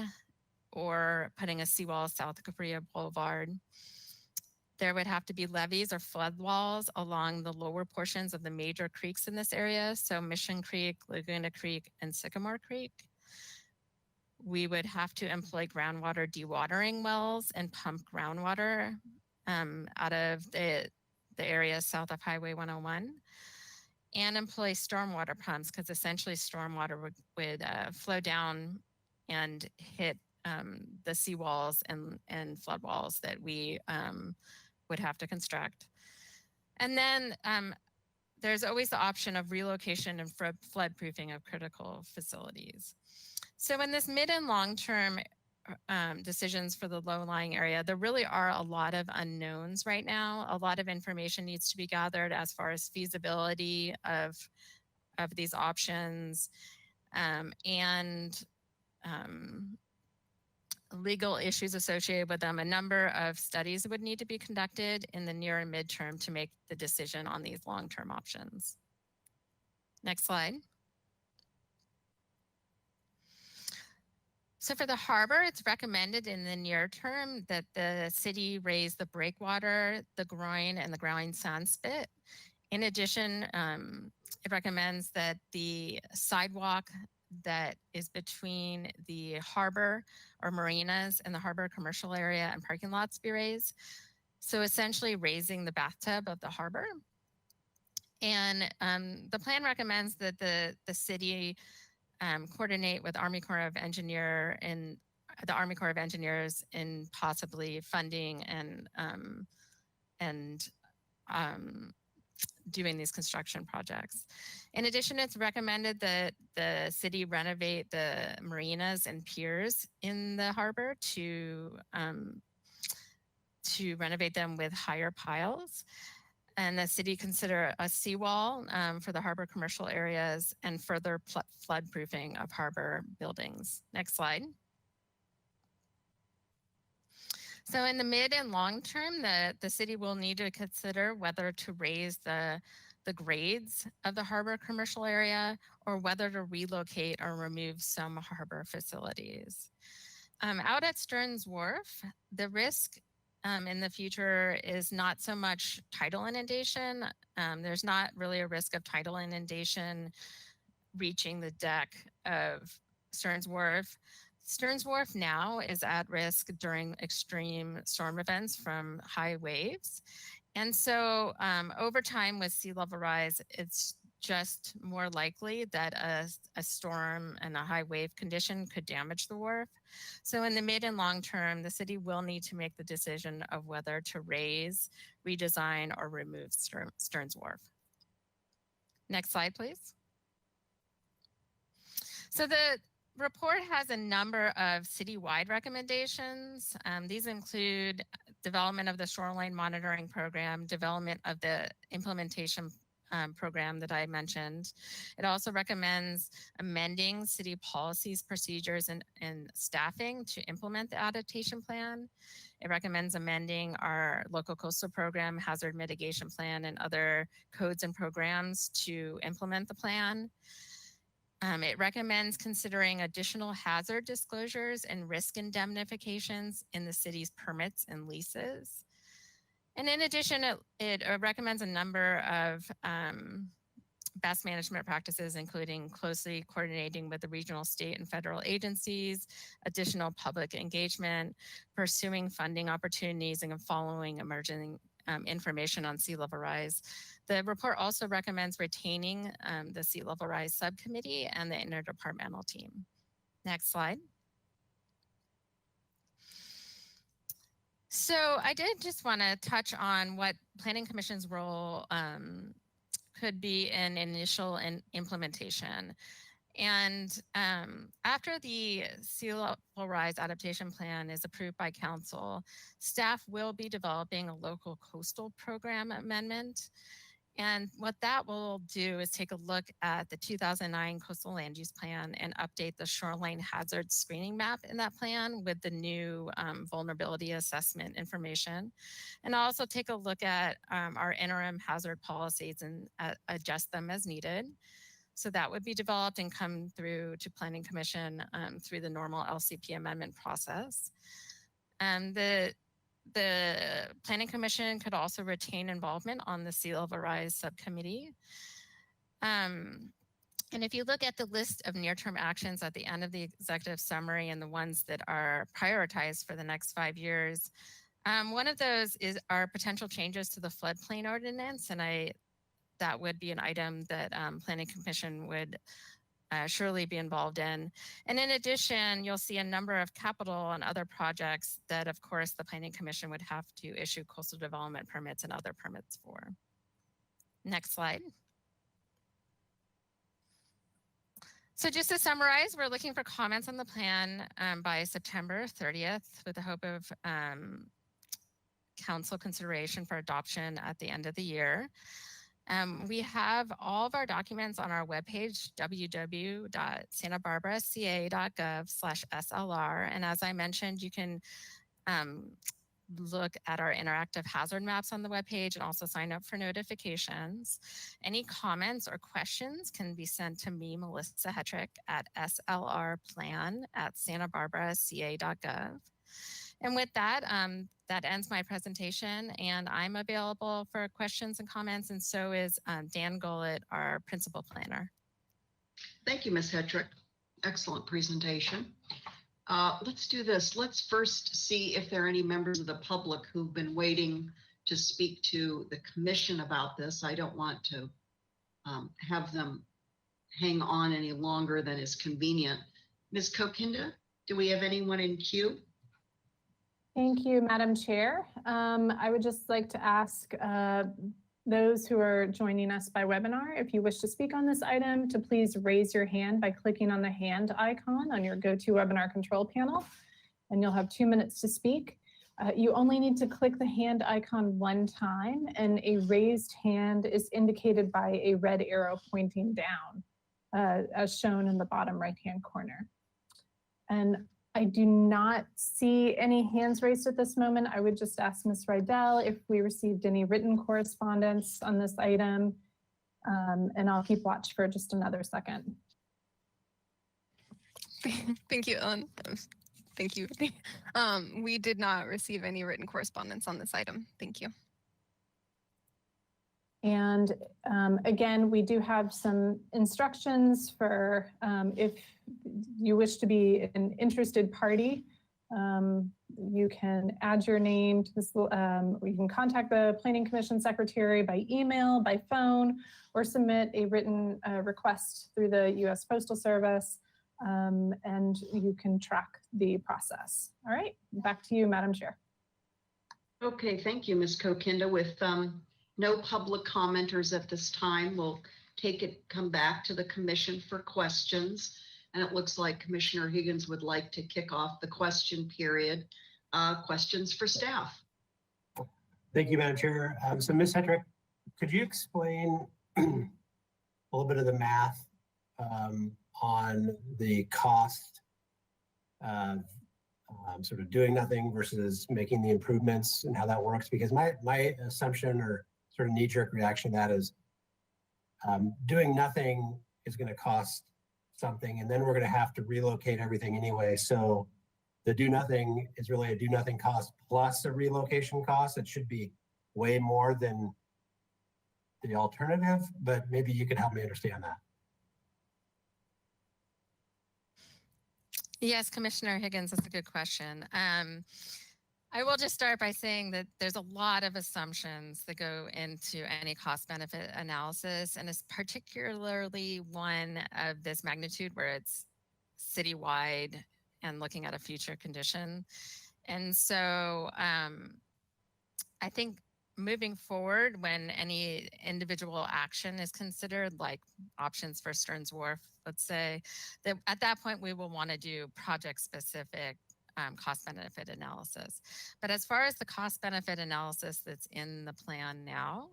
or putting a seawall south of Cabrillo Boulevard. There would have to be levees or flood walls along the lower portions of the major creeks in this area, so Mission Creek, Laguna Creek, and Sycamore Creek. We would have to employ groundwater dewatering wells and pump groundwater out of the area south of Highway 101, and employ stormwater pumps, because essentially stormwater would flow down and hit the seawalls and flood walls that we would have to construct. And then there's always the option of relocation and flood proofing of critical facilities. So in this mid and long-term decisions for the low-lying area, there really are a lot of unknowns right now. A lot of information needs to be gathered as far as feasibility of these options, and legal issues associated with them. A number of studies would need to be conducted in the near and midterm to make the decision on these long-term options. Next slide. So for the harbor, it's recommended in the near term that the city raise the breakwater, the groin, and the groin sand spit. In addition, it recommends that the sidewalk that is between the harbor or marinas and the harbor commercial area and parking lots be raised. So essentially raising the bathtub of the harbor. And the plan recommends that the city coordinate with Army Corps of Engineers and the Army Corps of Engineers in possibly funding and doing these construction projects. In addition, it's recommended that the city renovate the marinas and piers in the harbor to renovate them with higher piles. And the city consider a seawall for the harbor commercial areas and further flood proofing of harbor buildings. Next slide. So in the mid and long term, the city will need to consider whether to raise the grades of the harbor commercial area or whether to relocate or remove some harbor facilities. Out at Stearns Wharf, the risk in the future is not so much tidal inundation. There's not really a risk of tidal inundation reaching the deck of Stearns Wharf. Stearns Wharf now is at risk during extreme storm events from high waves. And so over time with sea level rise, it's just more likely that a storm and a high wave condition could damage the wharf. So in the mid and long term, the city will need to make the decision of whether to raise, redesign, or remove Stearns Wharf. Next slide, please. So the report has a number of citywide recommendations. These include development of the shoreline monitoring program, development of the implementation program that I mentioned. It also recommends amending city policies, procedures, and staffing to implement the adaptation plan. It recommends amending our local coastal program, hazard mitigation plan, and other codes and programs to implement the plan. It recommends considering additional hazard disclosures and risk indemnifications in the city's permits and leases. And in addition, it recommends a number of best management practices, including closely coordinating with the regional, state, and federal agencies, additional public engagement, pursuing funding opportunities, and following emerging information on sea level rise. The report also recommends retaining the sea level rise subcommittee and the interdepartmental team. Next slide. So I did just want to touch on what Planning Commission's role could be in initial implementation. And after the sea level rise adaptation plan is approved by council, staff will be developing a local coastal program amendment. And what that will do is take a look at the 2009 Coastal Land Use Plan and update the shoreline hazard screening map in that plan with the new vulnerability assessment information. And also take a look at our interim hazard policies and adjust them as needed. So that would be developed and come through to Planning Commission through the normal LCP amendment process. The Planning Commission could also retain involvement on the Sea Level Rise Subcommittee. And if you look at the list of near-term actions at the end of the executive summary and the ones that are prioritized for the next 5 years, one of those is our potential changes to the floodplain ordinance, and that would be an item that Planning Commission would surely be involved in. And in addition, you'll see a number of capital and other projects that, of course, the Planning Commission would have to issue coastal development permits and other permits for. Next slide. So just to summarize, we're looking for comments on the plan by September 30th with the hope of council consideration for adoption at the end of the year. We have all of our documents on our webpage, www.santabarbaraca.gov/SLR. And as I mentioned, you can look at our interactive hazard maps on the webpage and also sign up for notifications. Any comments or questions can be sent to me, Melissa Hetrick, at slrplan@santabarbaraca.gov. And with that, that ends my presentation, and I'm available for questions and comments, and so is Dan Gullett, our principal planner. Thank you, Ms. Hetrick. Excellent presentation. Let's do this. Let's first see if there are any members of the public who've been waiting to speak to the commission about this. I don't want to have them hang on any longer than is convenient. Ms. Kokinda, do we have anyone in queue? Thank you, Madam Chair. I would just like to ask those who are joining us by webinar, if you wish to speak on this item, to please raise your hand by clicking on the hand icon on your GoToWebinar control panel, and you'll have 2 minutes to speak. You only need to click the hand icon one time, and a raised hand is indicated by a red arrow pointing down, as shown in the bottom right-hand corner. And I do not see any hands raised at this moment. I would just ask Ms. Rydell if we received any written correspondence on this item, and I'll keep watch for just another second. Thank you, Ellen. Thank you. We did not receive any written correspondence on this item. Thank you. And again, we do have some instructions for if you wish to be an interested party, you can add your name to this, you can contact the Planning Commission Secretary by email, by phone, or submit a written request through the U.S. Postal Service, and you can track the process. All right, back to you, Madam Chair. Okay, thank you, Ms. Kokinda. With no public commenters at this time, we'll come back to the commission for questions. And it looks like Commissioner Higgins would like to kick off the question period. Questions for staff. Thank you, Madam Chair. So Ms. Hetrick, could you explain a little bit of the math on the cost of sort of doing nothing versus making the improvements and how that works? Because my assumption or sort of knee-jerk reaction to that is doing nothing is going to cost something, and then we're going to have to relocate everything anyway. So the do nothing is really a do nothing cost plus a relocation cost. It should be way more than the alternative, but maybe you could help me understand that. Yes, Commissioner Higgins, that's a good question. I will just start by saying that there's a lot of assumptions that go into any cost benefit analysis, and it's particularly one of this magnitude where it's citywide and looking at a future condition. And so I think moving forward, when any individual action is considered, like options for Stearns Wharf, let's say, that at that point we will want to do project-specific cost benefit analysis. But as far as the cost benefit analysis that's in the plan now,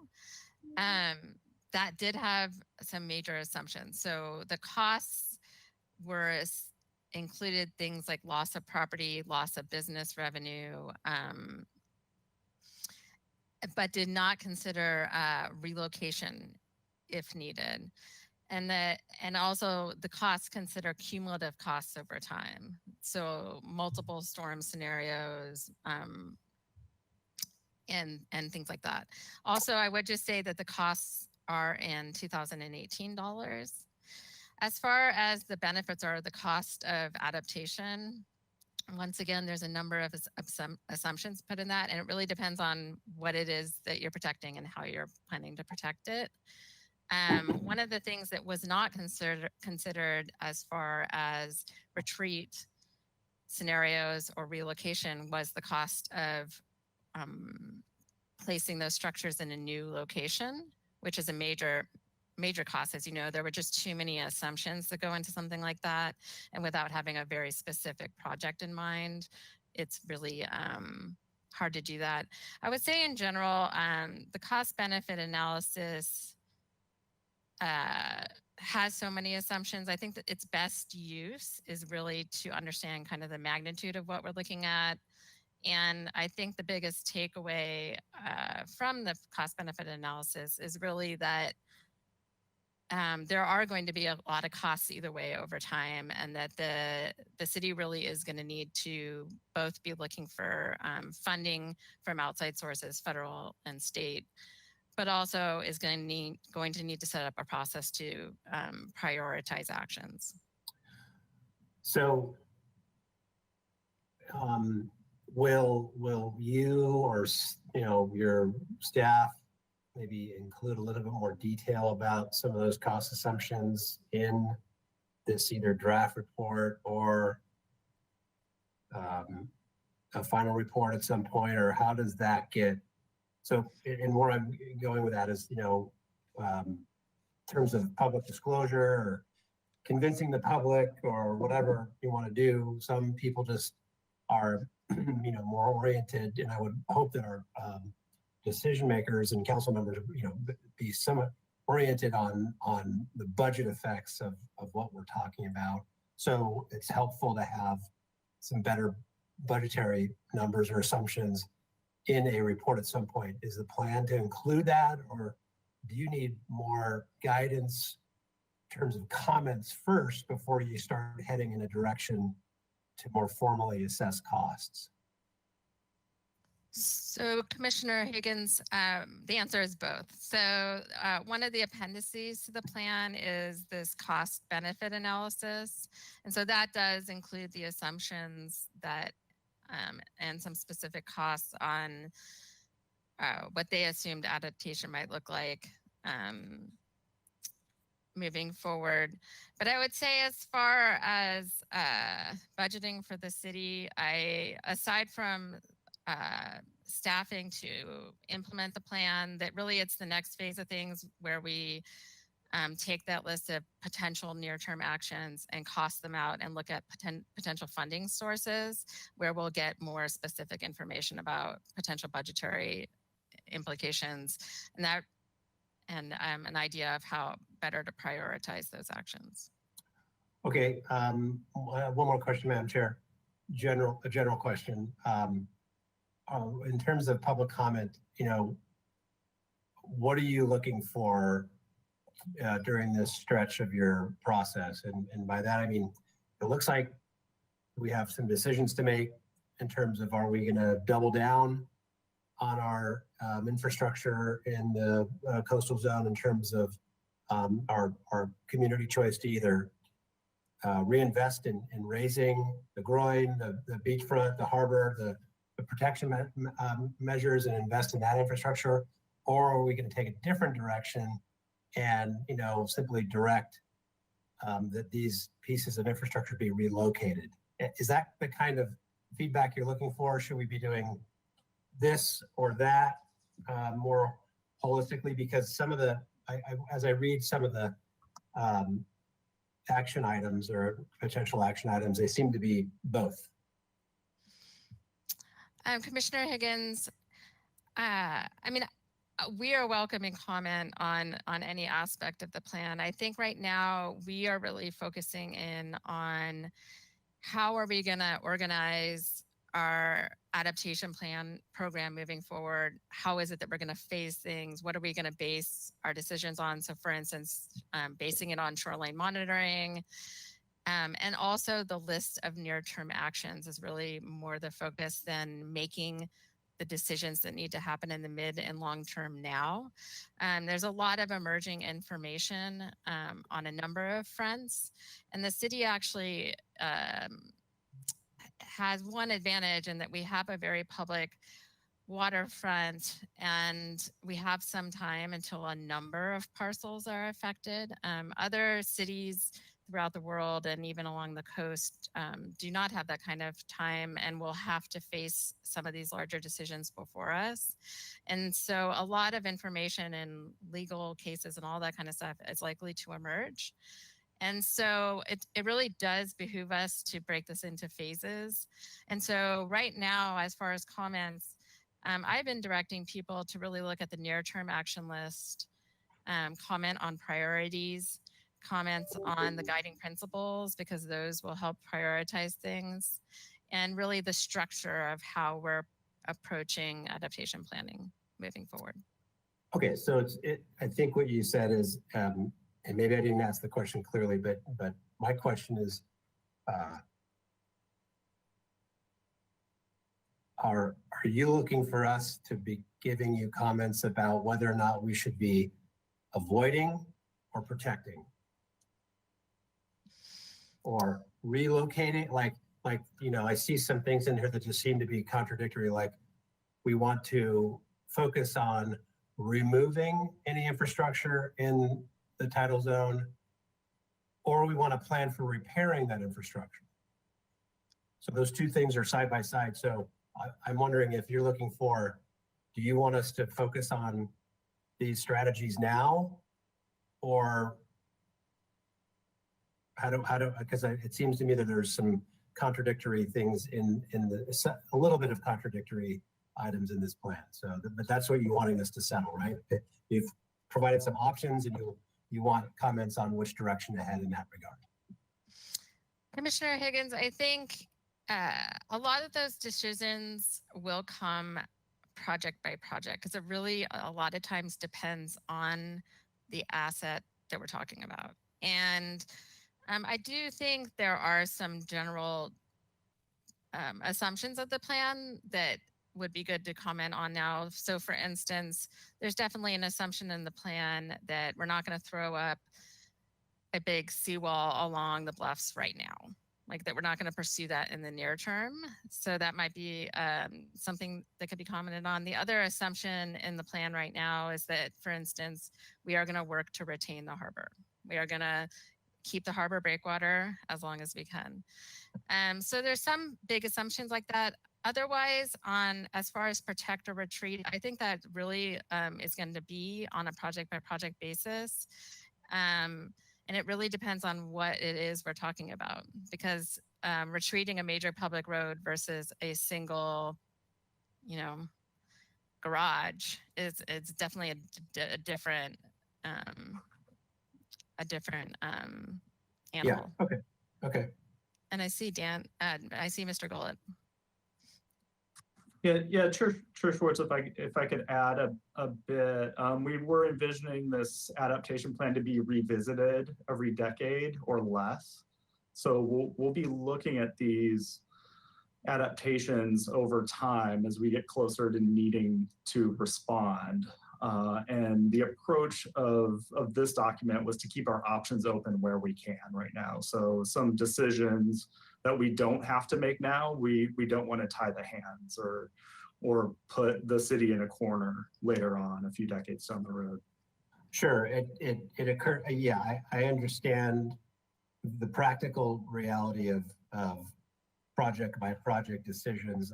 that did have some major assumptions. So the costs were included things like loss of property, loss of business revenue, but did not consider relocation if needed. And also the costs consider cumulative costs over time. So multiple storm scenarios, and things like that. Also, I would just say that the costs are in 2018 dollars. As far as the benefits are, the cost of adaptation, once again, there's a number of assumptions put in that, and it really depends on what it is that you're protecting and how you're planning to protect it. One of the things that was not considered as far as retreat scenarios or relocation was the cost of placing those structures in a new location, which is a major cost. As you know, there were just too many assumptions that go into something like that. And without having a very specific project in mind, it's really hard to do that. I would say in general, the cost benefit analysis has so many assumptions. I think that its best use is really to understand kind of the magnitude of what we're looking at. And I think the biggest takeaway from the cost benefit analysis is really that there are going to be a lot of costs either way over time, and that the city really is going to need to both be looking for funding from outside sources, federal and state, but also is going to need to set up a process to prioritize actions. So will you or your staff maybe include a little bit more detail about some of those cost assumptions in this either draft report or a final report at some point, or how does that get? So, and where I'm going with that is, in terms of public disclosure or convincing the public or whatever you want to do, some people just are, more oriented, and I would hope that our decision makers and council members, be somewhat oriented on the budget effects of what we're talking about. So it's helpful to have some better budgetary numbers or assumptions in a report at some point. Is the plan to include that, or do you need more guidance in terms of comments first before you start heading in a direction to more formally assess costs? So Commissioner Higgins, the answer is both. So one of the appendices to the plan is this cost benefit analysis. And so that does include the assumptions that and some specific costs on what they assumed adaptation might look like moving forward. But I would say as far as budgeting for the city, aside from staffing to implement the plan, that really it's the next phase of things where we take that list of potential near-term actions and cost them out and look at potential funding sources where we'll get more specific information about potential budgetary implications and an idea of how better to prioritize those actions. Okay, one more question, Madam Chair. A general question. In terms of public comment, what are you looking for during this stretch of your process? And by that, I mean, it looks like we have some decisions to make in terms of, are we going to double down on our infrastructure in the coastal zone in terms of our community choice to either reinvest in raising the groin, the beachfront, the harbor, the protection measures, and invest in that infrastructure, or are we going to take a different direction and simply direct that these pieces of infrastructure be relocated? Is that the kind of feedback you're looking for? Should we be doing this or that more holistically? Because some of the, as I read some of the action items or potential action items, they seem to be both. Commissioner Higgins, I mean, we are welcoming comment on any aspect of the plan. I think right now we are really focusing in on how are we going to organize our adaptation plan program moving forward? How is it that we're going to phase things? What are we going to base our decisions on? So for instance, basing it on shoreline monitoring, and also the list of near-term actions is really more the focus than making the decisions that need to happen in the mid and long term now. There's a lot of emerging information on a number of fronts, and the city actually has one advantage in that we have a very public waterfront, and we have some time until a number of parcels are affected. Other cities throughout the world and even along the coast do not have that kind of time and will have to face some of these larger decisions before us. And so a lot of information and legal cases and all that kind of stuff is likely to emerge. And so it really does behoove us to break this into phases. And so right now, as far as comments, I've been directing people to really look at the near-term action list, comment on priorities, comments on the guiding principles, because those will help prioritize things, and really the structure of how we're approaching adaptation planning moving forward. Okay, so I think what you said is, and maybe I didn't ask the question clearly, but my question is, are you looking for us to be giving you comments about whether or not we should be avoiding or protecting? Or relocating, like, you know, I see some things in here that just seem to be contradictory, like we want to focus on removing any infrastructure in the tidal zone, or we want to plan for repairing that infrastructure. So those two things are side by side. So I'm wondering if you're looking for, do you want us to focus on these strategies now, or how do, because it seems to me that there's some contradictory things a little bit of contradictory items in this plan. So, but that's what you're wanting us to settle, right? You've provided some options, and you want comments on which direction to head in that regard. Commissioner Higgins, I think a lot of those decisions will come project by project, because it really a lot of times depends on the asset that we're talking about. And I do think there are some general assumptions of the plan that would be good to comment on now. So for instance, there's definitely an assumption in the plan that we're not going to throw up a big seawall along the bluffs right now, like that we're not going to pursue that in the near term. So that might be something that could be commented on. The other assumption in the plan right now is that, for instance, we are going to work to retain the harbor. We are going to keep the harbor breakwater as long as we can. So there's some big assumptions like that. Otherwise, as far as protect or retreat, I think that really is going to be on a project by project basis. And it really depends on what it is we're talking about, because retreating a major public road versus a single, you know, garage it's definitely a different animal. Yeah, okay. And I see I see Mr. Gullett. Yeah, Chair Schwartz, if I could add a bit, we were envisioning this adaptation plan to be revisited every decade or less. So we'll be looking at these adaptations over time as we get closer to needing to respond. And the approach of this document was to keep our options open where we can right now. So some decisions that we don't have to make now, we don't want to tie the hands or put the city in a corner later on a few decades down the road. Sure, it occurred. Yeah, I understand the practical reality of project by project decisions.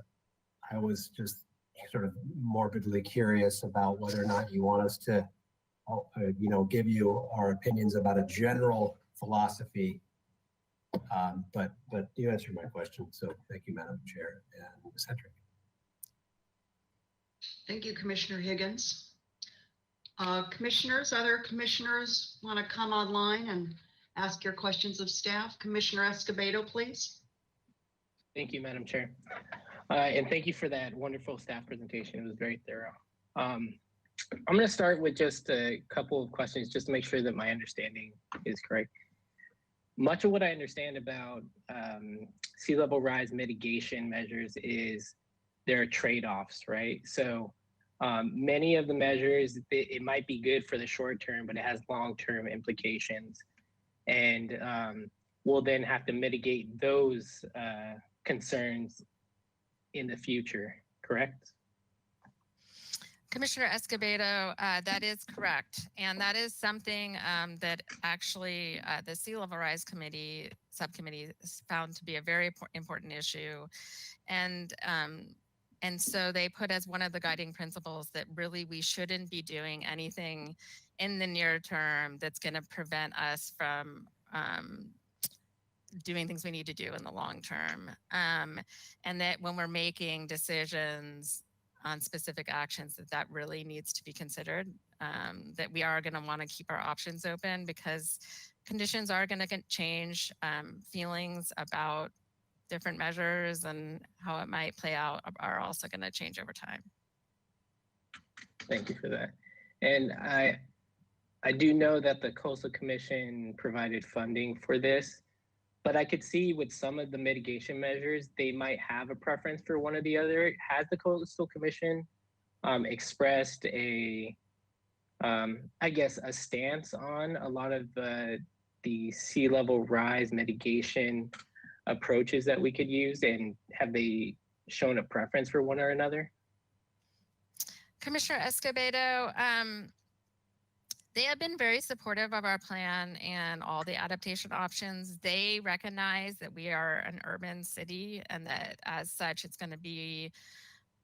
I was just sort of morbidly curious about whether or not you want us to, give you our opinions about a general philosophy. But you answered my question, so thank you, Madam Chair and Ms. Hedrick. Thank you, Commissioner Higgins. Commissioners, other commissioners want to come online and ask your questions of staff? Commissioner Escobedo, please. Thank you, Madam Chair. And thank you for that wonderful staff presentation. It was very thorough. I'm going to start with just a couple of questions just to make sure that my understanding is correct. Much of what I understand about sea level rise mitigation measures is there are trade-offs, right? So many of the measures, it might be good for the short term, but it has long-term implications. And we'll then have to mitigate those concerns in the future, correct? Commissioner Escobedo, that is correct. And that is something that actually the Sea Level Rise subcommittee found to be a very important issue. And so they put as one of the guiding principles that really we shouldn't be doing anything in the near term that's going to prevent us from doing things we need to do in the long term. And that when we're making decisions on specific actions, that really needs to be considered, that we are going to want to keep our options open because conditions are going to change. Feelings about different measures and how it might play out are also going to change over time. Thank you for that. And I do know that the Coastal Commission provided funding for this, but I could see with some of the mitigation measures, they might have a preference for one or the other. Has the Coastal Commission expressed a, I guess, a stance on a lot of the sea level rise mitigation approaches that we could use, and have they shown a preference for one or another? Commissioner Escobedo, they have been very supportive of our plan and all the adaptation options. They recognize that we are an urban city and that as such, it's going to be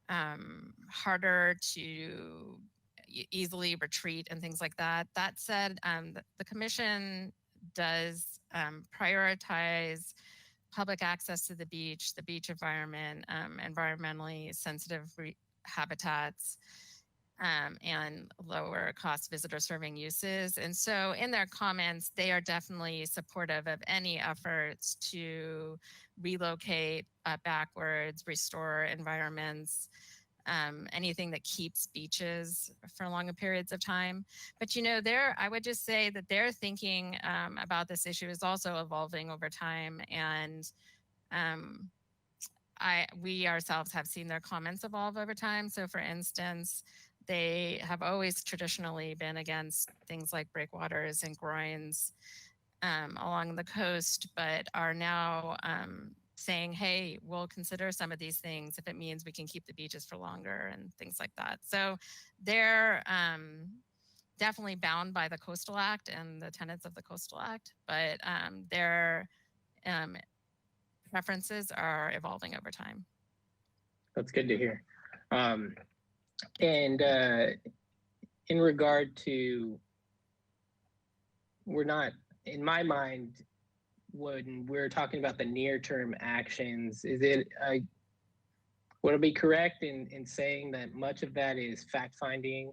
harder to easily retreat and things like that. That said, the commission does prioritize public access to the beach environment, environmentally sensitive habitats, and lower cost visitor serving uses. And so in their comments, they are definitely supportive of any efforts to relocate backwards, restore environments, anything that keeps beaches for longer periods of time. But I would just say that their thinking about this issue is also evolving over time. And we ourselves have seen their comments evolve over time. So for instance, they have always traditionally been against things like breakwaters and groins along the coast, but are now saying, hey, we'll consider some of these things if it means we can keep the beaches for longer and things like that. So they're definitely bound by the Coastal Act and the tenets of the Coastal Act, but their preferences are evolving over time. That's good to hear. And in regard to, we're not, in my mind, when we're talking about the near-term actions, would it be correct in saying that much of that is fact-finding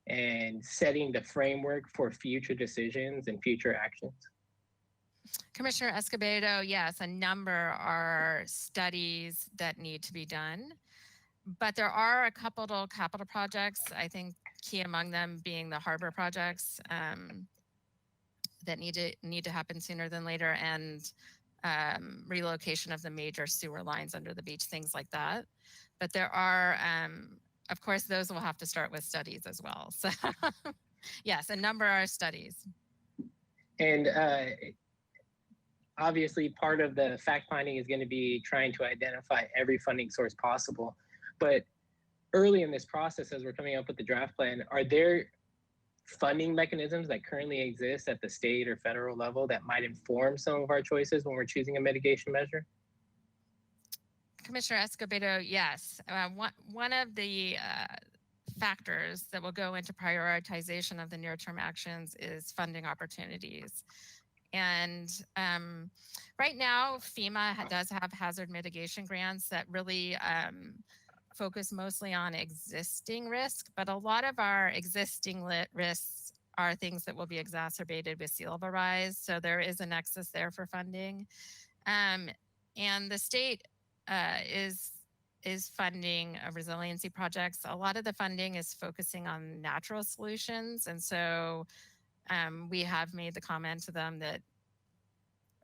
and setting the framework for future decisions and future actions? Commissioner Escobedo, yes, a number are studies that need to be done, but there are a couple of capital projects, I think key among them being the harbor projects that need to happen sooner than later, and relocation of the major sewer lines under the beach, things like that. But there are, of course, those will have to start with studies as well. So yes, a number are studies. And obviously part of the fact finding is going to be trying to identify every funding source possible. But early in this process, as we're coming up with the draft plan, are there funding mechanisms that currently exist at the state or federal level that might inform some of our choices when we're choosing a mitigation measure? Commissioner Escobedo, yes. One of the factors that will go into prioritization of the near-term actions is funding opportunities. And right now, FEMA does have hazard mitigation grants that really focus mostly on existing risk, but a lot of our existing risks are things that will be exacerbated with sea level rise. So there is a nexus there for funding. And the state is funding resiliency projects. A lot of the funding is focusing on natural solutions. And so we have made the comment to them that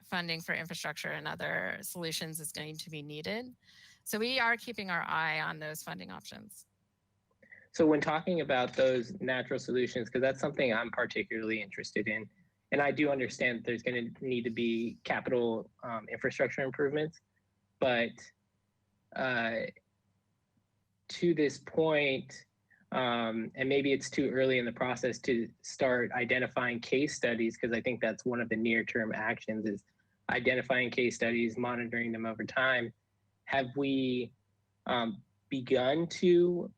funding for infrastructure and other solutions is going to be needed. So we are keeping our eye on those funding options. So when talking about those natural solutions, because that's something I'm particularly interested in, and I do understand that there's going to need to be capital infrastructure improvements, but to this point, and maybe it's too early in the process to start identifying case studies, because I think that's one of the near-term actions is identifying case studies, monitoring them over time. Have we begun to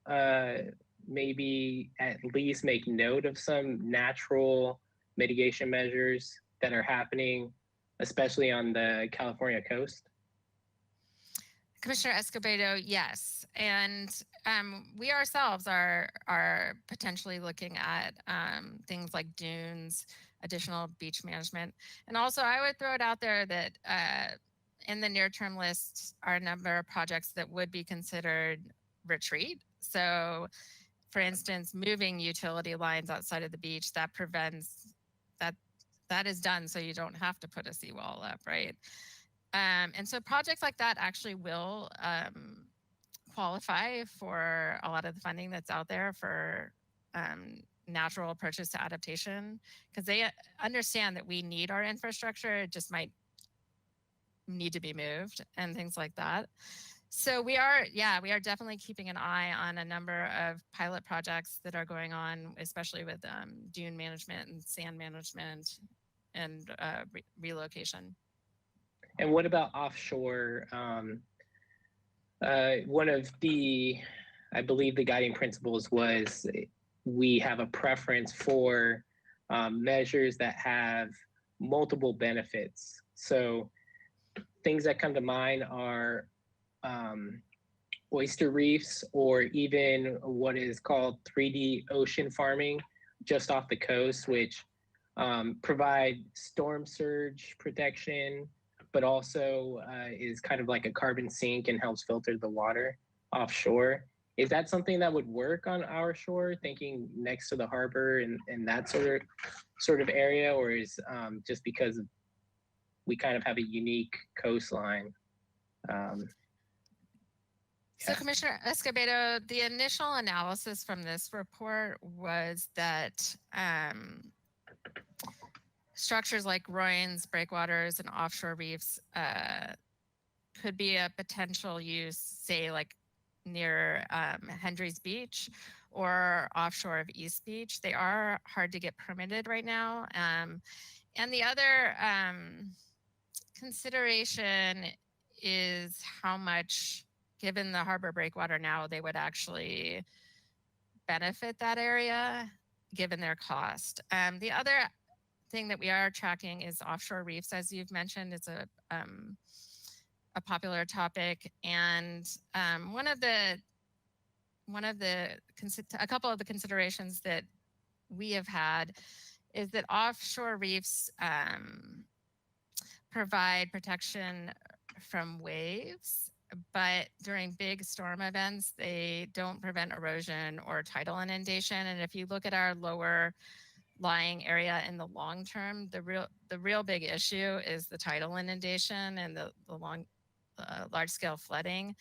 maybe at least make note of some natural mitigation measures that are happening, especially on the California coast? Commissioner Escobedo, yes. And we ourselves are potentially looking at things like dunes, additional beach management. And also I would throw it out there that in the near-term list are a number of projects that would be considered retreat. So for instance, moving utility lines outside of the beach, that prevents, that is done so you don't have to put a seawall up, right? And so projects like that actually will qualify for a lot of the funding that's out there for natural approaches to adaptation, because they understand that we need our infrastructure. It just might need to be moved and things like that. So we are definitely keeping an eye on a number of pilot projects that are going on, especially with dune management and sand management and relocation. And what about offshore? One of the, I believe the guiding principles was we have a preference for measures that have multiple benefits. So things that come to mind are oyster reefs, or even what is called 3D ocean farming just off the coast, which provide storm surge protection, but also is kind of like a carbon sink and helps filter the water offshore. Is that something that would work on our shore, thinking next to the harbor and that sort of area, or is just because we kind of have a unique coastline? So Commissioner Escobedo, the initial analysis from this report was that structures like groins, breakwaters, and offshore reefs could be a potential use, say like near Hendry's Beach or offshore of East Beach. They are hard to get permitted right now. And the other consideration is how much, given the harbor breakwater now, they would actually benefit that area given their cost. The other thing that we are tracking is offshore reefs, as you've mentioned. It's a popular topic, and a couple of the considerations that we have had is that offshore reefs provide protection from waves, but during big storm events, they don't prevent erosion or tidal inundation. And if you look at our lower lying area in the long term, the real big issue is the tidal inundation and the large scale flooding.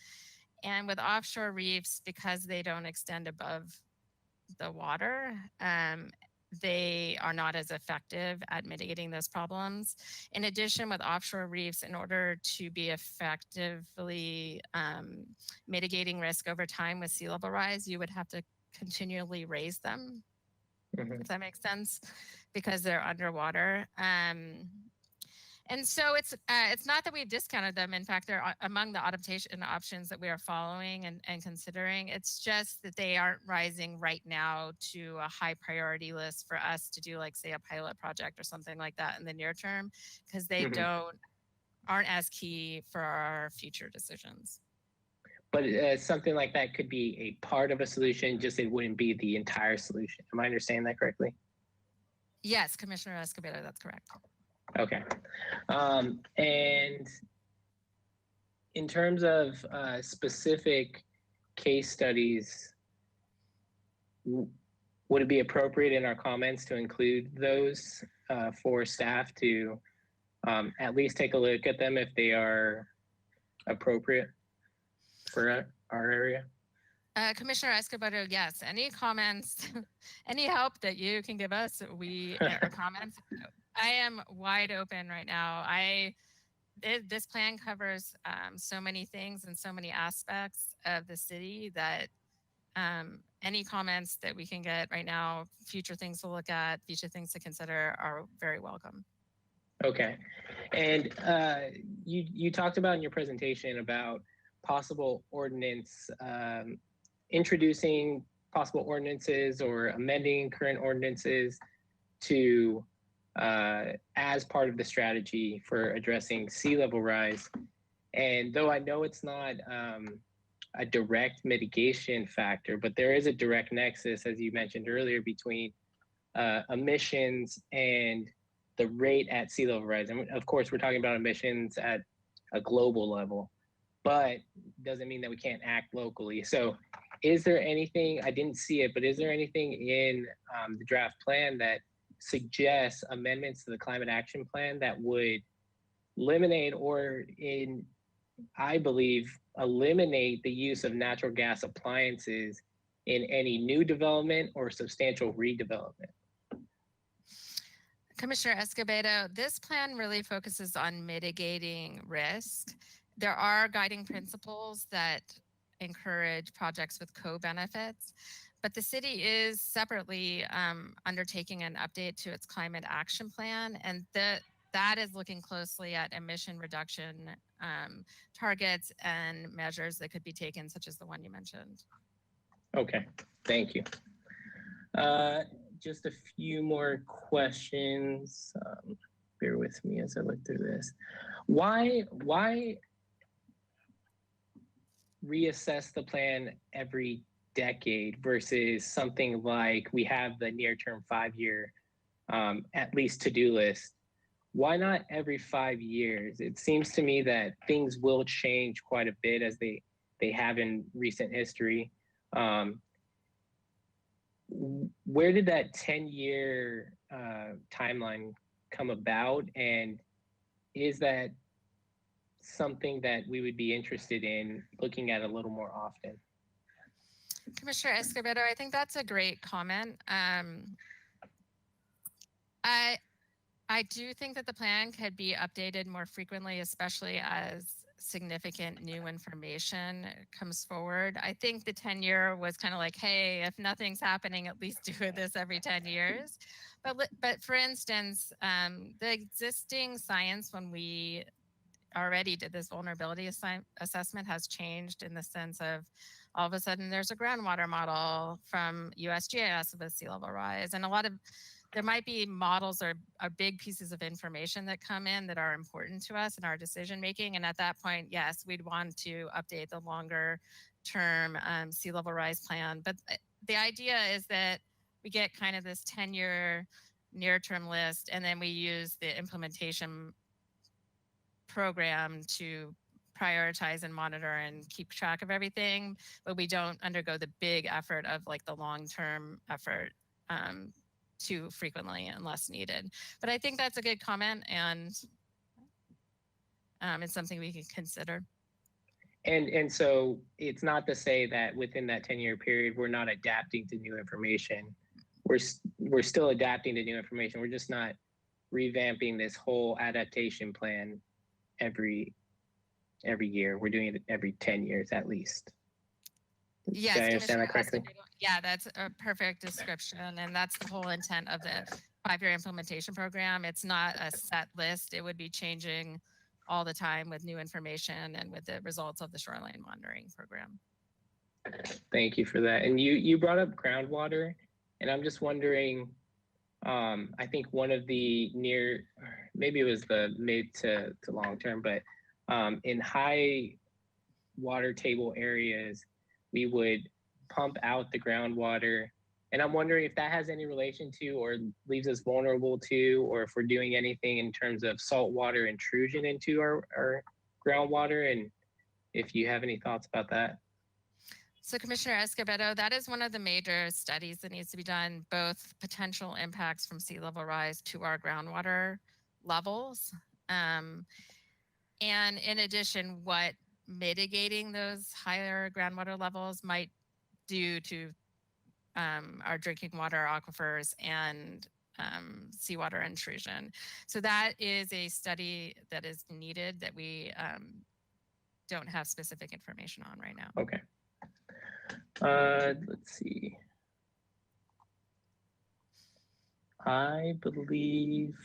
And with offshore reefs, because they don't extend above the water, they are not as effective at mitigating those problems. In addition, with offshore reefs, in order to be effectively mitigating risk over time with sea level rise, you would have to continually raise them, if that makes sense, because they're underwater. And so it's not that we've discounted them. In fact, they're among the adaptation options that we are following and considering. It's just that they aren't rising right now to a high priority list for us to do, like, say, a pilot project or something like that in the near term, because they aren't as key for our future decisions. but something like that could be a part of a solution, just it wouldn't be the entire solution. Am I understanding that correctly? Yes, Commissioner Escobedo, that's correct. Okay. And in terms of specific case studies, would it be appropriate in our comments to include those for staff to at least take a look at them if they are appropriate for our area? Commissioner Escobedo, yes. Any comments, any help that you can give us, or comments, I am wide open right now. This plan covers so many things and so many aspects of the city that any comments that we can get right now, future things to look at, future things to consider are very welcome. Okay. And you talked about in your presentation about possible ordinance, introducing possible ordinances or amending current ordinances to as part of the strategy for addressing sea level rise. And though I know it's not a direct mitigation factor, but there is a direct nexus, as you mentioned earlier, between emissions and the rate at sea level rise. And of course, we're talking about emissions at a global level, but doesn't mean that we can't act locally. So is there anything, I didn't see it, but is there anything in the draft plan that suggests amendments to the climate action plan that would eliminate or I believe, eliminate the use of natural gas appliances in any new development or substantial redevelopment? Commissioner Escobedo, this plan really focuses on mitigating risk. There are guiding principles that encourage projects with co-benefits, but the city is separately undertaking an update to its climate action plan, and that is looking closely at emission reduction targets and measures that could be taken, such as the one you mentioned. Okay, thank you. Just a few more questions. Bear with me as I look through this. Why reassess the plan every decade versus something like we have the near-term 5-year at least to-do list? Why not every 5 years? It seems to me that things will change quite a bit as they have in recent history. Where did that 10-year timeline come about? And is that something that we would be interested in looking at a little more often? Commissioner Escobedo, I think that's a great comment. I do think that the plan could be updated more frequently, especially as significant new information comes forward. I think the 10-year was kind of like, hey, if nothing's happening, at least do this every 10 years. But for instance, the existing science when we already did this vulnerability assessment has changed in the sense of all of a sudden there's a groundwater model from USGS with sea level rise, and there might be models or big pieces of information that come in that are important to us in our decision making. And at that point, yes, we'd want to update the longer term sea level rise plan. But the idea is that we get kind of this 10-year near-term list, and then we use the implementation program to prioritize and monitor and keep track of everything, but we don't undergo the big effort of like the long-term effort too frequently unless needed. But I think that's a good comment, and it's something we can consider. And so it's not to say that within that 10-year period we're not adapting to new information. We're still adapting to new information. We're just not revamping this whole adaptation plan every year. We're doing it every 10 years at least. Yes, did I understand that correctly? Yeah, that's a perfect description, and that's the whole intent of the 5-year implementation program. It's not a set list. It would be changing all the time with new information and with the results of the shoreline monitoring program. Thank you for that. And you brought up groundwater, and I'm just wondering, I think one of the maybe it was the mid to long term, but in high water table areas, we would pump out the groundwater. And I'm wondering if that has any relation to or leaves us vulnerable to, or if we're doing anything in terms of saltwater intrusion into our groundwater, and if you have any thoughts about that. So Commissioner Escobedo, that is one of the major studies that needs to be done, both potential impacts from sea level rise to our groundwater levels. And in addition, what mitigating those higher groundwater levels might do to our drinking water aquifers and seawater intrusion. So that is a study that is needed that we don't have specific information on right now. Okay. Let's see. I believe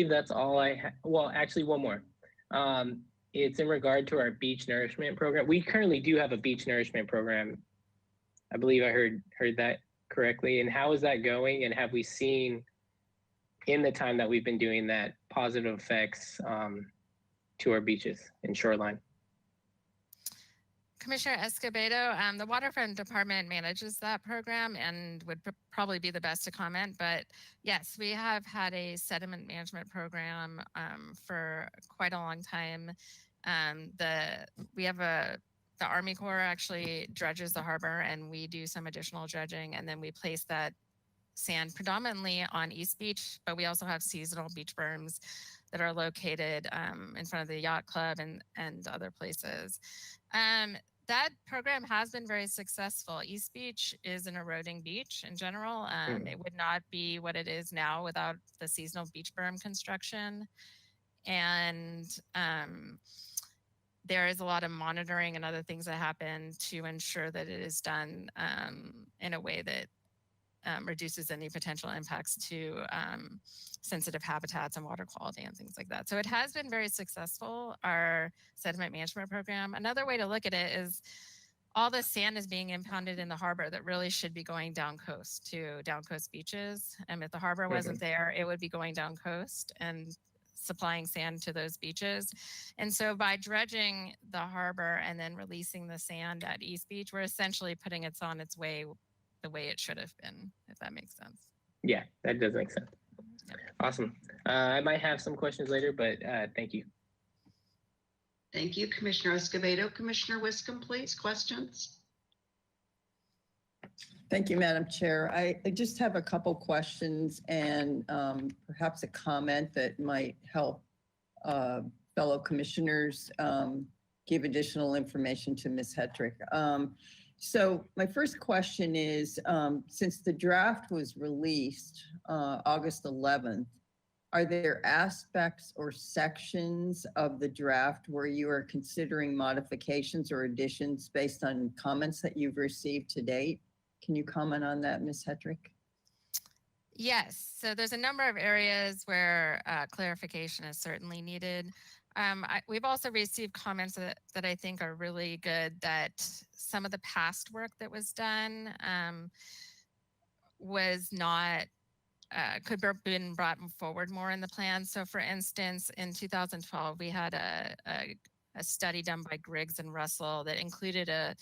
that's all I have. Well, actually one more. It's in regard to our beach nourishment program. We currently do have a beach nourishment program. I believe I heard that correctly. And how is that going? And have we seen in the time that we've been doing that positive effects to our beaches and shoreline? Commissioner Escobedo, the Waterfront Department manages that program and would probably be the best to comment. But yes, we have had a sediment management program for quite a long time. The Army Corps actually dredges the harbor, and we do some additional dredging, and then we place that sand predominantly on East Beach, but we also have seasonal beach berms that are located in front of the yacht club and other places. That program has been very successful. East Beach is an eroding beach in general. It would not be what it is now without the seasonal beach berm construction. And there is a lot of monitoring and other things that happen to ensure that it is done in a way that reduces any potential impacts to sensitive habitats and water quality and things like that. So it has been very successful, our sediment management program. Another way to look at it is all the sand is being impounded in the harbor that really should be going down coast to down coast beaches. And if the harbor wasn't there, it would be going down coast and supplying sand to those beaches. And so by dredging the harbor and then releasing the sand at East Beach, we're essentially putting it on its way the way it should have been, if that makes sense. Yeah, that does make sense. Awesome. I might have some questions later, but thank you. Thank you, Commissioner Escobedo. Commissioner Wiscombe, please, questions? Thank you, Madam Chair. I just have a couple questions and perhaps a comment that might help fellow commissioners give additional information to Ms. Hetrick. So my first question is, since the draft was released August 11th, are there aspects or sections of the draft where you are considering modifications or additions based on comments that you've received to date? Can you comment on that, Ms. Hetrick? Yes, so there's a number of areas where clarification is certainly needed. We've also received comments that I think are really good, that some of the past work that was done was not, could have been brought forward more in the plan. So for instance, in 2012, we had a study done by Griggs and Russell that included a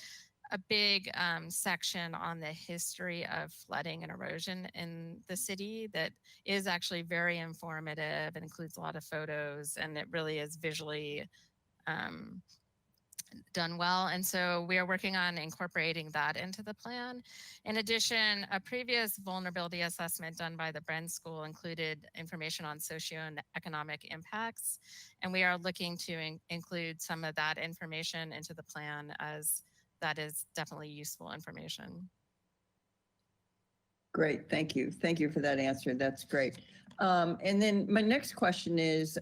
big section on the history of flooding and erosion in the city that is actually very informative and includes a lot of photos, and it really is visually done well. And so we are working on incorporating that into the plan. In addition, a previous vulnerability assessment done by the Bren School included information on socioeconomic impacts, and we are looking to include some of that information into the plan, as that is definitely useful information. Great, thank you. Thank you for that answer. That's great. And then my next question is,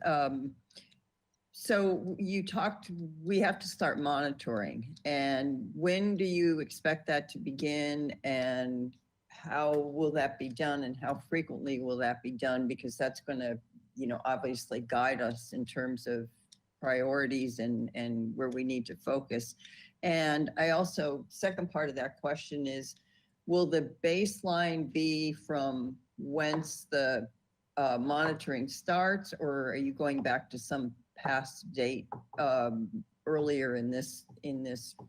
so you talked, we have to start monitoring, and when do you expect that to begin, and how will that be done, and how frequently will that be done? Because that's going to, obviously guide us in terms of priorities and where we need to focus. And I also, second part of that question is, will the baseline be from whence the monitoring starts, or are you going back to some past date earlier in this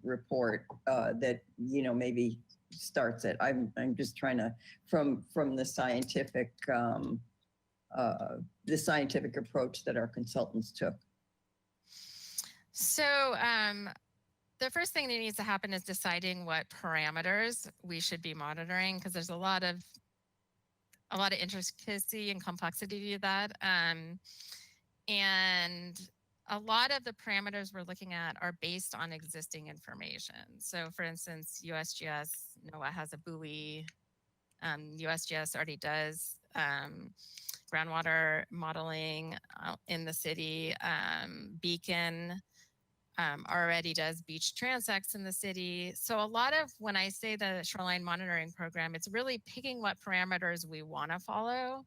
report that, you know, maybe starts it. I'm just trying to, from the scientific approach that our consultants took. So the first thing that needs to happen is deciding what parameters we should be monitoring, because there's a lot of intricacy and complexity to that. And a lot of the parameters we're looking at are based on existing information. So for instance, USGS, NOAA has a buoy. USGS already does groundwater modeling in the city. Beacon already does beach transects in the city. So a lot of, when I say the shoreline monitoring program, it's really picking what parameters we want to follow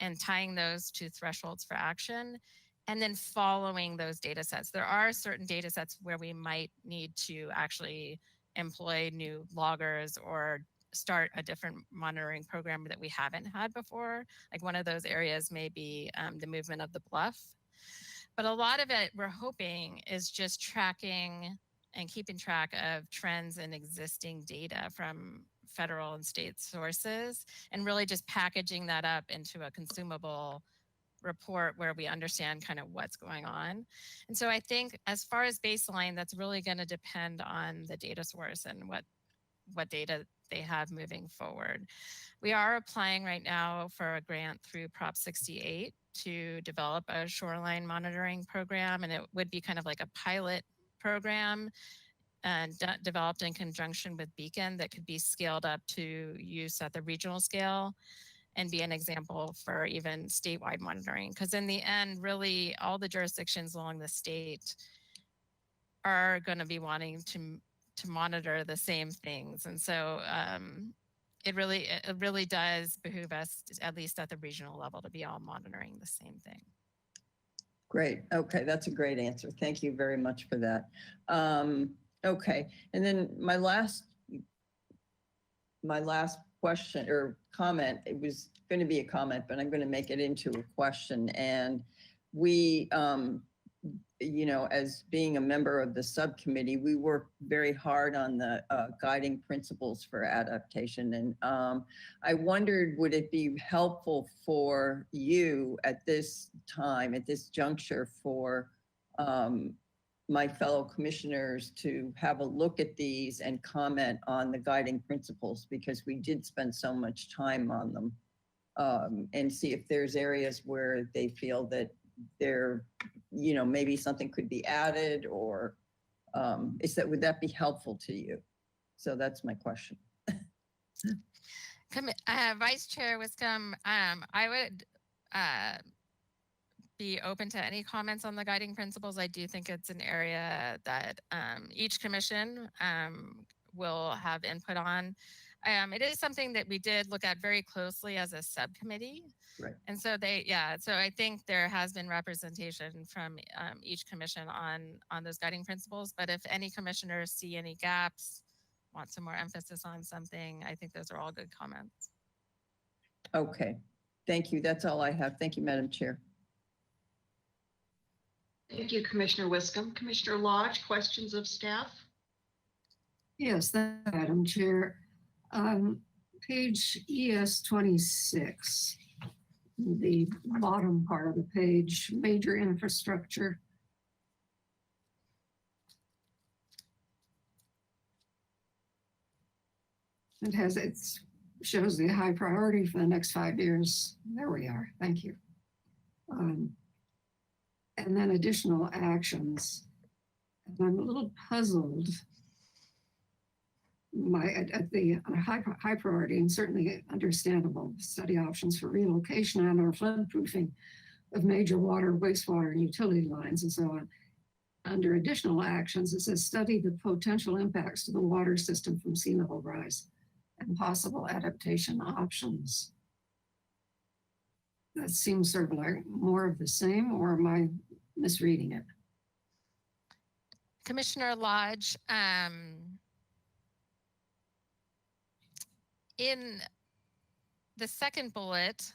and tying those to thresholds for action, and then following those data sets. There are certain data sets where we might need to actually employ new loggers or start a different monitoring program that we haven't had before. Like one of those areas may be the movement of the bluff. But a lot of it, we're hoping, is just tracking and keeping track of trends in existing data from federal and state sources, and really just packaging that up into a consumable report where we understand kind of what's going on. And so I think as far as baseline, that's really going to depend on the data source and what data they have moving forward. We are applying right now for a grant through Prop 68 to develop a shoreline monitoring program, and it would be kind of like a pilot program and developed in conjunction with Beacon that could be scaled up to use at the regional scale and be an example for even statewide monitoring. Because in the end, really all the jurisdictions along the state are going to be wanting to monitor the same things. And so it really does behoove us, at least at the regional level, to be all monitoring the same thing. Great. Okay, that's a great answer. Thank you very much for that. Okay, and then my last question or comment, it was going to be a comment, but I'm going to make it into a question. And we, you know, as being a member of the subcommittee, we work very hard on the guiding principles for adaptation. And I wondered, would it be helpful for you at this time, at this juncture, for my fellow commissioners to have a look at these and comment on the guiding principles, because we did spend so much time on them, and see if there's areas where they feel that there, you know, maybe something could be added, or would that be helpful to you? So that's my question. Vice Chair Wiscombe, I would be open to any comments on the guiding principles. I do think it's an area that each commission will have input on. It is something that we did look at very closely as a subcommittee. Right. And so so I think there has been representation from each commission on those guiding principles. But if any commissioners see any gaps, want some more emphasis on something, I think those are all good comments. Okay, thank you. That's all I have. Thank you, Madam Chair. Thank you, Commissioner Wiscombe. Commissioner Lodge, questions of staff? Yes, Madam Chair. Page ES 26, the bottom part of the page, major infrastructure. It shows the high priority for the next 5 years. There we are. Thank you. And then additional actions. And I'm a little puzzled at the high priority, and certainly understandable, study options for relocation and or floodproofing of major water, wastewater, and utility lines and so on. Under additional actions, it says study the potential impacts to the water system from sea level rise and possible adaptation options. That seems sort of like more of the same, or am I misreading it? Commissioner Lodge, in the second bullet,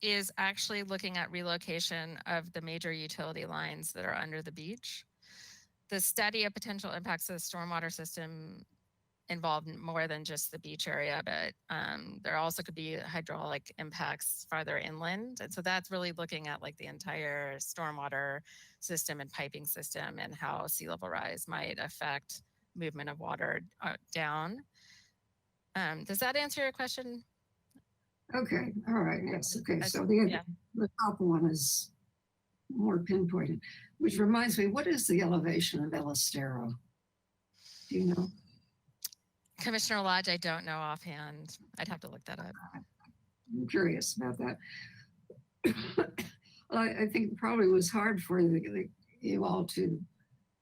is actually looking at relocation of the major utility lines that are under the beach. The study of potential impacts of the stormwater system involved more than just the beach area, but there also could be hydraulic impacts farther inland. And so that's really looking at like the entire stormwater system and piping system and how sea level rise might affect movement of water down. Does that answer your question? Okay, all right, yes, okay. So Yeah. the top one is more pinpointed, which reminds me, what is the elevation of El Estero? Do you know? Commissioner Lodge, I don't know offhand. I'd have to look that up. I'm curious about that. Well, I think it probably was hard for you all to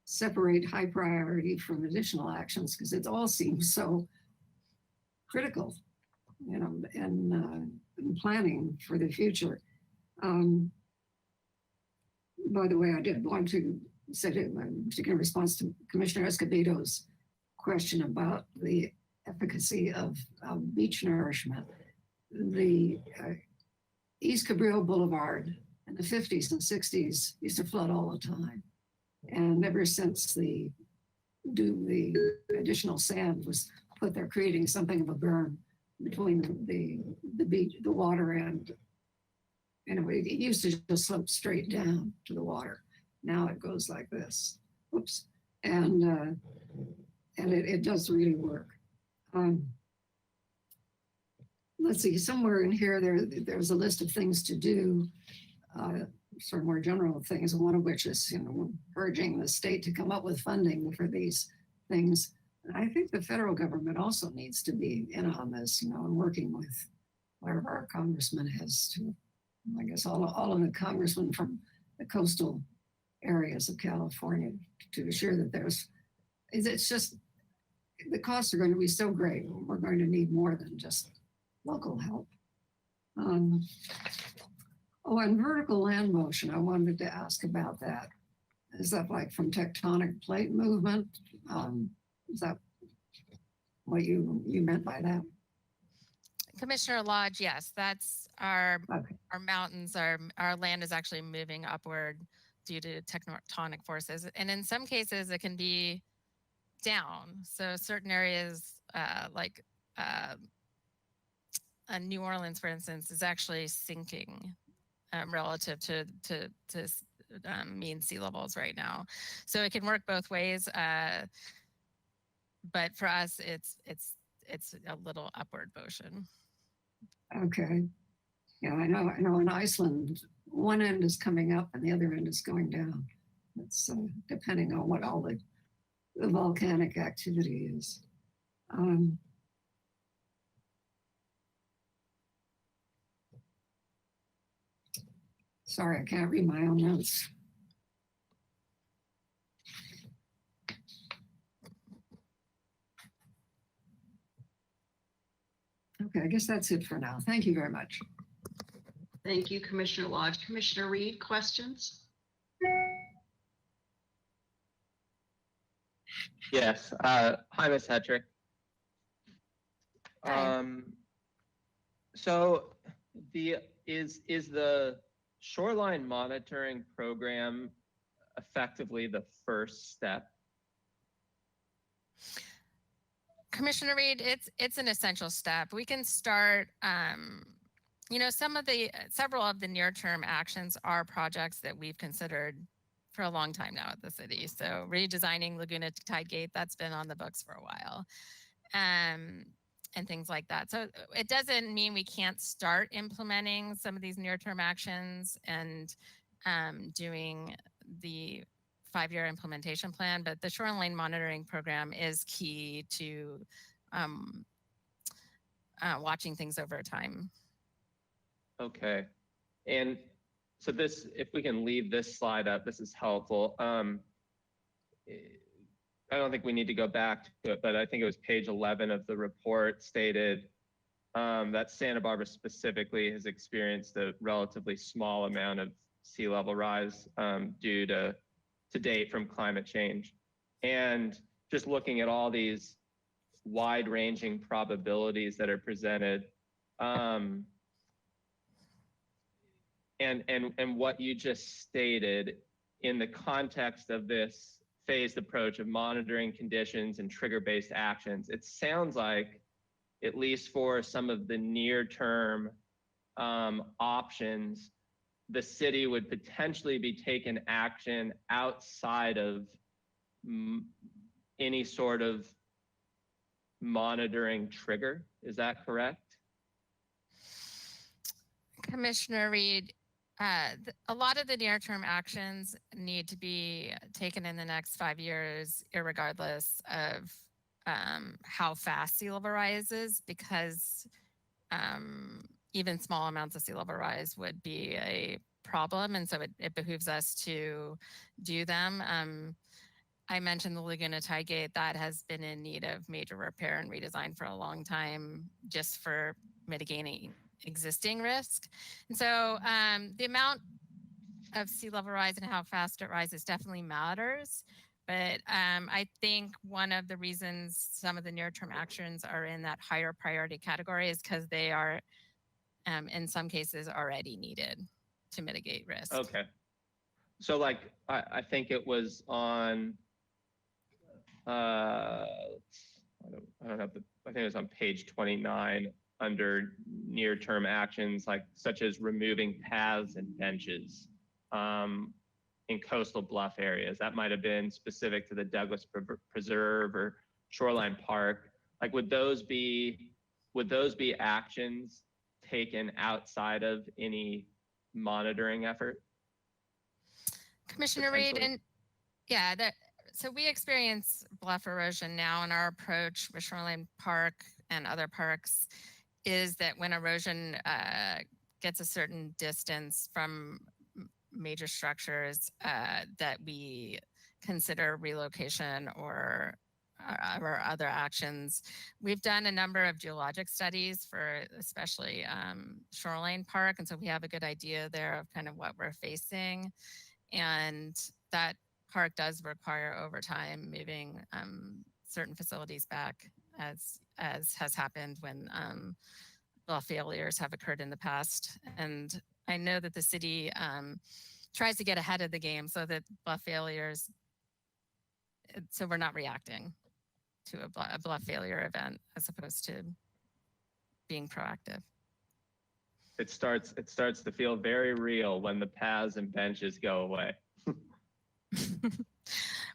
separate high priority from additional actions because it all seems so critical, you know, and planning for the future. By the way, I did want to say in particular response to Commissioner Escobedo's question about the efficacy of beach nourishment. The East Cabrillo Boulevard in the 50s and 60s used to flood all the time. And ever since the additional sand was put there, creating something of a berm between the beach, the water, and anyway, it used to just slope straight down to the water. Now it goes like this. Whoops. And it does really work. Let's see, somewhere in here, there's a list of things to do, sort of more general things, one of which is, you know, urging the state to come up with funding for these things. And I think the federal government also needs to be in on this, you know, and working with whatever our congressman has to, I guess, all of the congressmen from the coastal areas of California to assure that it's just, the costs are going to be so great. We're going to need more than just local help. Oh, and vertical land motion, I wanted to ask about that. Is that like from tectonic plate movement? Is that what you meant by that? Commissioner Lodge, yes, that's our mountains, our land is actually moving upward due to tectonic forces. And in some cases it can be down. So certain areas like New Orleans, for instance, is actually sinking relative to mean sea levels right now. So it can work both ways. But for us, it's a little upward motion. Okay. Yeah, I know in Iceland, one end is coming up and the other end is going down. It's depending on what all the volcanic activity is. Sorry, I can't read my own notes. Okay, I guess that's it for now. Thank you very much. Thank you, Commissioner Lodge. Commissioner Reed, questions? Yes. Hi, Ms. Hetrick. So is the shoreline monitoring program effectively the first step? Commissioner Reed, it's an essential step. We can start, you know, several of the near-term actions are projects that we've considered for a long time now at the city. So redesigning Laguna Tide Gate, that's been on the books for a while, and things like that. So it doesn't mean we can't start implementing some of these near-term actions and doing the 5-year implementation plan, but the shoreline monitoring program is key to watching things over time. Okay. And so this, if we can leave this slide up, this is helpful. I don't think we need to go back to it, but I think it was page 11 of the report stated that Santa Barbara specifically has experienced a relatively small amount of sea level rise due to date from climate change. And just looking at all these wide-ranging probabilities that are presented, and what you just stated in the context of this phased approach of monitoring conditions and trigger-based actions, it sounds like, at least for some of the near-term options, the city would potentially be taking action outside of any sort of monitoring trigger. Is that correct? Commissioner Reed, a lot of the near-term actions need to be taken in the next 5 years, irregardless of how fast sea level rises, because even small amounts of sea level rise would be a problem. And so it behooves us to do them. I mentioned the Laguna Tie Gate that has been in need of major repair and redesign for a long time, just for mitigating existing risk. And so the amount of sea level rise and how fast it rises definitely matters. But I think one of the reasons some of the near-term actions are in that higher priority category is because they are, in some cases, already needed to mitigate risk. Okay. So like, I think it was on, I don't have the, I think it was on page 29 under near-term actions, like such as removing paths and benches in coastal bluff areas. That might have been specific to the Douglas Preserve or Shoreline Park. Like, would those be actions taken outside of any monitoring effort? Commissioner Reed, and yeah, so we experience bluff erosion now, and our approach with Shoreline Park and other parks is that when erosion gets a certain distance from major structures, that we consider relocation or other actions. We've done a number of geologic studies for especially Shoreline Park, and so we have a good idea there of kind of what we're facing. And that park does require over time moving certain facilities back, as has happened when bluff failures have occurred in the past. And I know that the city tries to get ahead of the game so that bluff failures, so we're not reacting to a bluff failure event as opposed to being proactive. It starts to feel very real when the paths and benches go away.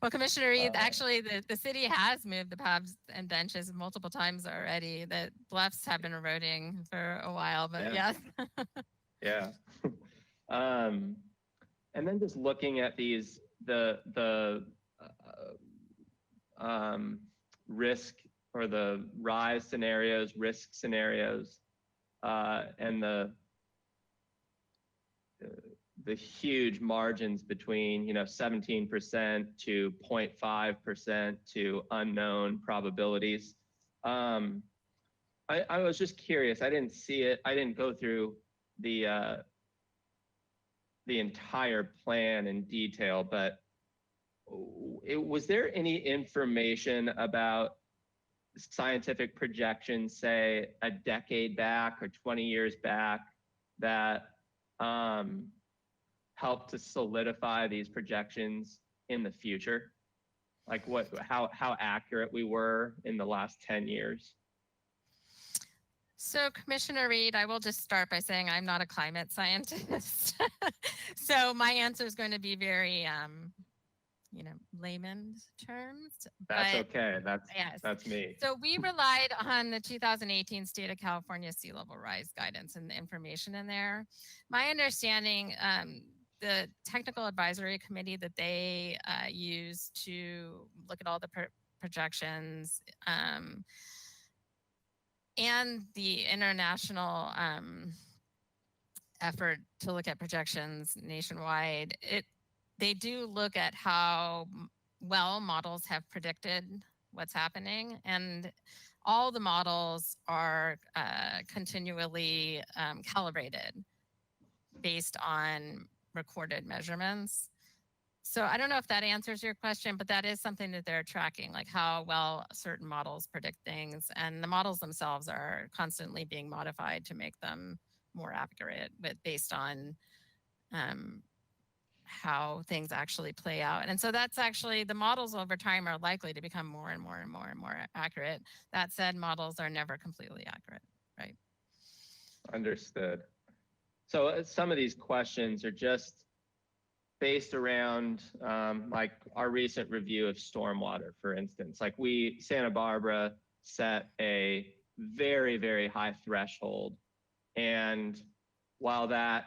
Well, Commissioner Reed, actually the city has moved the paths and benches multiple times already. The bluffs have been eroding for a while, but yeah. Yeah. And then just looking at these, the risk or the rise scenarios, risk scenarios, and the huge margins between 17% to 0.5% to unknown probabilities. I was just curious. I didn't see it. I didn't go through the entire plan in detail, but was there any information about scientific projections, say a decade back or 20 years back, that helped to solidify these projections in the future? Like how accurate we were in the last 10 years? So Commissioner Reed, I will just start by saying I'm not a climate scientist. So my answer is going to be very, layman's terms. That's okay. Yes. That's me. So we relied on the 2018 State of California sea level rise guidance and the information in there. My understanding, the technical advisory committee that they use to look at all the projections and the international effort to look at projections nationwide, they do look at how well models have predicted what's happening, and all the models are continually calibrated based on recorded measurements. So I don't know if that answers your question, but that is something that they're tracking, like how well certain models predict things. And the models themselves are constantly being modified to make them more accurate, but based on how things actually play out. And so that's actually, the models over time are likely to become more and more and more and more accurate. That said, models are never completely accurate, right? Understood. So some of these questions are just based around like our recent review of stormwater, for instance. Like Santa Barbara set a very, very high threshold. And while that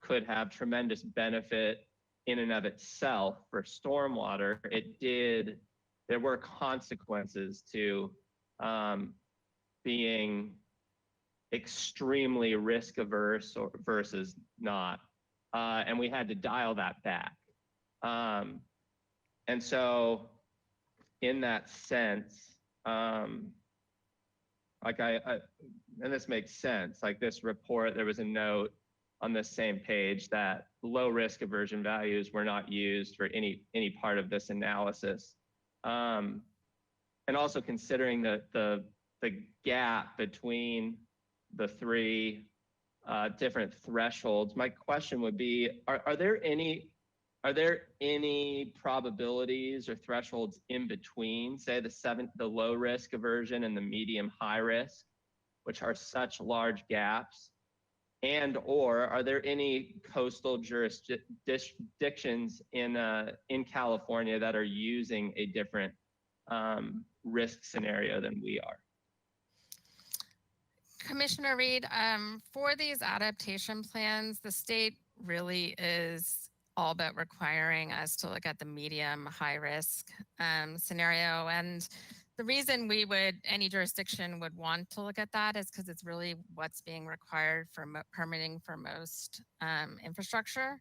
could have tremendous benefit in and of itself for stormwater, there were consequences to being extremely risk averse versus not. And we had to dial that back. And so in that sense, and this makes sense, like this report, there was a note on the same page that low risk aversion values were not used for any part of this analysis. And also considering the gap between the three different thresholds, my question would be, are there any probabilities or thresholds in between, say the low risk aversion and the medium high risk, which are such large gaps? And or are there any coastal jurisdictions in California that are using a different risk scenario than we are? Commissioner Reed, for these adaptation plans, the state really is all but requiring us to look at the medium high risk scenario. And the reason any jurisdiction would want to look at that is because it's really what's being required for permitting for most infrastructure.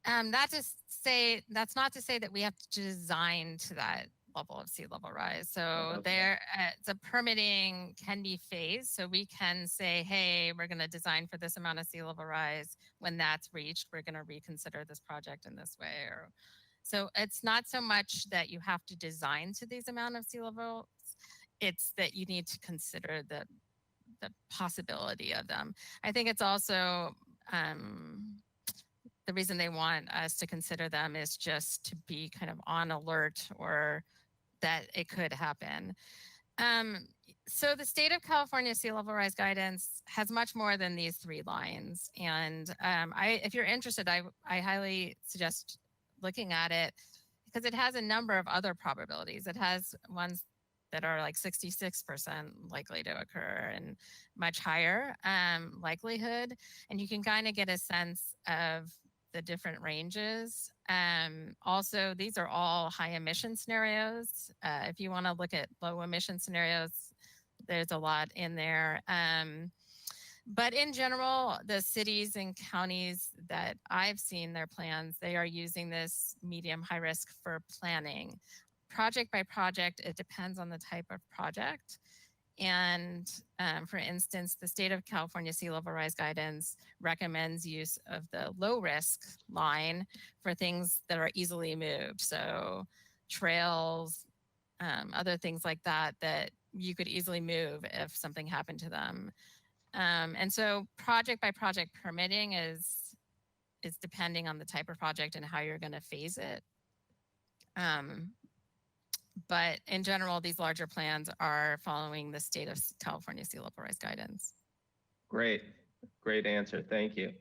That's not to say that we have to design to that level of sea level rise. So the permitting can be phased. So we can say, hey, we're going to design for this amount of sea level rise. When that's reached, we're going to reconsider this project in this way. So it's not so much that you have to design to these amount of sea levels, it's that you need to consider the possibility of them. I think it's also the reason they want us to consider them is just to be kind of on alert or that it could happen. So the state of California sea level rise guidance has much more than these three lines. And if you're interested, I highly suggest looking at it because it has a number of other probabilities. It has ones that are like 66% likely to occur and much higher likelihood. And you can kind of get a sense of the different ranges. Also, these are all high emission scenarios. If you want to look at low emission scenarios, there's a lot in there. But in general, the cities and counties that I've seen their plans, they are using this medium high risk for planning. Project by project, it depends on the type of project. And for instance, the state of California sea level rise guidance recommends use of the low risk line for things that are easily moved. So trails, other things like that, that you could easily move if something happened to them. And so project by project permitting is depending on the type of project and how you're going to phase it. But in general, these larger plans are following the state of California sea level rise guidance. Great answer. Thank you.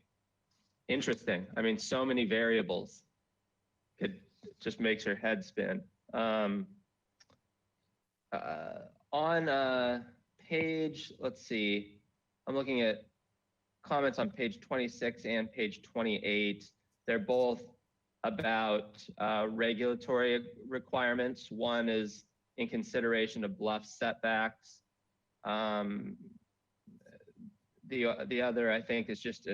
Interesting. I mean, so many variables. It just makes your head spin. On page, let's see, I'm looking at comments on page 26 and page 28. They're both about regulatory requirements. One is in consideration of bluff setbacks. The other, I think, is just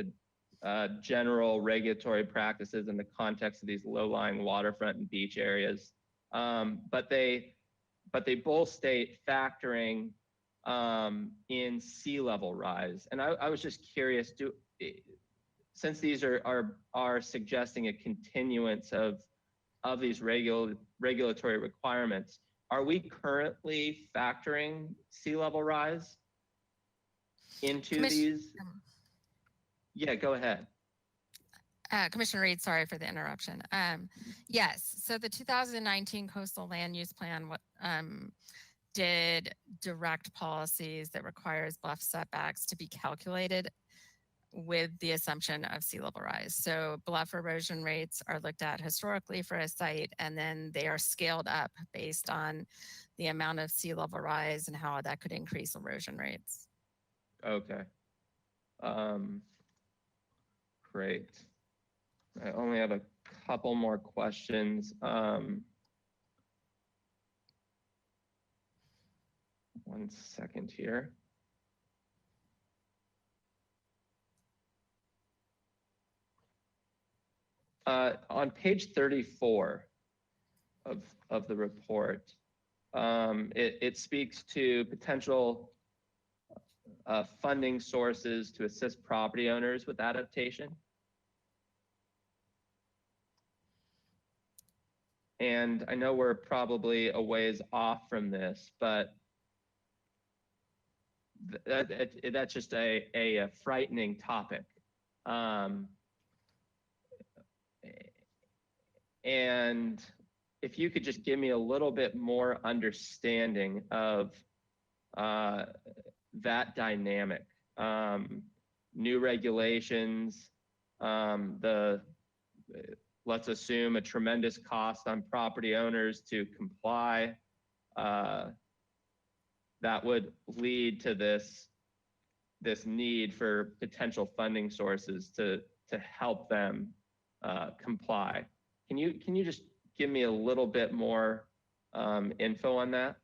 a general regulatory practices in the context of these low-lying waterfront and beach areas. But they both state factoring in sea level rise. And I was just curious, since these are suggesting a continuance of these regulatory requirements, are we currently factoring sea level rise into these? Yeah, go ahead. Commissioner Reed, sorry for the interruption. Yes, so the 2019 Coastal Land Use Plan did direct policies that requires bluff setbacks to be calculated with the assumption of sea level rise. So bluff erosion rates are looked at historically for a site, and then they are scaled up based on the amount of sea level rise and how that could increase erosion rates. Okay. Great. I only have a couple more questions. One second here. On page 34 of the report, it speaks to potential funding sources to assist property owners with adaptation. And I know we're probably a ways off from this, but that's just a frightening topic. And if you could just give me a little bit more understanding of that dynamic, new regulations, let's assume a tremendous cost on property owners to comply, that would lead to this need for potential funding sources to help them comply. Can you just give me a little bit more info on that?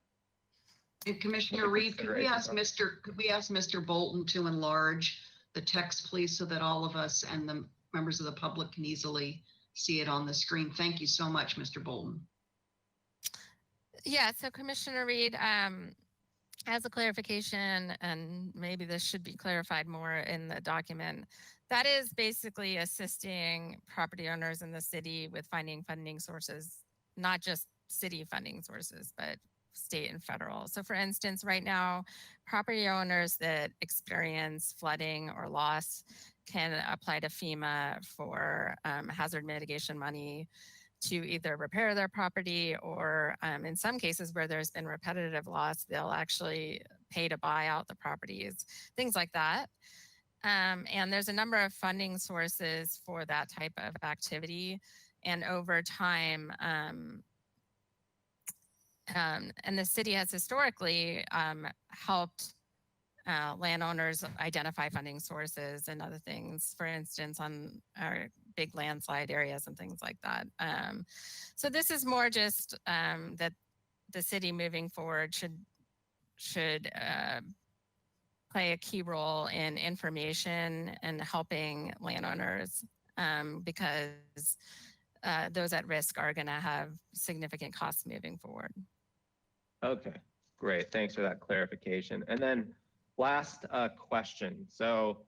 And Commissioner Reed, could we ask Mr. Bolton to enlarge the text, please, so that all of us and the members of the public can easily see it on the screen? Thank you so much, Mr. Bolton. Yeah, so Commissioner Reed, as a clarification, and maybe this should be clarified more in the document, that is basically assisting property owners in the city with finding funding sources, not just city funding sources, but state and federal. So for instance, right now, property owners that experience flooding or loss can apply to FEMA for hazard mitigation money to either repair their property, or in some cases where there's been repetitive loss, they'll actually pay to buy out the properties, things like that. And there's a number of funding sources for that type of activity. And over time, and the city has historically helped landowners identify funding sources and other things, for instance, on our big landslide areas and things like that. So this is more just that the city moving forward should play a key role in information and helping landowners because those at risk are going to have significant costs moving forward. Okay, great. Thanks for that clarification. And then last question. So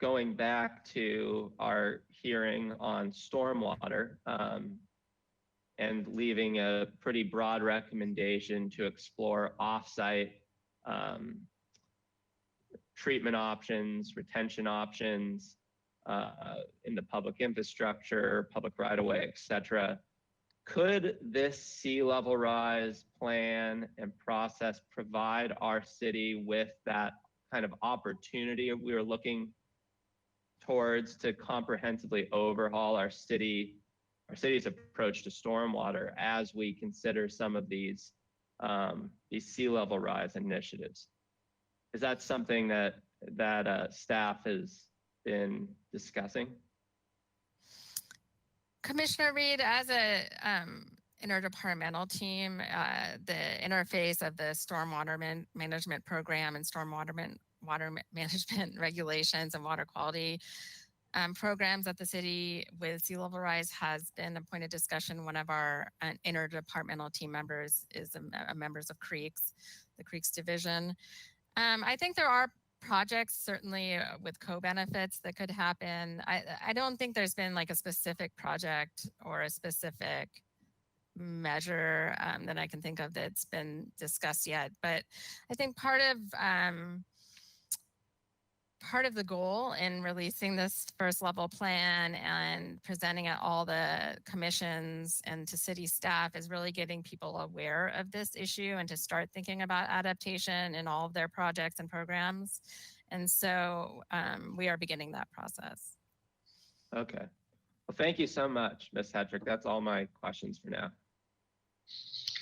going back to our hearing on stormwater and leaving a pretty broad recommendation to explore offsite treatment options, retention options in the public infrastructure, public right-of-way, et cetera. Could this sea level rise plan and process provide our city with that kind of opportunity we are looking towards to comprehensively overhaul our city's approach to stormwater as we consider some of these sea level rise initiatives? Is that something that staff has been discussing? Commissioner Reed, as a interdepartmental team, the interface of the stormwater management program and stormwater management regulations and water quality programs at the city with sea level rise has been a point of discussion. One of our interdepartmental team members is a members of CREEX, the CREEX division. I think there are projects certainly with co-benefits that could happen. I don't think there's been like a specific project or a specific measure that I can think of that's been discussed yet. But I think part of part of the goal in releasing this first level plan and presenting at all the commissions and to city staff is really getting people aware of this issue and to start thinking about adaptation in all of their projects and programs. And so we are beginning that process. Okay. Well, thank you so much, Ms. Hedrick. That's all my questions for now.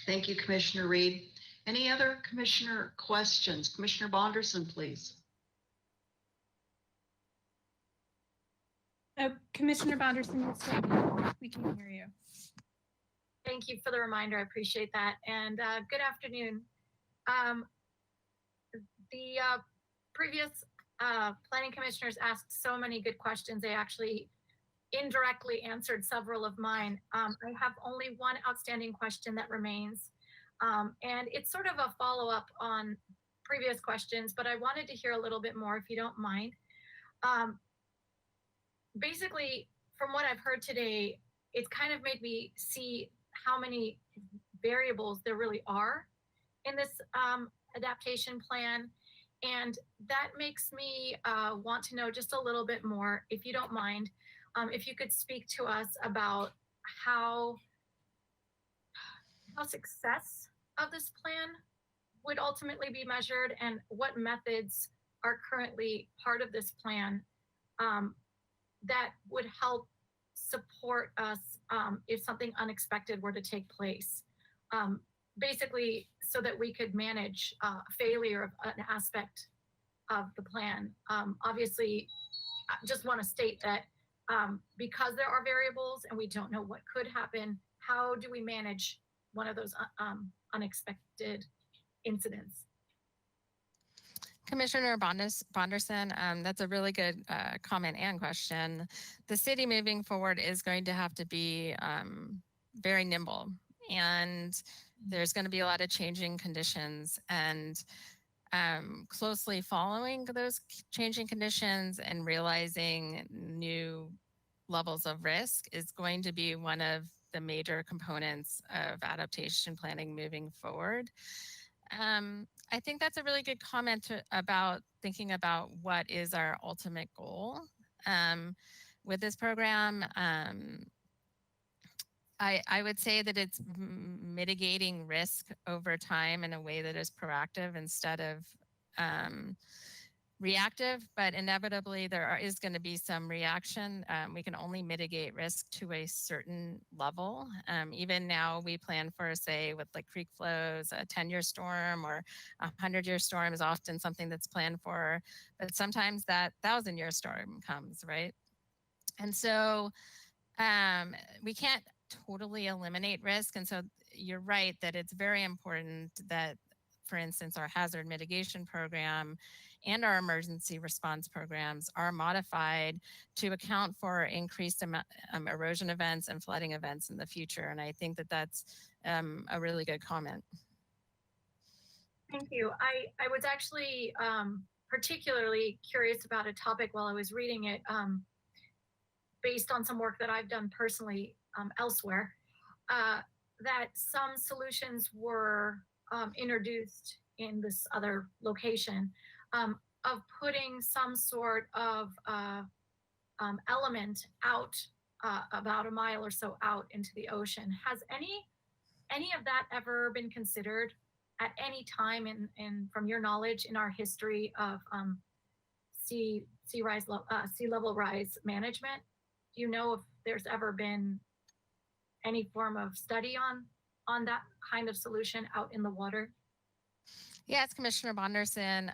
Thank you, Commissioner Reed. Any other commissioner questions? Commissioner Bonderson, please. Commissioner Bonderson, yes, we can hear you. Thank you for the reminder. I appreciate that. And good afternoon. The previous planning commissioners asked so many good questions. They actually indirectly answered several of mine. I have only one outstanding question that remains. And it's sort of a follow-up on previous questions, but I wanted to hear a little bit more if you don't mind. Basically, from what I've heard today, it's kind of made me see how many variables there really are in this adaptation plan. And that makes me want to know just a little bit more, if you don't mind, if you could speak to us about how success of this plan would ultimately be measured and what methods are currently part of this plan that would help support us if something unexpected were to take place. Basically, so that we could manage failure of an aspect of the plan. Obviously, I just want to state that because there are variables and we don't know what could happen, how do we manage one of those unexpected incidents? Commissioner Bonderson, that's a really good comment and question. The city moving forward is going to have to be very nimble, and there's going to be a lot of changing conditions, and closely following those changing conditions and realizing new levels of risk is going to be one of the major components of adaptation planning moving forward. I think that's a really good comment about thinking about what is our ultimate goal with this program. I would say that it's mitigating risk over time in a way that is proactive instead of reactive, but inevitably there is going to be some reaction. We can only mitigate risk to a certain level. Even now we plan for, say, with like creek flows, a 10-year storm or a 100-year storm is often something that's planned for, but sometimes that 1,000-year storm comes, right? And so we can't totally eliminate risk. And so you're right that it's very important that, for instance, our hazard mitigation program and our emergency response programs are modified to account for increased erosion events and flooding events in the future. And I think that that's a really good comment. Thank you. I was actually particularly curious about a topic while I was reading it, based on some work that I've done personally elsewhere, that some solutions were introduced in this other location of putting some sort of element out about a mile or so out into the ocean. Has any of that ever been considered at any time in from your knowledge in our history of sea level rise management? Do you know if there's ever been any form of study on that kind of solution out in the water? Yes, Commissioner Bonderson.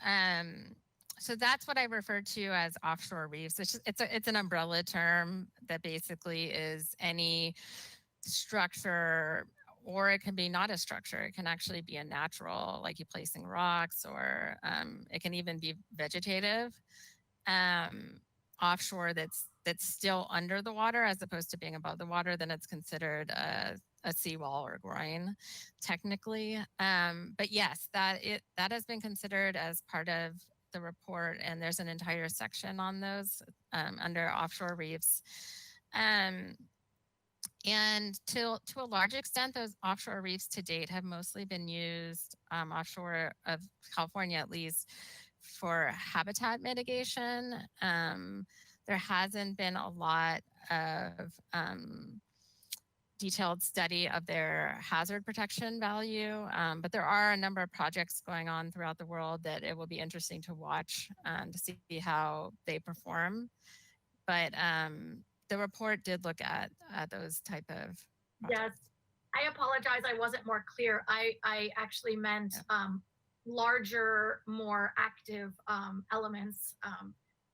So that's what I refer to as offshore reefs. It's an umbrella term that basically is any structure, or it can be not a structure. It can actually be a natural, like you placing rocks, or it can even be vegetative offshore that's still under the water as opposed to being above the water. Then it's considered a seawall or groin, technically. But yes, that has been considered as part of the report, and there's an entire section on those under offshore reefs. And to a large extent, those offshore reefs to date have mostly been used offshore of California, at least, for habitat mitigation. There hasn't been a lot of detailed study of their hazard protection value, but there are a number of projects going on throughout the world that it will be interesting to watch to see how they perform. But the report did look at those type of projects. Yes, I apologize. I wasn't more clear. I actually meant larger, more active elements,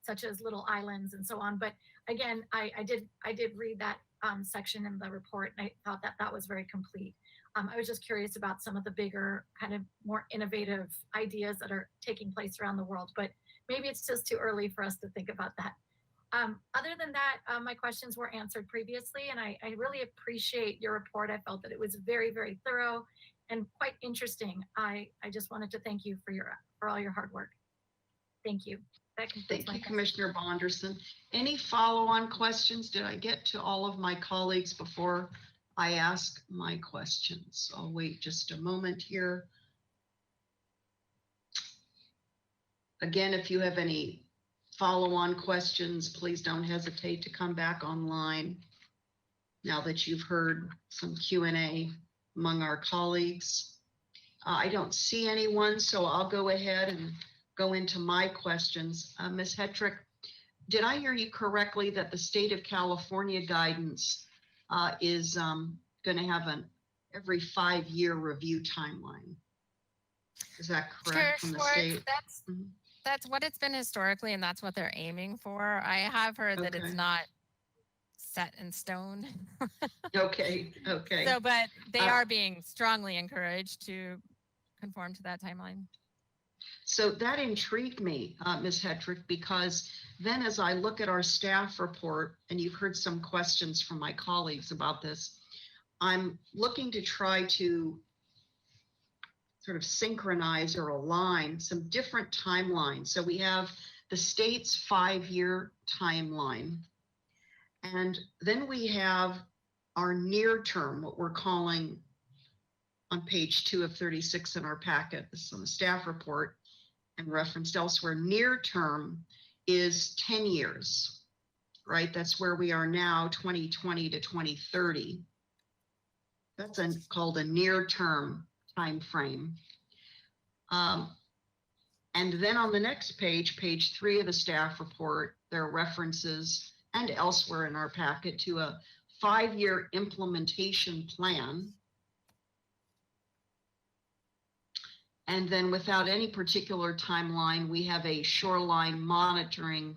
such as little islands and so on. But again, I did read that section in the report, and I thought that that was very complete. I was just curious about some of the bigger, kind of more innovative ideas that are taking place around the world, but maybe it's just too early for us to think about that. Other than that, my questions were answered previously, and I really appreciate your report. I felt that it was very, very thorough and quite interesting. I just wanted to thank you for all your hard work. Thank you. That concludes Thank you, Commissioner Bonderson. Any follow-on questions? Did I get to all of my colleagues before I ask my questions? I'll wait just a moment here. Again, if you have any follow-on questions, please don't hesitate to come back online now that you've heard some Q&A among our colleagues. I don't see anyone, so I'll go ahead and go into my questions. Ms. Hetrick, did I hear you correctly that the state of California guidance is going to have an every 5-year review timeline? Is that correct from the state? That's what it's been historically, and that's what they're aiming for. I have heard that it's not set in stone. Okay. So, but they are being strongly encouraged to conform to that timeline. So that intrigued me, Ms. Hetrick, because then as I look at our staff report, and you've heard some questions from my colleagues about this, I'm looking to try to sort of synchronize or align some different timelines. So we have the state's 5-year timeline, and then we have our near term, what we're calling on page 2 of 36 in our packet. This is on the staff report and referenced elsewhere. Near term is 10 years, right? That's where we are now, 2020 to 2030. That's called a near term time frame. And then on the next page, page 3 of the staff report, there are references and elsewhere in our packet to a 5-year implementation plan. And then without any particular timeline, we have a shoreline monitoring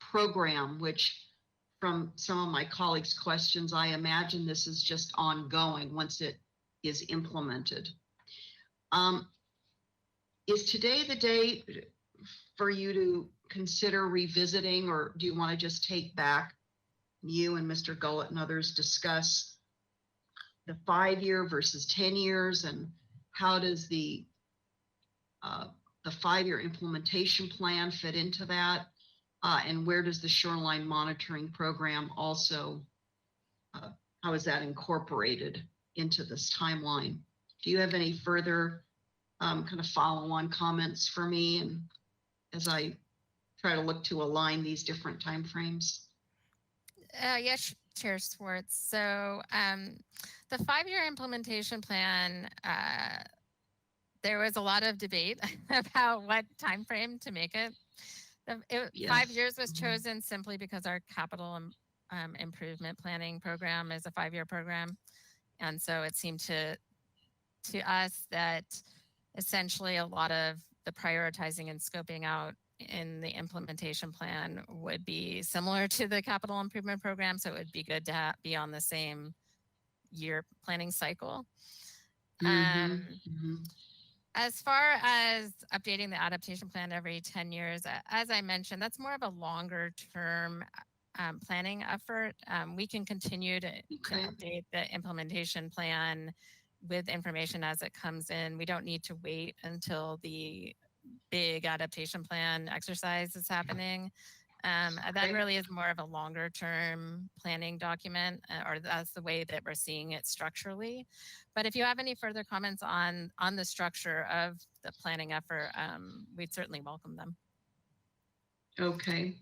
program, which from some of my colleagues' questions, I imagine this is just ongoing once it is implemented. Is today the day for you to consider revisiting, or do you want to just take back, you and Mr. Gullett and others discuss the 5-year versus 10 years, and how does the 5-year implementation plan fit into that? And where does the shoreline monitoring program also, how is that incorporated into this timeline? Do you have any further kind of follow-on comments for me, and as I try to look to align these different timeframes? Yes, Chair Schwartz. So the 5-year implementation plan, there was a lot of debate about what time frame to make it. 5 years was chosen simply because our capital improvement planning program is a 5-year program. And so it seemed to us that essentially a lot of the prioritizing and scoping out in the implementation plan would be similar to the capital improvement program. So it would be good to be on the same year planning cycle. As far as updating the adaptation plan every 10 years, as I mentioned, that's more of a longer term planning effort. We can continue to update the implementation plan with information as it comes in. We don't need to wait until the big adaptation plan exercise is happening. That Okay. really is more of a longer term planning document, or that's the way that we're seeing it structurally. But if you have any further comments on the structure of the planning effort, we'd certainly welcome them. Okay.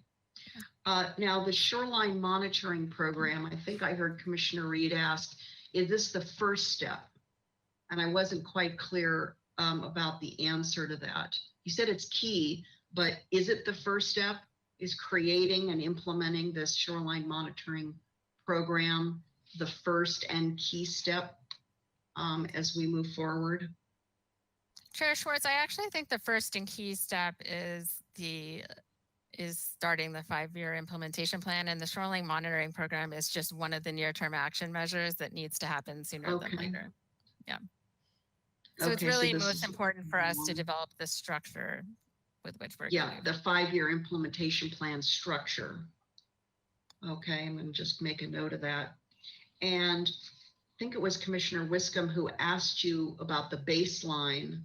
Now, the shoreline monitoring program, I think I heard Commissioner Reed ask, is this the first step? And I wasn't quite clear about the answer to that. You said it's key, but is it the first step? Is creating and implementing this shoreline monitoring program the first and key step as we move forward? Chair Schwartz, I actually think the first and key step is starting the 5-year implementation plan, and the shoreline monitoring program is just one of the near-term action measures that needs to happen sooner than later. Yeah. So it's really most important for us to develop the structure with which we're going the 5-year implementation plan structure. Okay, I'm gonna just make a note of that. And I think it was Commissioner Wiscombe who asked you about the baseline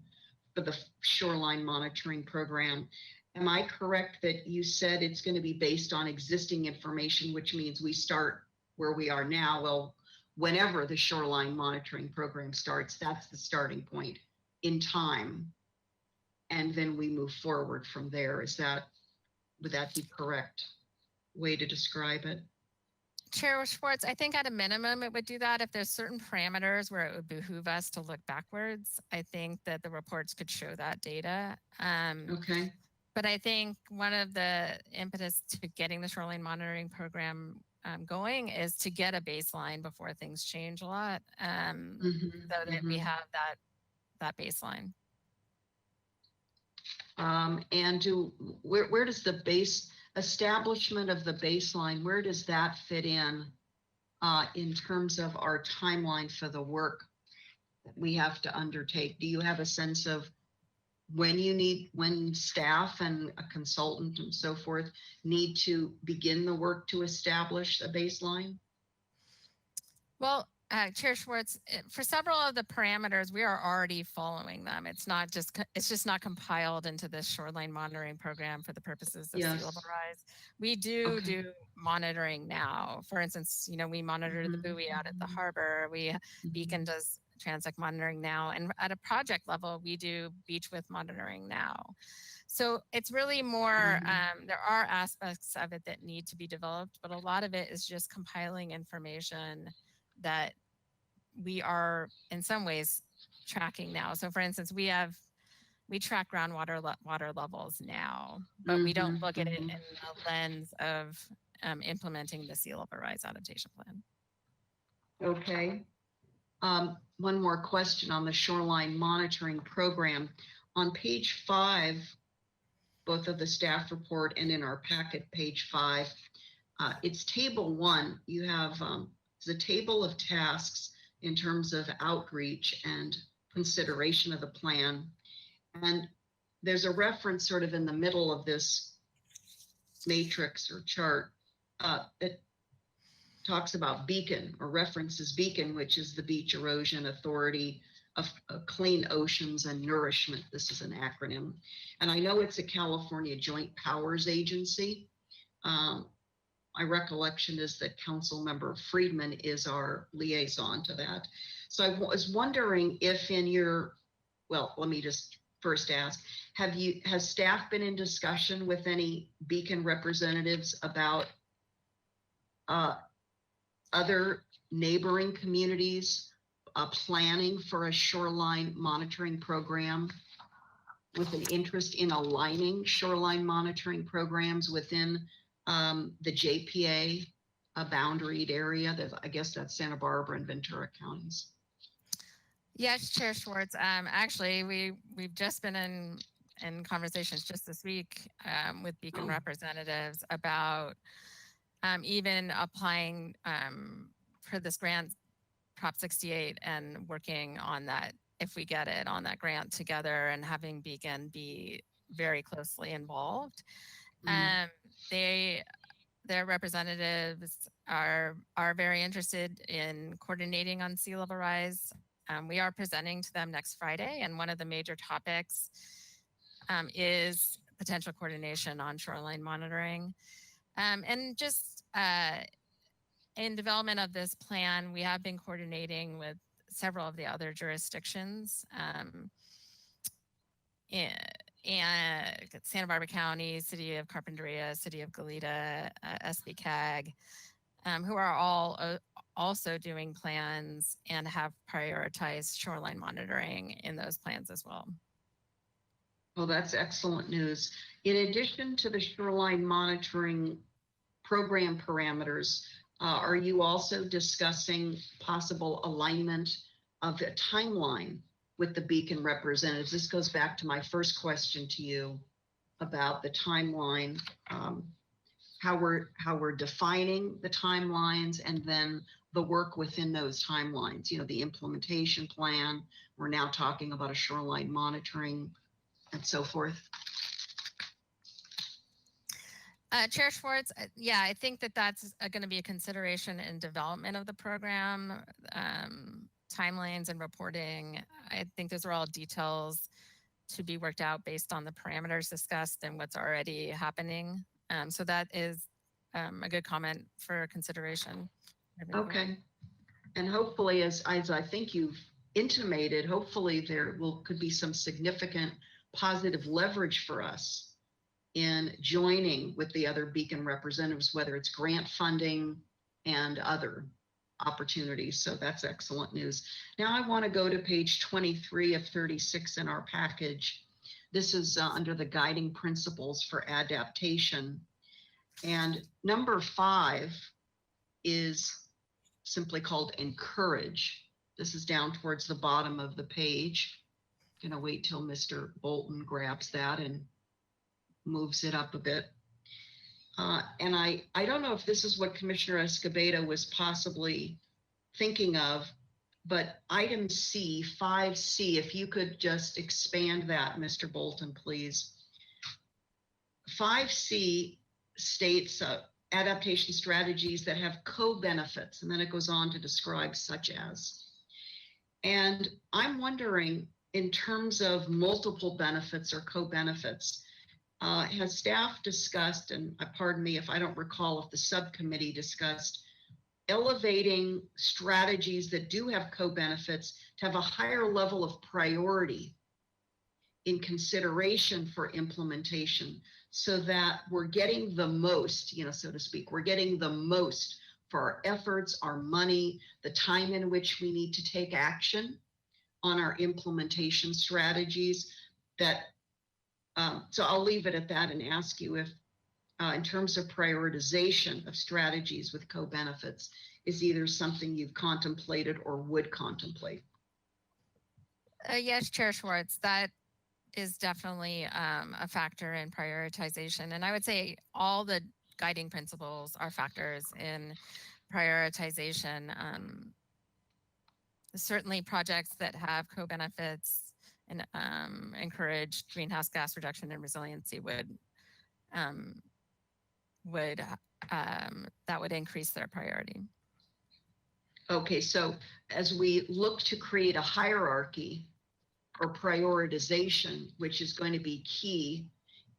for the shoreline monitoring program. Am I correct that you said it's going to be based on existing information, which means we start where we are now? Well, whenever the shoreline monitoring program starts, that's the starting point in time. And then we move forward from there. Would that be correct way to describe it? Chair Schwartz, I think at a minimum it would do that. If there's certain parameters where it would behoove us to look backwards, I think that the reports could show that data. Okay. But I think one of the impetus to getting the shoreline monitoring program going is to get a baseline before things change a lot, so that we have that baseline. And where does the establishment of the baseline, where does that fit in terms of our timeline for the work that we have to undertake? Do you have a sense of when staff and a consultant and so forth need to begin the work to establish a baseline? Well, Chair Schwartz, for several of the parameters, we are already following them. It's just not compiled into this shoreline monitoring program for the purposes of sea level rise. We do monitoring now. For instance, we monitor the buoy out at the harbor. Beacon does transect monitoring now, and at a project level, we do beach width monitoring now. So it's really more, there are aspects of it that need to be developed, but a lot of it is just compiling information that we are in some ways tracking now. So for instance, we track groundwater water levels now, but we don't look at it in the lens of implementing the sea level rise adaptation plan. Okay. One more question on the shoreline monitoring program. On page 5, both of the staff report and in our packet, page 5, it's table 1. You have the table of tasks in terms of outreach and consideration of the plan. And there's a reference sort of in the middle of this matrix or chart that talks about Beacon, or references Beacon, which is the Beach Erosion Authority of Clean Oceans and Nourishment. This is an acronym. And I know it's a California Joint Powers Agency. My recollection is that Councilmember Friedman is our liaison to that. So I was wondering if in your, well, let me just first ask, has staff been in discussion with any Beacon representatives about other neighboring communities planning for a shoreline monitoring program with an interest in aligning shoreline monitoring programs within the JPA boundaried area? I guess that's Santa Barbara and Ventura counties. Yes, Chair Schwartz. Actually, we've just been in conversations just this week with Beacon representatives about even applying for this grant, Prop 68, and working on that, if we get it, on that grant together, and having Beacon be very closely involved. Their representatives are very interested in coordinating on sea level rise. We are presenting to them next Friday, and one of the major topics is potential coordination on shoreline monitoring. And just in development of this plan, we have been coordinating with several of the other jurisdictions in Santa Barbara County, City of Carpinteria, City of Goleta, SBCAG, who are all also doing plans and have prioritized shoreline monitoring in those plans as well. Well, that's excellent news. In addition to the shoreline monitoring program parameters, are you also discussing possible alignment of the timeline with the Beacon representatives? This goes back to my first question to you about the timeline, how we're defining the timelines, and then the work within those timelines. You know, the implementation plan. We're now talking about a shoreline monitoring and so forth. Chair Schwartz, yeah, I think that that's going to be a consideration in development of the program, timelines and reporting. I think those are all details to be worked out based on the parameters discussed and what's already happening. So that is a good comment for consideration. Okay. And hopefully, as I think you've intimated, hopefully there could be some significant positive leverage for us in joining with the other Beacon representatives, whether it's grant funding and other opportunities. So that's excellent news. Now I want to go to page 23 of 36 in our package. This is under the guiding principles for adaptation. And number 5 is simply called encourage. This is down towards the bottom of the page. Gonna wait till Mr. Bolton grabs that and moves it up a bit. And I don't know if this is what Commissioner Escobedo was possibly thinking of, but item C, 5C, if you could just expand that, Mr. Bolton, please. 5C states adaptation strategies that have co-benefits, and then it goes on to describe such as. And I'm wondering, in terms of multiple benefits or co-benefits, has staff discussed, and pardon me if I don't recall if the subcommittee discussed, elevating strategies that do have co-benefits to have a higher level of priority in consideration for implementation, so that we're getting the most, you know, so to speak, we're getting the most for our efforts, our money, the time in which we need to take action on our implementation strategies. That so I'll leave it at that and ask you if in terms of prioritization of strategies with co-benefits is either something you've contemplated or would contemplate. Yes, Chair Schwartz, that is definitely a factor in prioritization. And I would say all the guiding principles are factors in prioritization. Certainly projects that have co-benefits and encourage greenhouse gas reduction and resiliency would that would increase their priority. Okay, so as we look to create a hierarchy or prioritization, which is going to be key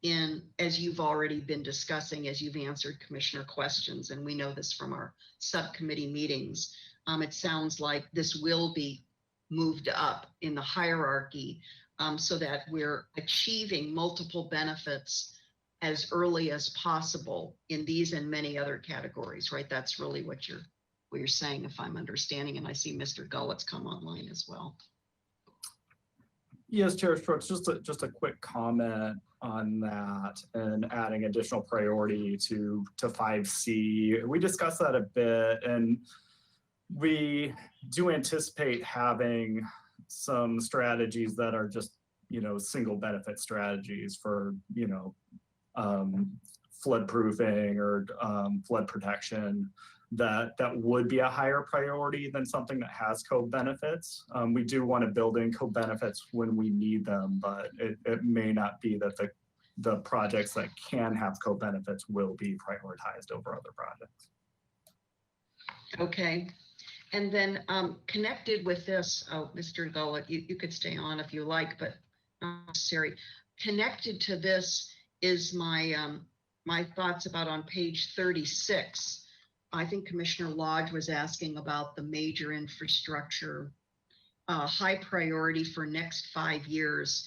in, as you've already been discussing, as you've answered commissioner questions, and we know this from our subcommittee meetings, it sounds like this will be moved up in the hierarchy so that we're achieving multiple benefits as early as possible in these and many other categories, right? That's really what you're saying, if I'm understanding, and I see Mr. Gullett's come online as well. Yes, Chair Schwartz, just a quick comment on that and adding additional priority to 5C. We discussed that a bit, and we do anticipate having some strategies that are just, you know, single benefit strategies for, you know, flood proofing or flood protection that would be a higher priority than something that has co-benefits. We do want to build in co-benefits when we need them, but it may not be that the projects that can have co-benefits will be prioritized over other projects. Okay. And then connected with this, Mr. Gullett, you could stay on if you like, but not necessary. Connected to this is my my thoughts about on page 36. I think Commissioner Lodge was asking about the major infrastructure, high priority for next 5 years.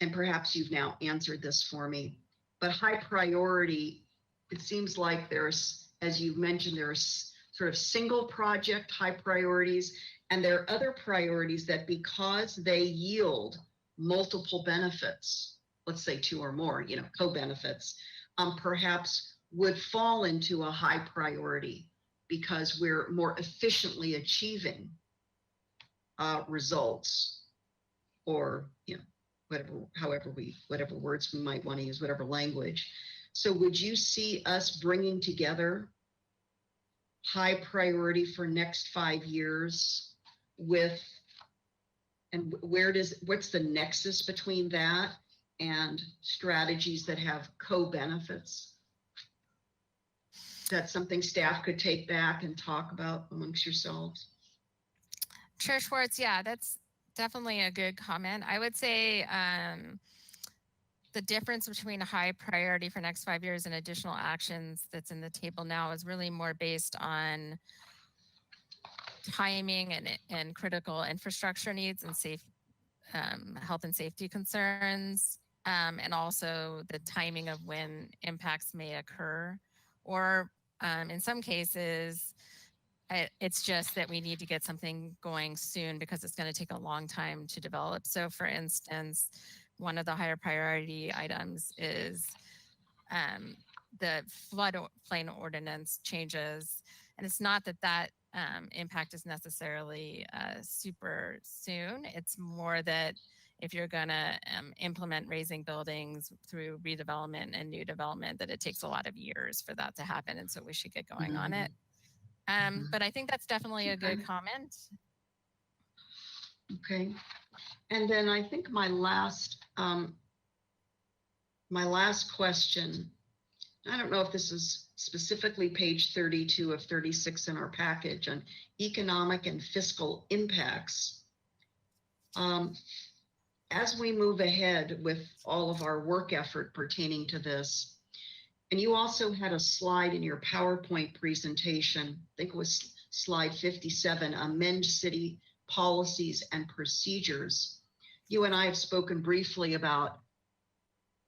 And perhaps you've now answered this for me, but high priority, it seems like there's, as you mentioned, there's sort of single project high priorities, and there are other priorities that because they yield multiple benefits, let's say 2 or more, co-benefits, perhaps would fall into a high priority because we're more efficiently achieving results, or whatever words we might want to use, whatever language. So would you see us bringing together high priority for next 5 years with, and what's the nexus between that and strategies that have co-benefits? That's something staff could take back and talk about amongst yourselves. Chair Schwartz, yeah, that's definitely a good comment. I would say the difference between a high priority for next 5 years and additional actions that's in the table now is really more based on timing and critical infrastructure needs and health and safety concerns, and also the timing of when impacts may occur, or in some cases, it's just that we need to get something going soon because it's going to take a long time to develop. So for instance, one of the higher priority items is the floodplain ordinance changes. And it's not that impact is necessarily super soon. It's more that if you're going to implement raising buildings through redevelopment and new development, that it takes a lot of years for that to happen. And so we should get going on it. But I think that's definitely a good comment. Okay. And then I think my last question, I don't know if this is specifically page 32 of 36 in our package on economic and fiscal impacts. As we move ahead with all of our work effort pertaining to this, and you also had a slide in your PowerPoint presentation, I think it was slide 57, amend city policies and procedures. You and I have spoken briefly about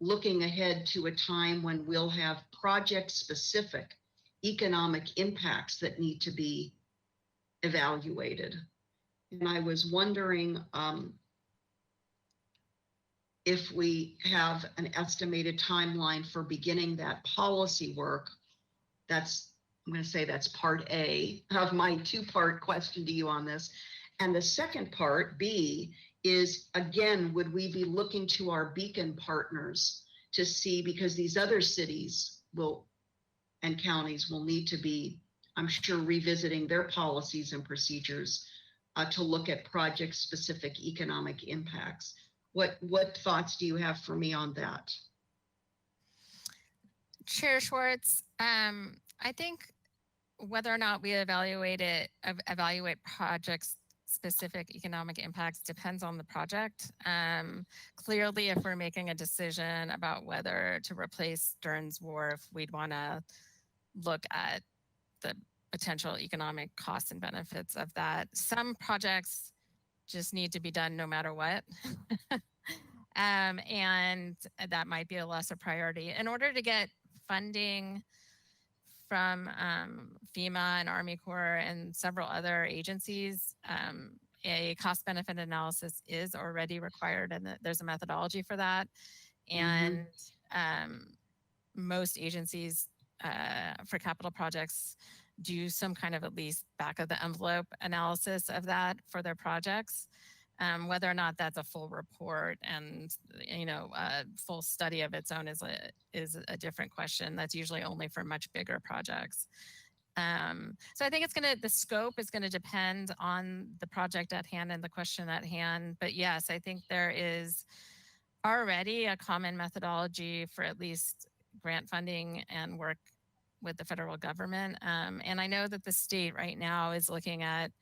looking ahead to a time when we'll have project-specific economic impacts that need to be evaluated. And I was wondering if we have an estimated timeline for beginning that policy work. I'm going to say that's part A of my 2-part question to you on this. And the second part, B, is again, would we be looking to our beacon partners to see, because these other cities and counties will need to be, I'm sure, revisiting their policies and procedures to look at project-specific economic impacts. What thoughts do you have for me on that? Chair Schwartz, I think whether or not we evaluate projects specific economic impacts depends on the project. Clearly, if we're making a decision about whether to replace Stearns Wharf, we'd want to look at the potential economic costs and benefits of that. Some projects just need to be done no matter what. And that might be a lesser priority. In order to get funding from FEMA and Army Corps and several other agencies, a cost benefit analysis is already required, and there's a methodology for that. And most agencies for capital projects do some kind of at least back of the envelope analysis of that for their projects. Whether or not that's a full report and a full study of its own is a different question. That's usually only for much bigger projects. So I think the scope is going to depend on the project at hand and the question at hand. But yes, I think there is already a common methodology for at least grant funding and work with the federal government. And I know that the state right now is looking at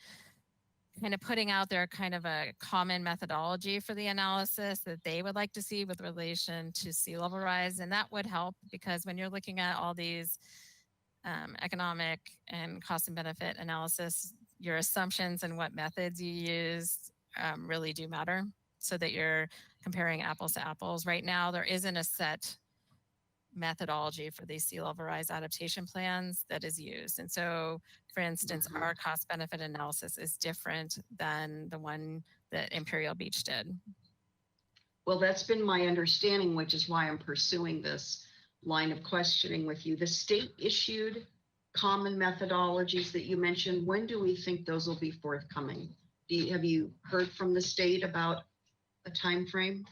kind of putting out there kind of a common methodology for the analysis that they would like to see with relation to sea level rise. And that would help because when you're looking at all these economic and cost and benefit analysis, your assumptions and what methods you use really do matter so that you're comparing apples to apples. Right now, there isn't a set methodology for these sea level rise adaptation plans that is used. And so, for instance, our cost benefit analysis is different than the one that Imperial Beach did. Well, that's been my understanding, which is why I'm pursuing this line of questioning with you. The state issued common methodologies that you mentioned, when do we think those will be forthcoming? Have you heard from the state about a time frame?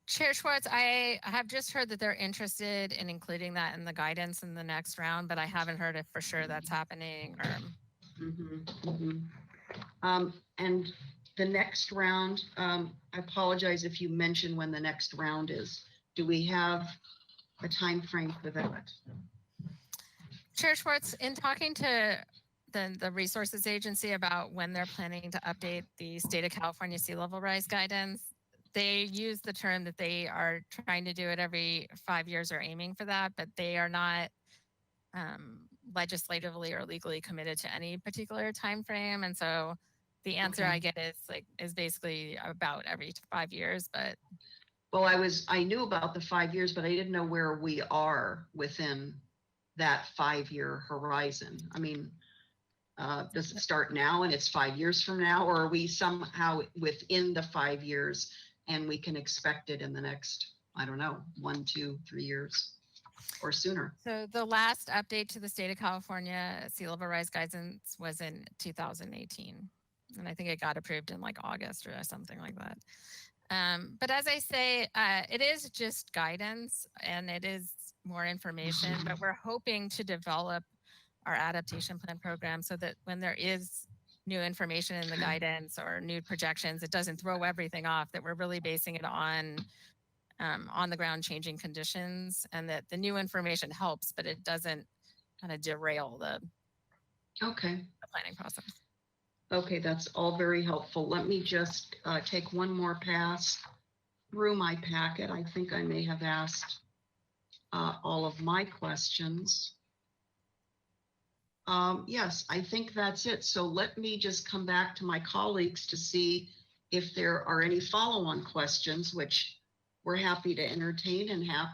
Chair Schwartz, I have just heard that they're interested in including that in the guidance in the next round, but I haven't heard if for sure that's happening. And the next round, I apologize if you mention when the next round is. Do we have a time frame for that? Chair Schwartz, in talking to the Resources Agency about when they're planning to update the State of California sea level rise guidance, they use the term that they are trying to do it every 5 years or aiming for that, but they are not legislatively or legally committed to any particular time frame. And so the answer I get is basically about every 5 years. But well, I knew about the 5 years, but I didn't know where we are within that 5-year horizon. I mean, does it start now and it's 5 years from now, or are we somehow within the 5 years and we can expect it in the next, I don't know, 1, 2, 3 years or sooner? So the last update to the State of California sea level rise guidance was in 2018. And I think it got approved in like August or something like that. But as I say, it is just guidance and it is more information, but we're hoping to develop our adaptation plan program so that when there is new information in the guidance or new projections, it doesn't throw everything off, that we're really basing it on the ground changing conditions, and that the new information helps, but it doesn't kind of derail the planning process. Okay, that's all very helpful. Let me just take one more pass through my packet. I think I may have asked all of my questions. Yes, I think that's it. So let me just come back to my colleagues to see if there are any follow-on questions, which we're happy to entertain and have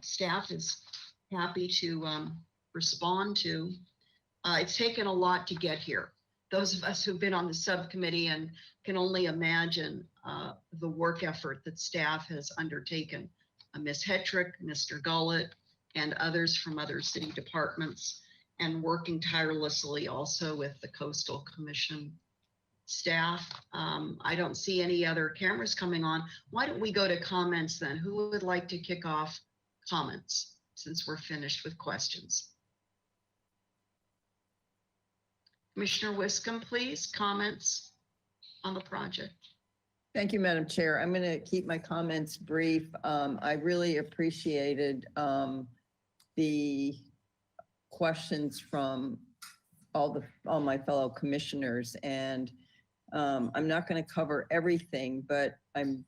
staff is happy to respond to. It's taken a lot to get here. Those of us who've been on the subcommittee and can only imagine the work effort that staff has undertaken. Ms. Hetrick, Mr. Gullett, and others from other city departments, and working tirelessly also with the Coastal Commission staff. I don't see any other cameras coming on. Why don't we go to comments then? Who would like to kick off comments since we're finished with questions? Commissioner Wiscombe, please, comments on the project. Thank you, Madam Chair. I'm going to keep my comments brief. I really appreciated the questions from all my fellow commissioners, and I'm not going to cover everything, but I'm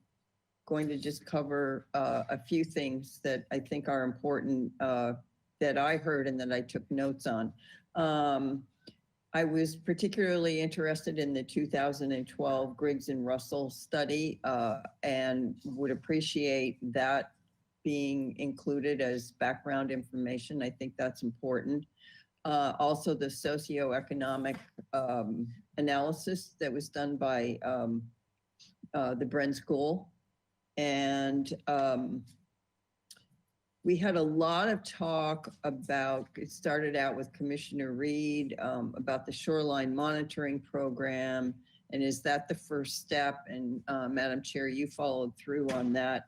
going to just cover a few things that I think are important that I heard and that I took notes on. I was particularly interested in the 2012 Griggs and Russell study and would appreciate that being included as background information. I think that's important. Also, the socioeconomic analysis that was done by the Bren School. And we had a lot of talk about, it started out with Commissioner Reed about the shoreline monitoring program. And is that the first step? And Madam Chair, you followed through on that.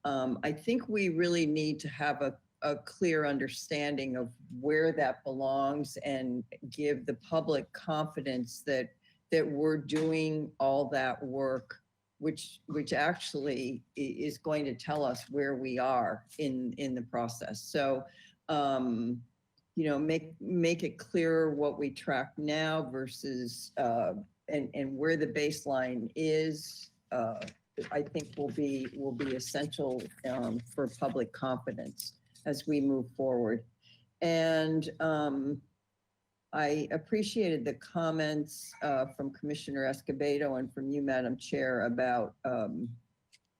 I think we really need to have a clear understanding of where that belongs and give the public confidence that we're doing all that work, which actually is going to tell us where we are in the process. So make it clearer what we track now versus, and where the baseline is, I think will be essential for public confidence as we move forward. And I appreciated the comments from Commissioner Escobedo and from you, Madam Chair, about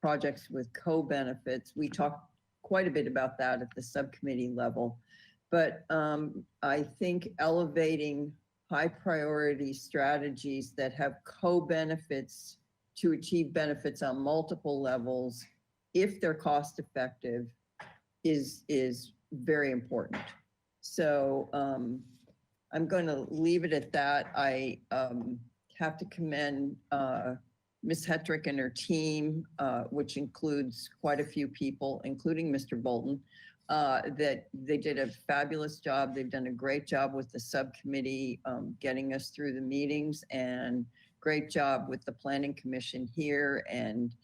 projects with co-benefits. We talked quite a bit about that at the subcommittee level, but I think elevating high priority strategies that have co-benefits to achieve benefits on multiple levels, if they're cost effective, is very important. So I'm going to leave it at that. I have to commend Ms. Hetrick and her team, which includes quite a few people, including Mr. Bolton, that they did a fabulous job. They've done a great job with the subcommittee, getting us through the meetings, and great job with the Planning Commission here. And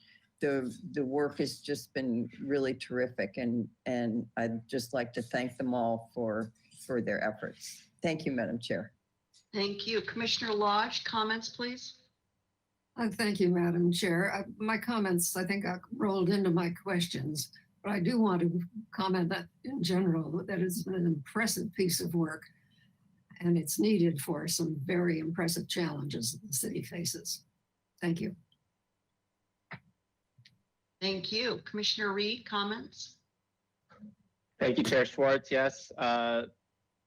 the work has just been really terrific. And I'd just like to thank them all for their efforts. Thank you, Madam Chair. Thank you. Commissioner Lodge, comments, please? Thank you, Madam Chair. My comments, I think, rolled into my questions, but I do want to comment that in general, that it's been an impressive piece of work, and it's needed for some very impressive challenges that the city faces. Thank you. Thank you. Commissioner Reed, comments? Thank you, Chair Schwartz. Yes,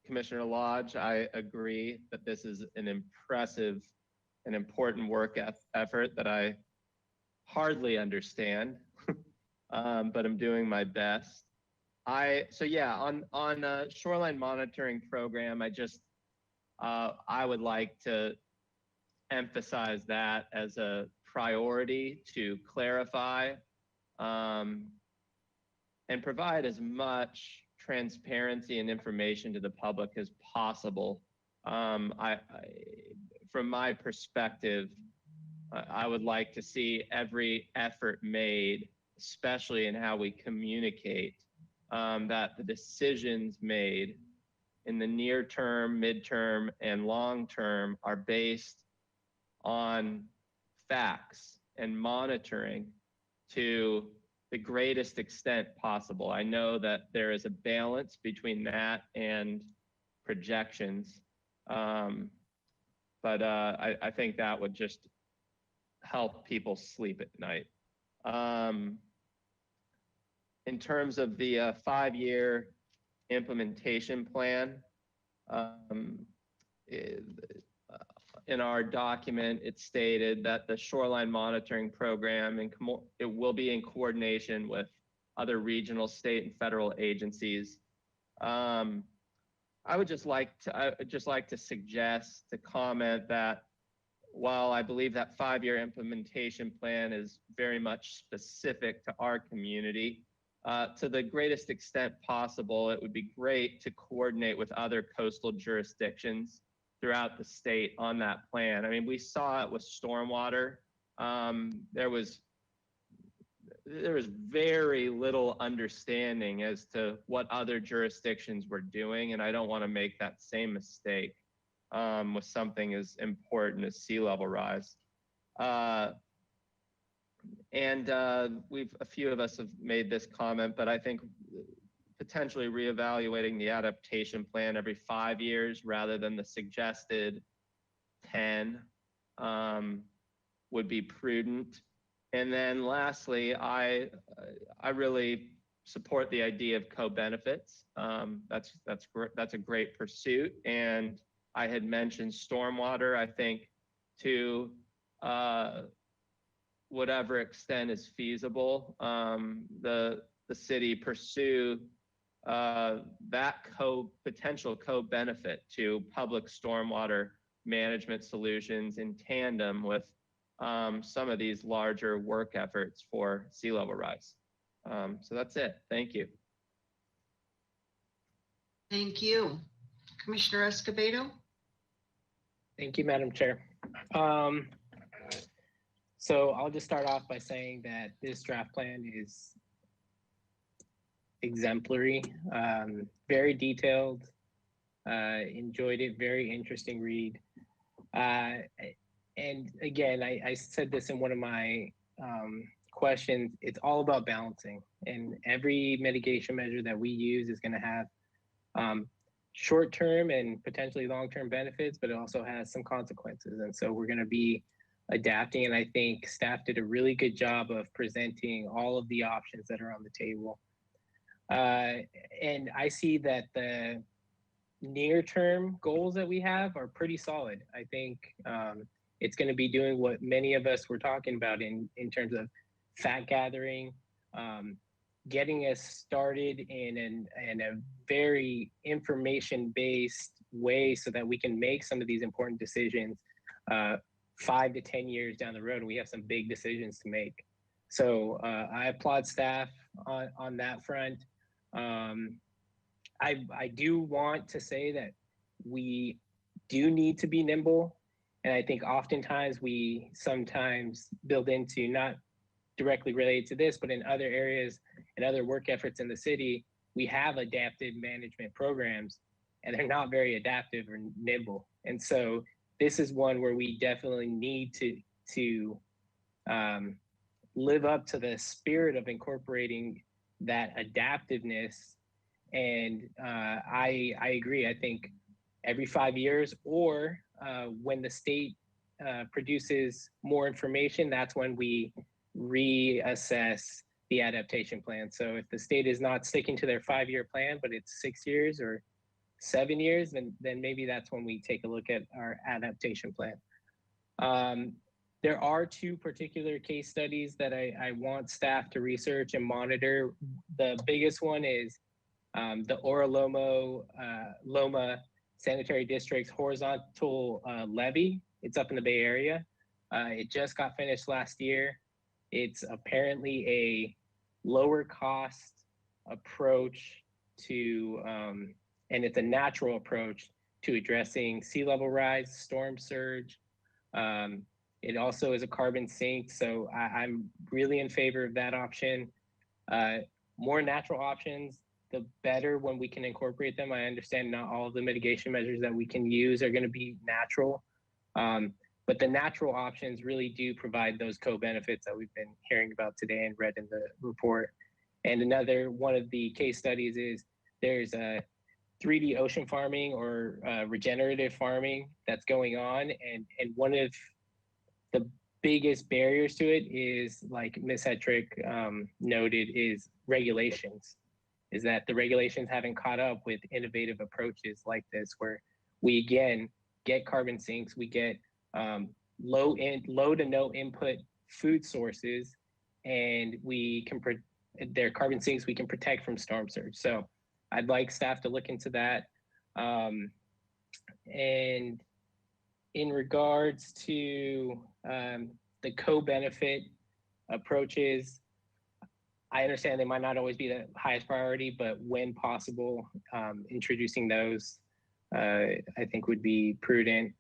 Commissioner Lodge, I agree that this is an impressive and important work effort that I hardly understand, but I'm doing my best. So yeah, on shoreline monitoring program, I would like to emphasize that as a priority to clarify and provide as much transparency and information to the public as possible. From my perspective, I would like to see every effort made, especially in how we communicate, that the decisions made in the near term, midterm, and long term are based on facts and monitoring to the greatest extent possible. I know that there is a balance between that and projections, but I think that would just help people sleep at night. In terms of the 5-year implementation plan, in our document, it stated that the shoreline monitoring program it will be in coordination with other regional, state, and federal agencies. I would just like to suggest to comment that while I believe that 5-year implementation plan is very much specific to our community, to the greatest extent possible, it would be great to coordinate with other coastal jurisdictions throughout the state on that plan. I mean, we saw it with stormwater. There was very little understanding as to what other jurisdictions were doing, and I don't want to make that same mistake with something as important as sea level rise. A few of us have made this comment, but I think potentially reevaluating the adaptation plan every 5 years rather than the suggested 10 would be prudent. And then lastly, I really support the idea of co-benefits. That's a great pursuit. And I had mentioned stormwater. I think to whatever extent is feasible, the city pursue that potential co-benefit to public stormwater management solutions in tandem with some of these larger work efforts for sea level rise. So that's it. Thank you. Thank you. Commissioner Escobedo? Thank you, Madam Chair. So I'll just start off by saying that this draft plan is exemplary, very detailed, Enjoyed it. Very interesting read. And again, I said this in one of my questions. It's all about balancing, and every mitigation measure that we use is going to have short-term and potentially long-term benefits, but it also has some consequences. And so we're going to be adapting. And I think staff did a really good job of presenting all of the options that are on the table. And I see that the near-term goals that we have are pretty solid. I think it's going to be doing what many of us were talking about in terms of fact gathering, getting us started in a very information-based way so that we can make some of these important decisions 5 to 10 years down the road, and we have some big decisions to make. So I applaud staff on that front. I do want to say that we do need to be nimble. And I think oftentimes we sometimes build into, not directly related to this, but in other areas and other work efforts in the city, we have adaptive management programs and they're not very adaptive or nimble. And so this is one where we definitely need to live up to the spirit of incorporating that adaptiveness. And I agree. I think every 5 years, or when the state produces more information, that's when we reassess the adaptation plan. So if the state is not sticking to their 5-year plan, but it's 6 years or 7 years, then maybe that's when we take a look at our adaptation plan. There are 2 particular case studies that I want staff to research and monitor. The biggest one is the Oro Loma Sanitary District's horizontal levee. It's up in the Bay Area. It just got finished last year. It's apparently a lower cost approach to, and it's a natural approach to addressing sea level rise, storm surge. It also is a carbon sink. So I'm really in favor of that option. More natural options, the better when we can incorporate them. I understand not all of the mitigation measures that we can use are going to be natural, but the natural options really do provide those co-benefits that we've been hearing about today and read in the report. And another one of the case studies is there's a 3D ocean farming or regenerative farming that's going on. And one of the biggest barriers to it is, like Ms. Hetrick noted, is regulations. Is that the regulations haven't caught up with innovative approaches like this, where we again get carbon sinks, we get low to no input food sources, and we can their carbon sinks we can protect from storm surge. So I'd like staff to look into that. And in regards to the co-benefit approaches, I understand they might not always be the highest priority, but when possible, introducing those, I think would be prudent.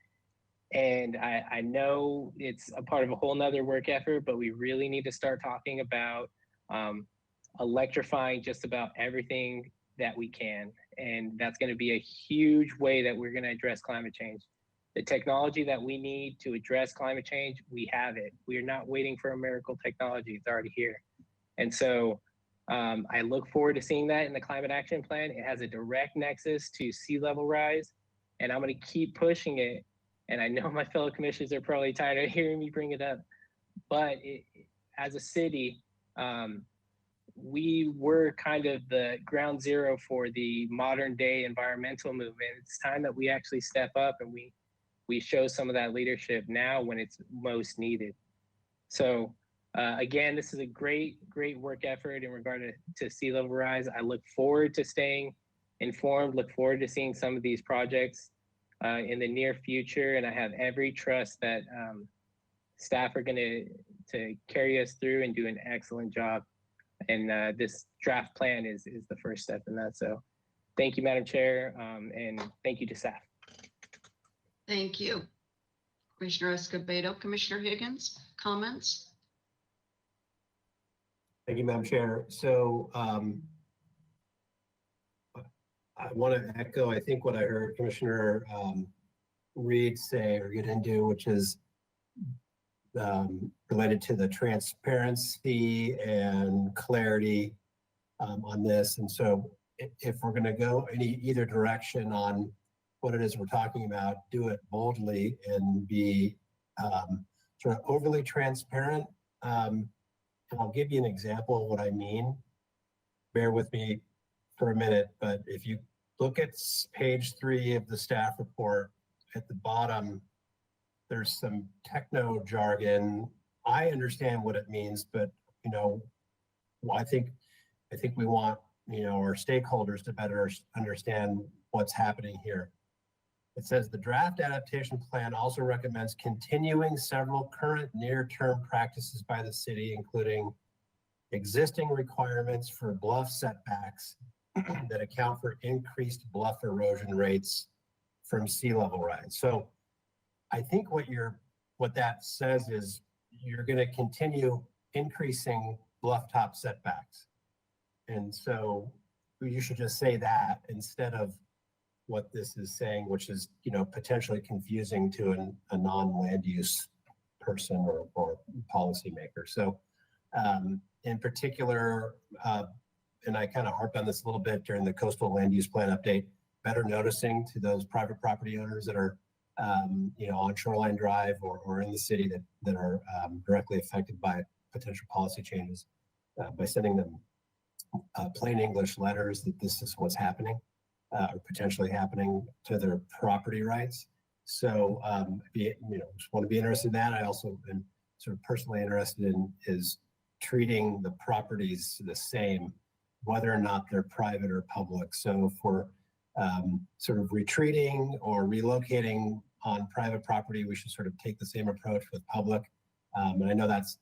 And I know it's a part of a whole nother work effort, but we really need to start talking about electrifying just about everything that we can. And that's going to be a huge way that we're going to address climate change. The technology that we need to address climate change, we have it. We are not waiting for a miracle technology. It's already here. And so I look forward to seeing that in the climate action plan. It has a direct nexus to sea level rise, and I'm going to keep pushing it. And I know my fellow commissioners are probably tired of hearing me bring it up, but as a city, we were kind of the ground zero for the modern day environmental movement. It's time that we actually step up and we show some of that leadership now when it's most needed. So again, this is a great work effort in regard to sea level rise. I look forward to staying informed, look forward to seeing some of these projects in the near future. And I have every trust that staff are going to carry us through and do an excellent job. And this draft plan is the first step in that. So thank you, Madam Chair, and thank you to staff. Thank you. Commissioner Escobedo. Commissioner Higgins, comments? I want to echo, I think what I heard Commissioner Reed say or get into, which is related to the transparency and clarity on this. And so if we're going to go either direction on what it is we're talking about, do it boldly and be sort of overly transparent. And I'll give you an example of what I mean. Bear with me for a minute, but if you look at page 3 of the staff report, at the bottom, there's some techno jargon. I understand what it means, but you know, I think we want, you know, our stakeholders to better understand what's happening here. It says the draft adaptation plan also recommends continuing several current near-term practices by the city, including existing requirements for bluff setbacks that account for increased bluff erosion rates from sea level rise. So I think what that says is you're going to continue increasing bluff top setbacks. And so you should just say that instead of what this is saying, which is, you know, potentially confusing to a non-land use person or policymaker. So in particular, and I kind of harped on this a little bit during the coastal land use plan update, better noticing to those private property owners that are, you know, on Shoreline Drive or in the city that are directly affected by potential policy changes by sending them plain English letters that this is what's happening or potentially happening to their property rights. So, you know, just want to be interested in that. I also am sort of personally interested in is treating the properties the same, whether or not they're private or public. So for sort of retreating or relocating on private property, we should sort of take the same approach with public. And I know that's,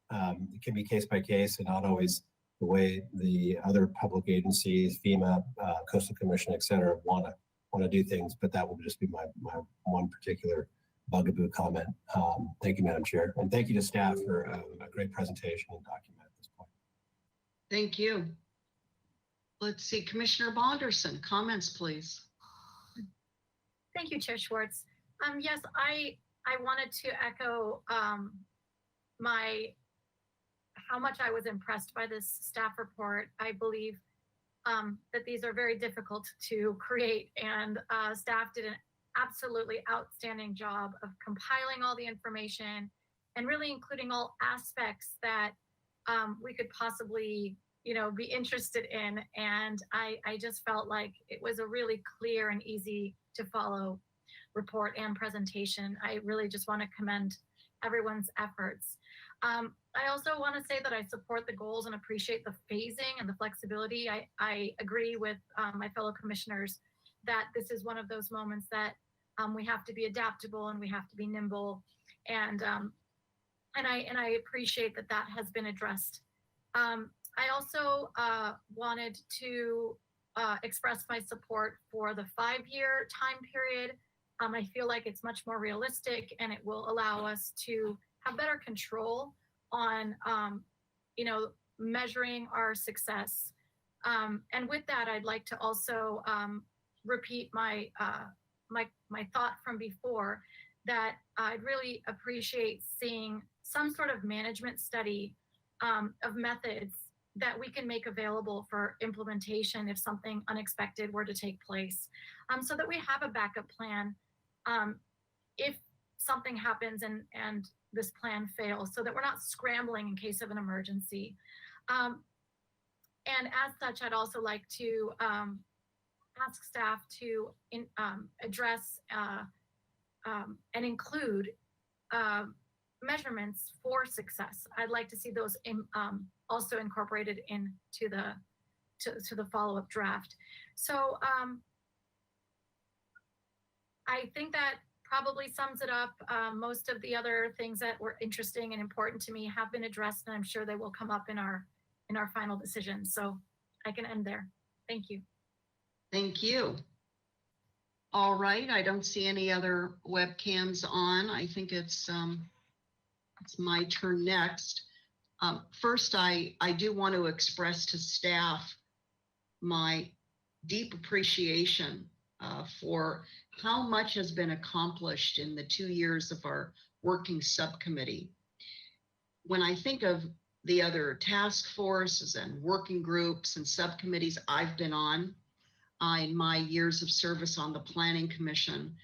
it can be case by case and not always the way the other public agencies, FEMA, Coastal Commission, et cetera, want to do things, but that will just be my one particular bugaboo comment. Thank you, Madam Chair. And thank you to staff for a great presentation and document at this point. Thank you. Let's see, Commissioner Bonderson, comments, please. Thank you, Chair Schwartz. Yes, I wanted to echo how much I was impressed by this staff report. I believe that these are very difficult to create, and staff did an absolutely outstanding job of compiling all the information and really including all aspects that we could possibly, you know, be interested in. And I just felt like it was a really clear and easy to follow report and presentation. I really just want to commend everyone's efforts. I also want to say that I support the goals and appreciate the phasing and the flexibility. I agree with my fellow commissioners that this is one of those moments that we have to be adaptable and we have to be nimble. And I appreciate that that has been addressed. I also wanted to express my support for the 5-year time period. I feel like it's much more realistic and it will allow us to have better control on, you know, measuring our success. And with that, I'd like to also repeat my thought from before that I'd really appreciate seeing some sort of management study of methods that we can make available for implementation if something unexpected were to take place, so that we have a backup plan if something happens and this plan fails, so that we're not scrambling in case of an emergency. And as such, I'd also like to ask staff to address and include measurements for success. I'd like to see those also incorporated into the follow-up draft. So I think that probably sums it up. Most of the other things that were interesting and important to me have been addressed, and I'm sure they will come up in our final decision. So I can end there. Thank you. Thank you. All right, I don't see any other webcams on. I think it's my turn next. First, I do want to express to staff my deep appreciation for how much has been accomplished in the 2 years of our working subcommittee. When I think of the other task forces and working groups and subcommittees I've been on in my years of service on the Planning Commission,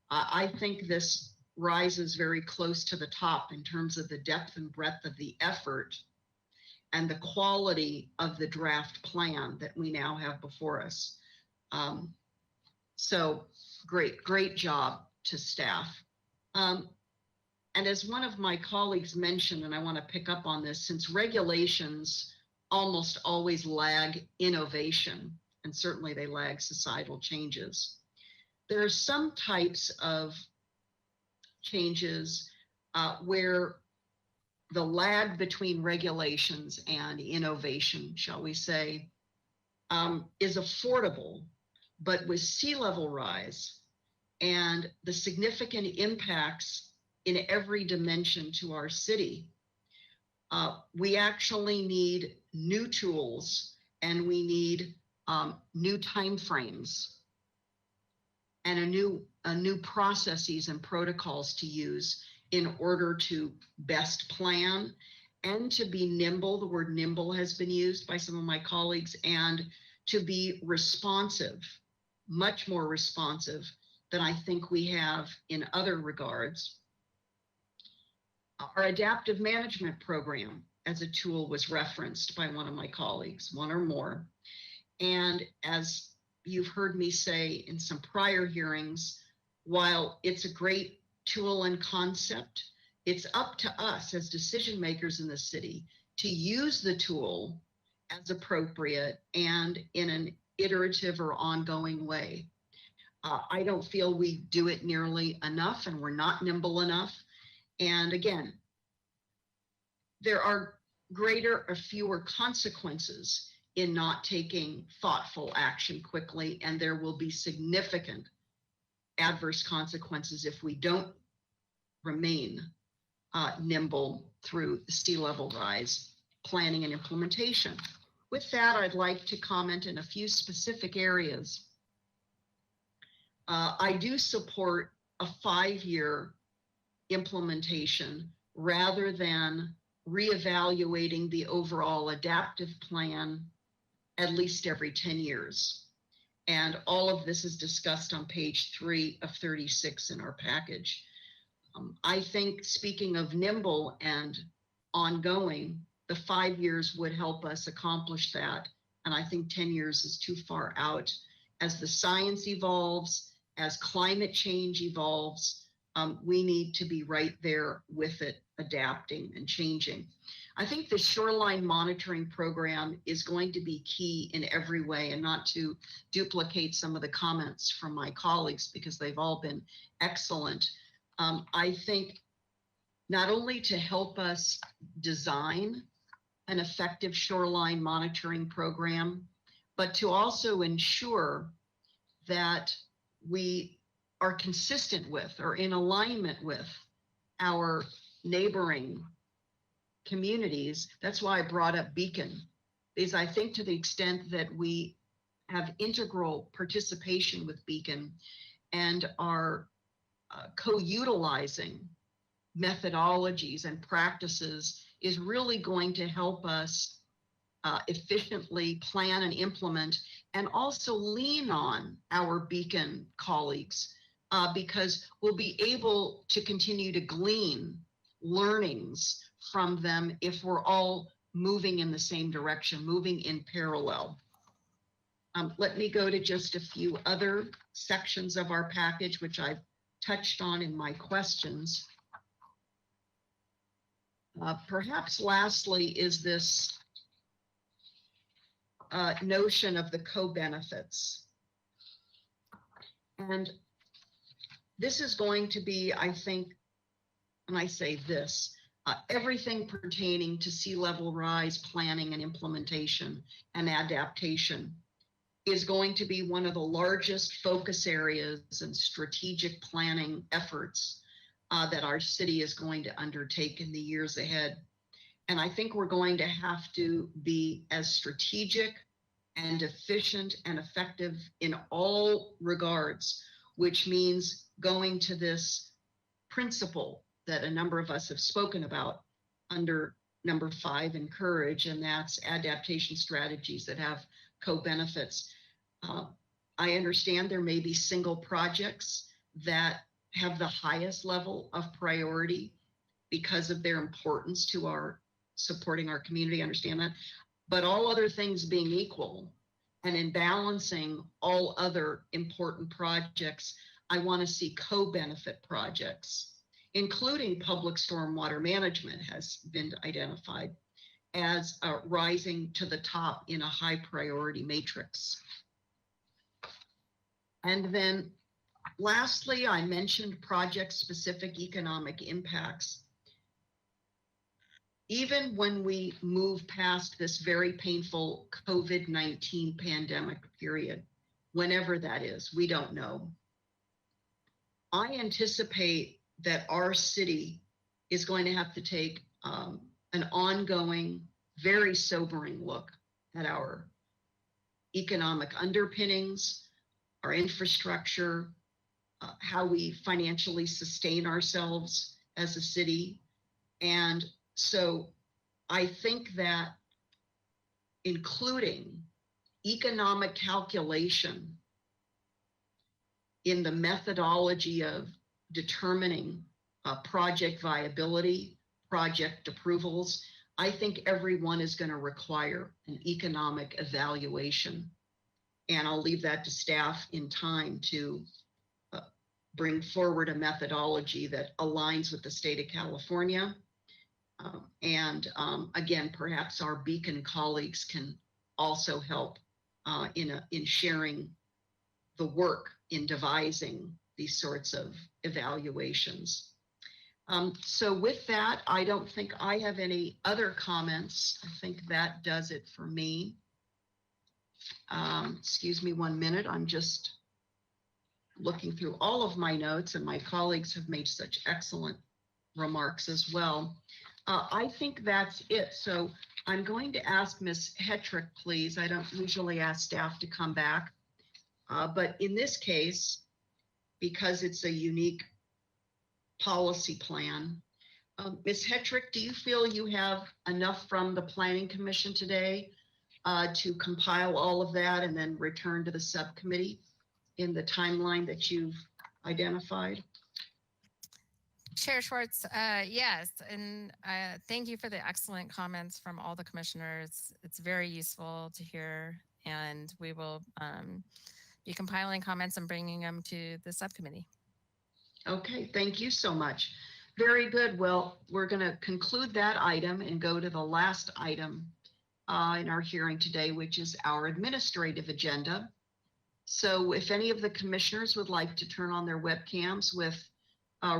I think this rises very close to the top in terms of the depth and breadth of the effort and the quality of the draft plan that we now have before us. So great job to staff. And as one of my colleagues mentioned, and I want to pick up on this, since regulations almost always lag innovation, and certainly they lag societal changes, there are some types of changes where the lag between regulations and innovation, shall we say, is affordable. But with sea level rise and the significant impacts in every dimension to our city, we actually need new tools, and we need new timeframes and a new processes and protocols to use in order to best plan and to be nimble. The word nimble has been used by some of my colleagues, and to be responsive, much more responsive than I think we have in other regards. Our adaptive management program as a tool was referenced by one of my colleagues, one or more. And as you've heard me say in some prior hearings, while it's a great tool and concept, it's up to us as decision makers in the city to use the tool as appropriate and in an iterative or ongoing way. I don't feel we do it nearly enough, and we're not nimble enough. And again, there are greater or fewer consequences in not taking thoughtful action quickly, and there will be significant adverse consequences if we don't remain nimble through sea level rise planning and implementation. With that, I'd like to comment in a few specific areas. I do support a 5-year implementation rather than reevaluating the overall adaptive plan at least every 10 years. And all of this is discussed on page 3 of 36 in our package. I think, speaking of nimble and ongoing, the 5 years would help us accomplish that. And I think 10 years is too far out. As the science evolves, as climate change evolves, we need to be right there with it, adapting and changing. I think the shoreline monitoring program is going to be key in every way, and not to duplicate some of the comments from my colleagues because they've all been excellent. I think not only to help us design an effective shoreline monitoring program, but to also ensure that we are consistent with or in alignment with our neighboring communities. That's why I brought up Beacon, because I think to the extent that we have integral participation with Beacon and are co-utilizing methodologies and practices is really going to help us efficiently plan and implement, and also lean on our Beacon colleagues because we'll be able to continue to glean learnings from them if we're all moving in the same direction, moving in parallel. Let me go to just a few other sections of our package, which I've touched on in my questions. Perhaps lastly is this notion of the co-benefits. And this is going to be, I think, and I say this, everything pertaining to sea level rise planning and implementation and adaptation is going to be one of the largest focus areas and strategic planning efforts that our city is going to undertake in the years ahead. And I think we're going to have to be as strategic and efficient and effective in all regards, which means going to this principle that a number of us have spoken about under number 5, encourage, and that's adaptation strategies that have co-benefits. I understand there may be single projects that have the highest level of priority because of their importance to our supporting our community. I understand that. But all other things being equal, and in balancing all other important projects, I want to see co-benefit projects, including public stormwater management has been identified as rising to the top in a high priority matrix. And then lastly, I mentioned project-specific economic impacts. Even when we move past this very painful COVID-19 pandemic period, whenever that is, we don't know. I anticipate that our city is going to have to take an ongoing, very sobering look at our economic underpinnings, our infrastructure, how we financially sustain ourselves as a city. And so I think that including economic calculation in the methodology of determining project viability, project approvals, I think everyone is going to require an economic evaluation. And I'll leave that to staff in time to bring forward a methodology that aligns with the state of California. Again, perhaps our Beacon colleagues can also help in sharing the work in devising these sorts of evaluations. So with that, I don't think I have any other comments. I think that does it for me. Excuse me 1 minute. I'm just looking through all of my notes, and my colleagues have made such excellent remarks as well. I think that's it. So I'm going to ask Ms. Hetrick, please. I don't usually ask staff to come back, but in this case, because it's a unique policy plan, Ms. Hetrick, do you feel you have enough from the Planning Commission today to compile all of that and then return to the subcommittee in the timeline that you've identified? Chair Schwartz, yes, and thank you for the excellent comments from all the commissioners. It's very useful to hear, and we will be compiling comments and bringing them to the subcommittee. Okay, thank you so much. Very good. Well, we're going to conclude that item and go to the last item in our hearing today, which is our administrative agenda. So if any of the commissioners would like to turn on their webcams with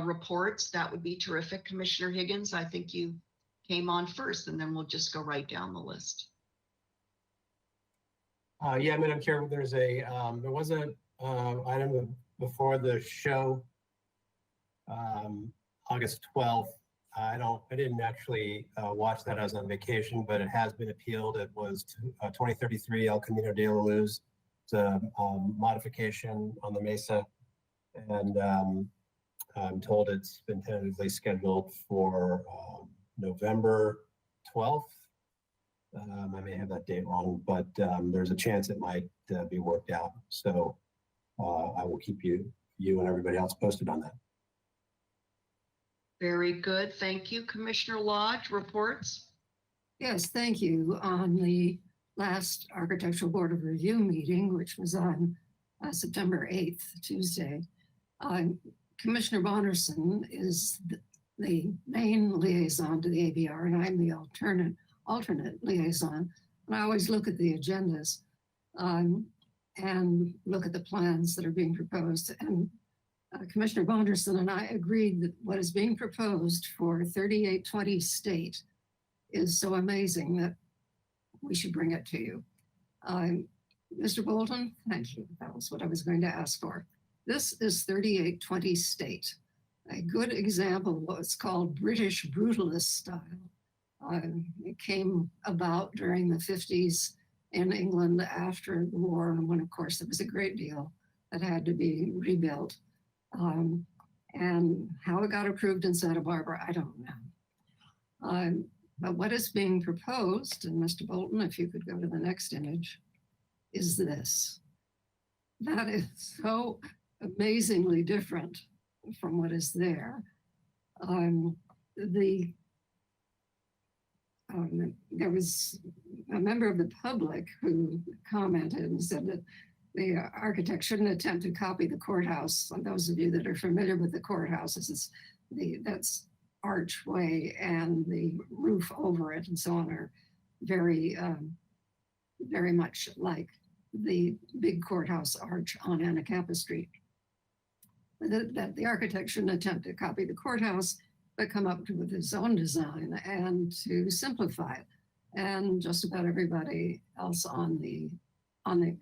reports, that would be terrific. Commissioner Higgins, I think you came on first, and then we'll just go right down the list. Yeah, Madam Chair, there's a there was a item before the show, August 12th. I didn't actually watch that. I was on vacation, but it has been appealed. It was 2033 El Camino de la Luz. It's a modification on the Mesa, and I'm told it's been tentatively scheduled for November 12th. I may have that date wrong, but there's a chance it might be worked out. So I will keep you and everybody else posted on that. Very good. Thank you. Commissioner Lodge, reports? Yes, thank you. On the last Architectural Board of Review meeting, which was on September 8th, Tuesday, Commissioner Bonderson is the main liaison to the ABR, and I'm the alternate liaison. And I always look at the agendas and look at the plans that are being proposed. And Commissioner Bonderson and I agreed that what is being proposed for 3820 State is so amazing that we should bring it to you. Mr. Bolton, thank you. That was what I was going to ask for. This is 3820 State, a good example of what's called British brutalist style. It came about during the 50s in England after the war, and when, of course, there was a great deal that had to be rebuilt. And how it got approved in Santa Barbara, I don't know. But what is being proposed, and Mr. Bolton, if you could go to the next image, is this. That is so amazingly different from what is there. There was a member of the public who commented and said that the architect shouldn't attempt to copy the courthouse. And those of you that are familiar with the courthouses, that's archway and the roof over it and so on are very, very much like the big courthouse arch on Anacapa Street. That the architect shouldn't attempt to copy the courthouse, but come up with his own design and to simplify it. And just about everybody else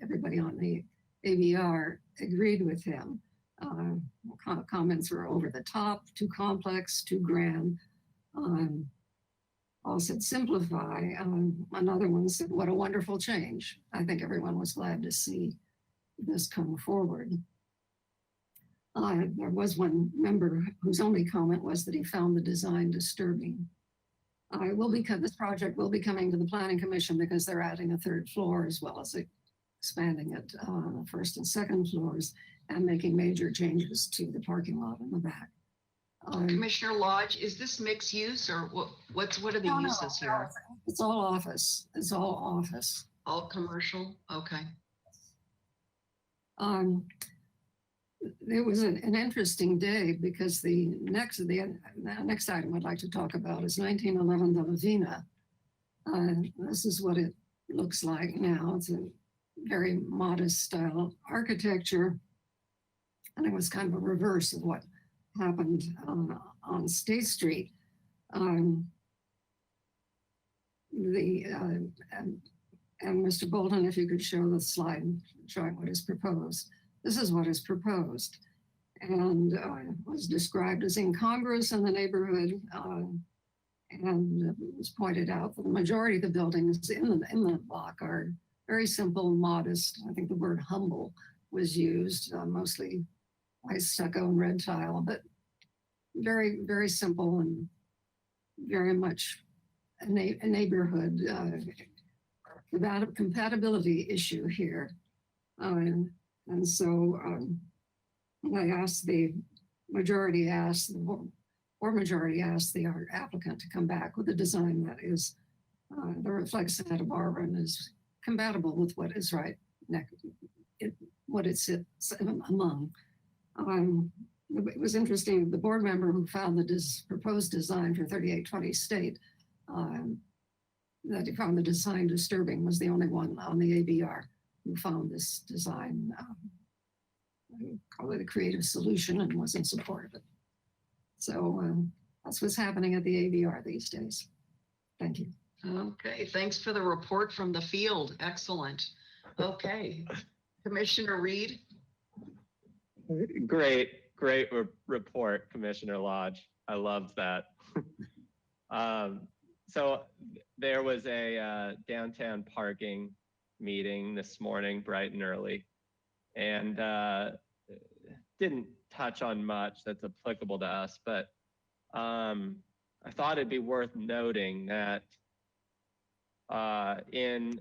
everybody on the ABR agreed with him. Comments were over the top, too complex, too grand. All said simplify. Another one said, what a wonderful change. I think everyone was glad to see this come forward. There was one member whose only comment was that he found the design disturbing. This project will be coming to the Planning Commission because they're adding a third floor as well as expanding it on the first and second floors and making major changes to the parking lot in the back. Commissioner Lodge, is this mixed use or what are the uses here? It's all office. It's all office. All commercial? Okay. It was an interesting day because the next item I'd like to talk about is 1911 de la Vina. This is what it looks like now. It's a very modest style architecture. And it was kind of a reverse of what happened on State Street. And Mr. Bolton, if you could show the slide showing what is proposed. This is what is proposed and was described as incongruous in the neighborhood. And it was pointed out that the majority of the buildings in the block are very simple, modest. I think the word humble was used, mostly white stucco and red tile, but very, very simple and very much a neighborhood compatibility issue here. And so the majority asked the applicant to come back with a design that is that reflects Santa Barbara and is compatible with what is right what it sits among. It was interesting, the board member who found the proposed design for 3820 State, that he found the design disturbing, was the only one on the ABR who found this design, call it a creative solution, and was in support of it. So that's what's happening at the ABR these days. Thank you. Okay, thanks for the report from the field. Excellent. Okay, Commissioner Reed. Great report, Commissioner Lodge. I loved that. So there was a downtown parking meeting this morning, bright and early, and didn't touch on much that's applicable to us, but I thought it'd be worth noting that in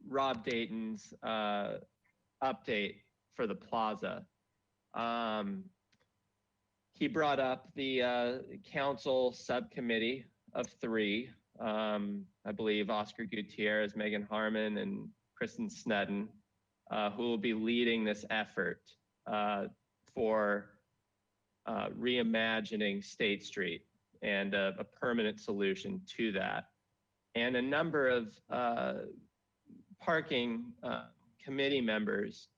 Rob Dayton's update for the plaza, he brought up the council subcommittee of 3, I believe Oscar Gutierrez, Megan Harmon, and Kristen Snedden, who will be leading this effort for reimagining State Street and a permanent solution to that. And a number of parking committee members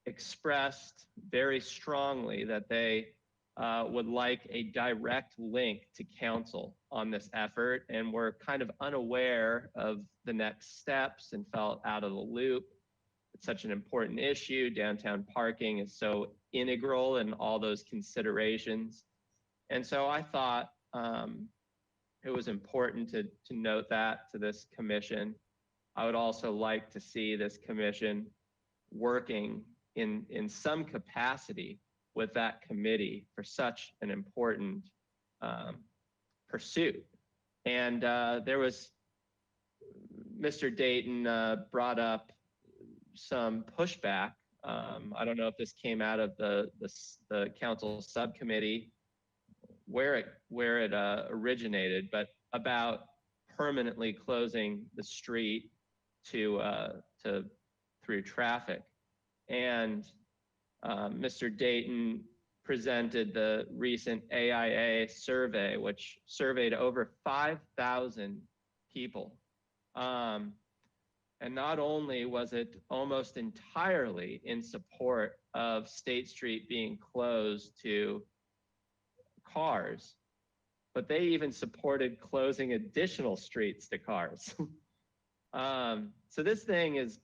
expressed very strongly that they would like a direct link to council on this effort, and were kind of unaware of the next steps and felt out of the loop. It's such an important issue. Downtown parking is so integral in all those considerations. And so I thought it was important to note that to this commission. I would also like to see this commission working in some capacity with that committee for such an important pursuit. And there was, Mr. Dayton brought up some pushback. I don't know if this came out of the council subcommittee where it originated, but about permanently closing the street to through traffic. And Mr. Dayton presented the recent AIA survey, which surveyed over 5,000 people. And not only was it almost entirely in support of State Street being closed to cars, but they even supported closing additional streets to cars. So this thing has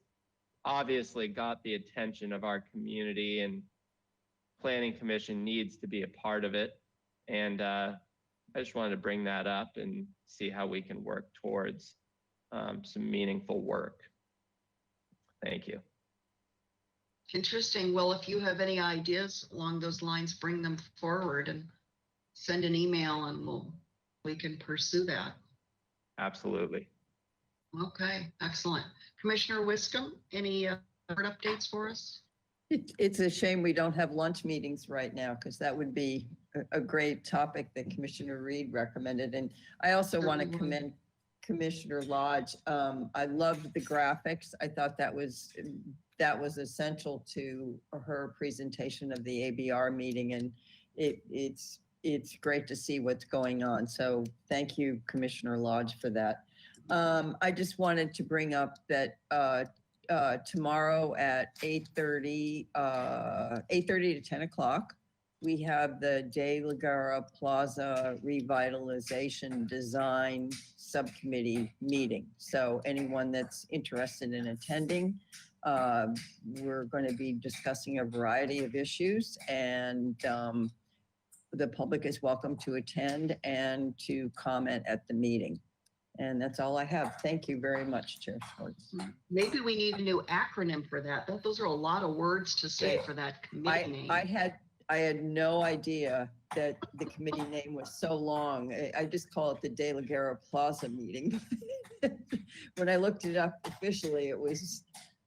obviously got the attention of our community, and Planning Commission needs to be a part of it. And I just wanted to bring that up and see how we can work towards some meaningful work. Thank you. Interesting. Well, if you have any ideas along those lines, bring them forward and send an email and we can pursue that. Absolutely. Okay, excellent. Commissioner Wiscombe, any board updates for us? It's a shame we don't have lunch meetings right now, because that would be a great topic that Commissioner Reed recommended. And I also want to commend Commissioner Lodge. I loved the graphics. I thought that was essential to her presentation of the ABR meeting, and it's great to see what's going on. So thank you, Commissioner Lodge, for that. I just wanted to bring up that tomorrow at 8:30 to 10 o'clock, we have the De La Guerra Plaza Revitalization Design Subcommittee meeting. So anyone that's interested in attending, we're going to be discussing a variety of issues, and the public is welcome to attend and to comment at the meeting. And that's all I have. Thank you very much, Chair Schwartz. Maybe we need a new acronym for that. Those are a lot of words to say for that committee name. I had no idea that the committee name was so long. I just call it the De La Guerra Plaza meeting. When I looked it up officially, it was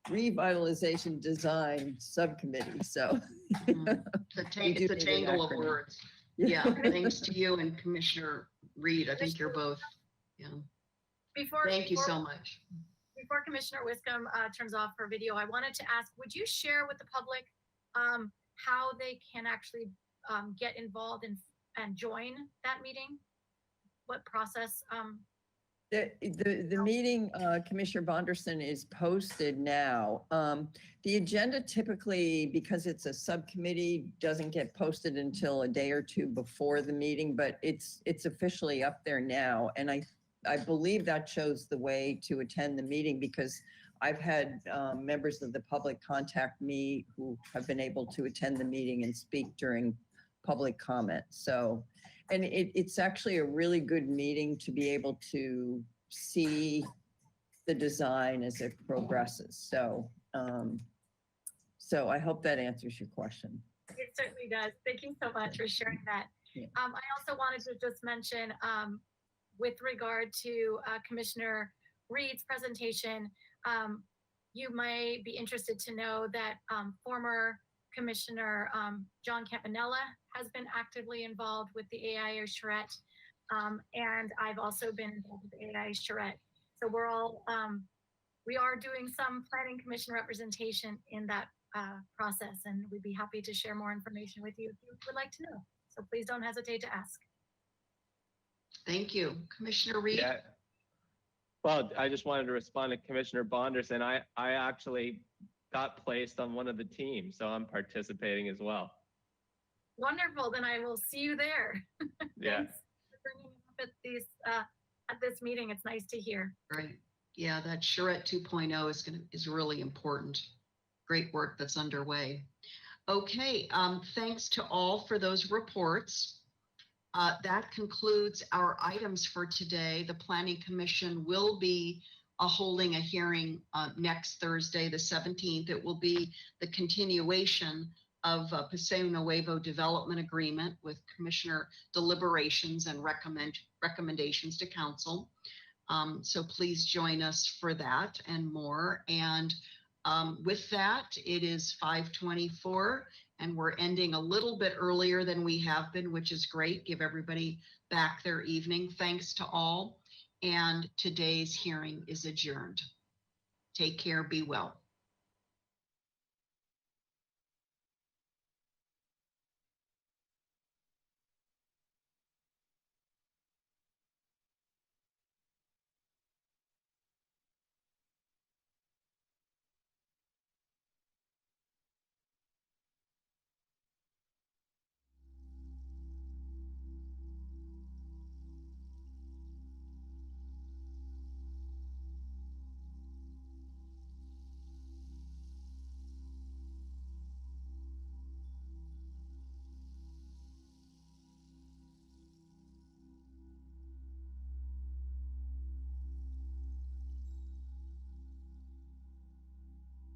Revitalization Design Subcommittee. So it's a tangle of words. Yeah, thanks to you and Commissioner Reed. I think you're both, thank you so much. Before Commissioner Wiscombe turns off her video, I wanted to ask, would you share with the public how they can actually get involved and join that meeting? What process? The meeting, Commissioner Bonderson, is posted now. The agenda typically, because it's a subcommittee, doesn't get posted until a day or two before the meeting, but it's officially up there now. And I believe that shows the way to attend the meeting, because I've had members of the public contact me who have been able to attend the meeting and speak during public comment. So, and it's actually a really good meeting to be able to see the design as it progresses. So, so I hope that answers your question. It certainly does. Thank you so much for sharing that. Yeah. I also wanted to just mention, with regard to Commissioner Reed's presentation, you may be interested to know that former Commissioner John Campanella has been actively involved with the AIA charrette, and I've also been involved with the AIA charrette. So we're all, we are doing some Planning Commission representation in that process, and we'd be happy to share more information with you if you would like to know. So please don't hesitate to ask. Thank you. Commissioner Reed? Yeah. Well, I just wanted to respond to Commissioner Bonderson. I actually got placed on one of the teams, so I'm participating as well. Wonderful. Then I will see you there. Yeah. Thanks for bringing it up at this meeting. It's nice to hear. Right. Yeah, that Charrette 2.0 is really important. Great work that's underway. Okay, thanks to all for those reports. That concludes our items for today. The Planning Commission will be holding a hearing next Thursday, the 17th. It will be the continuation of Paseo Nuevo Development Agreement with Commissioner deliberations and recommendations to council. So please join us for that and more. And with that, it is 5:24 and we're ending a little bit earlier than we have been, which is great. Give everybody back their evening. Thanks to all. And today's hearing is adjourned. Take care, be well.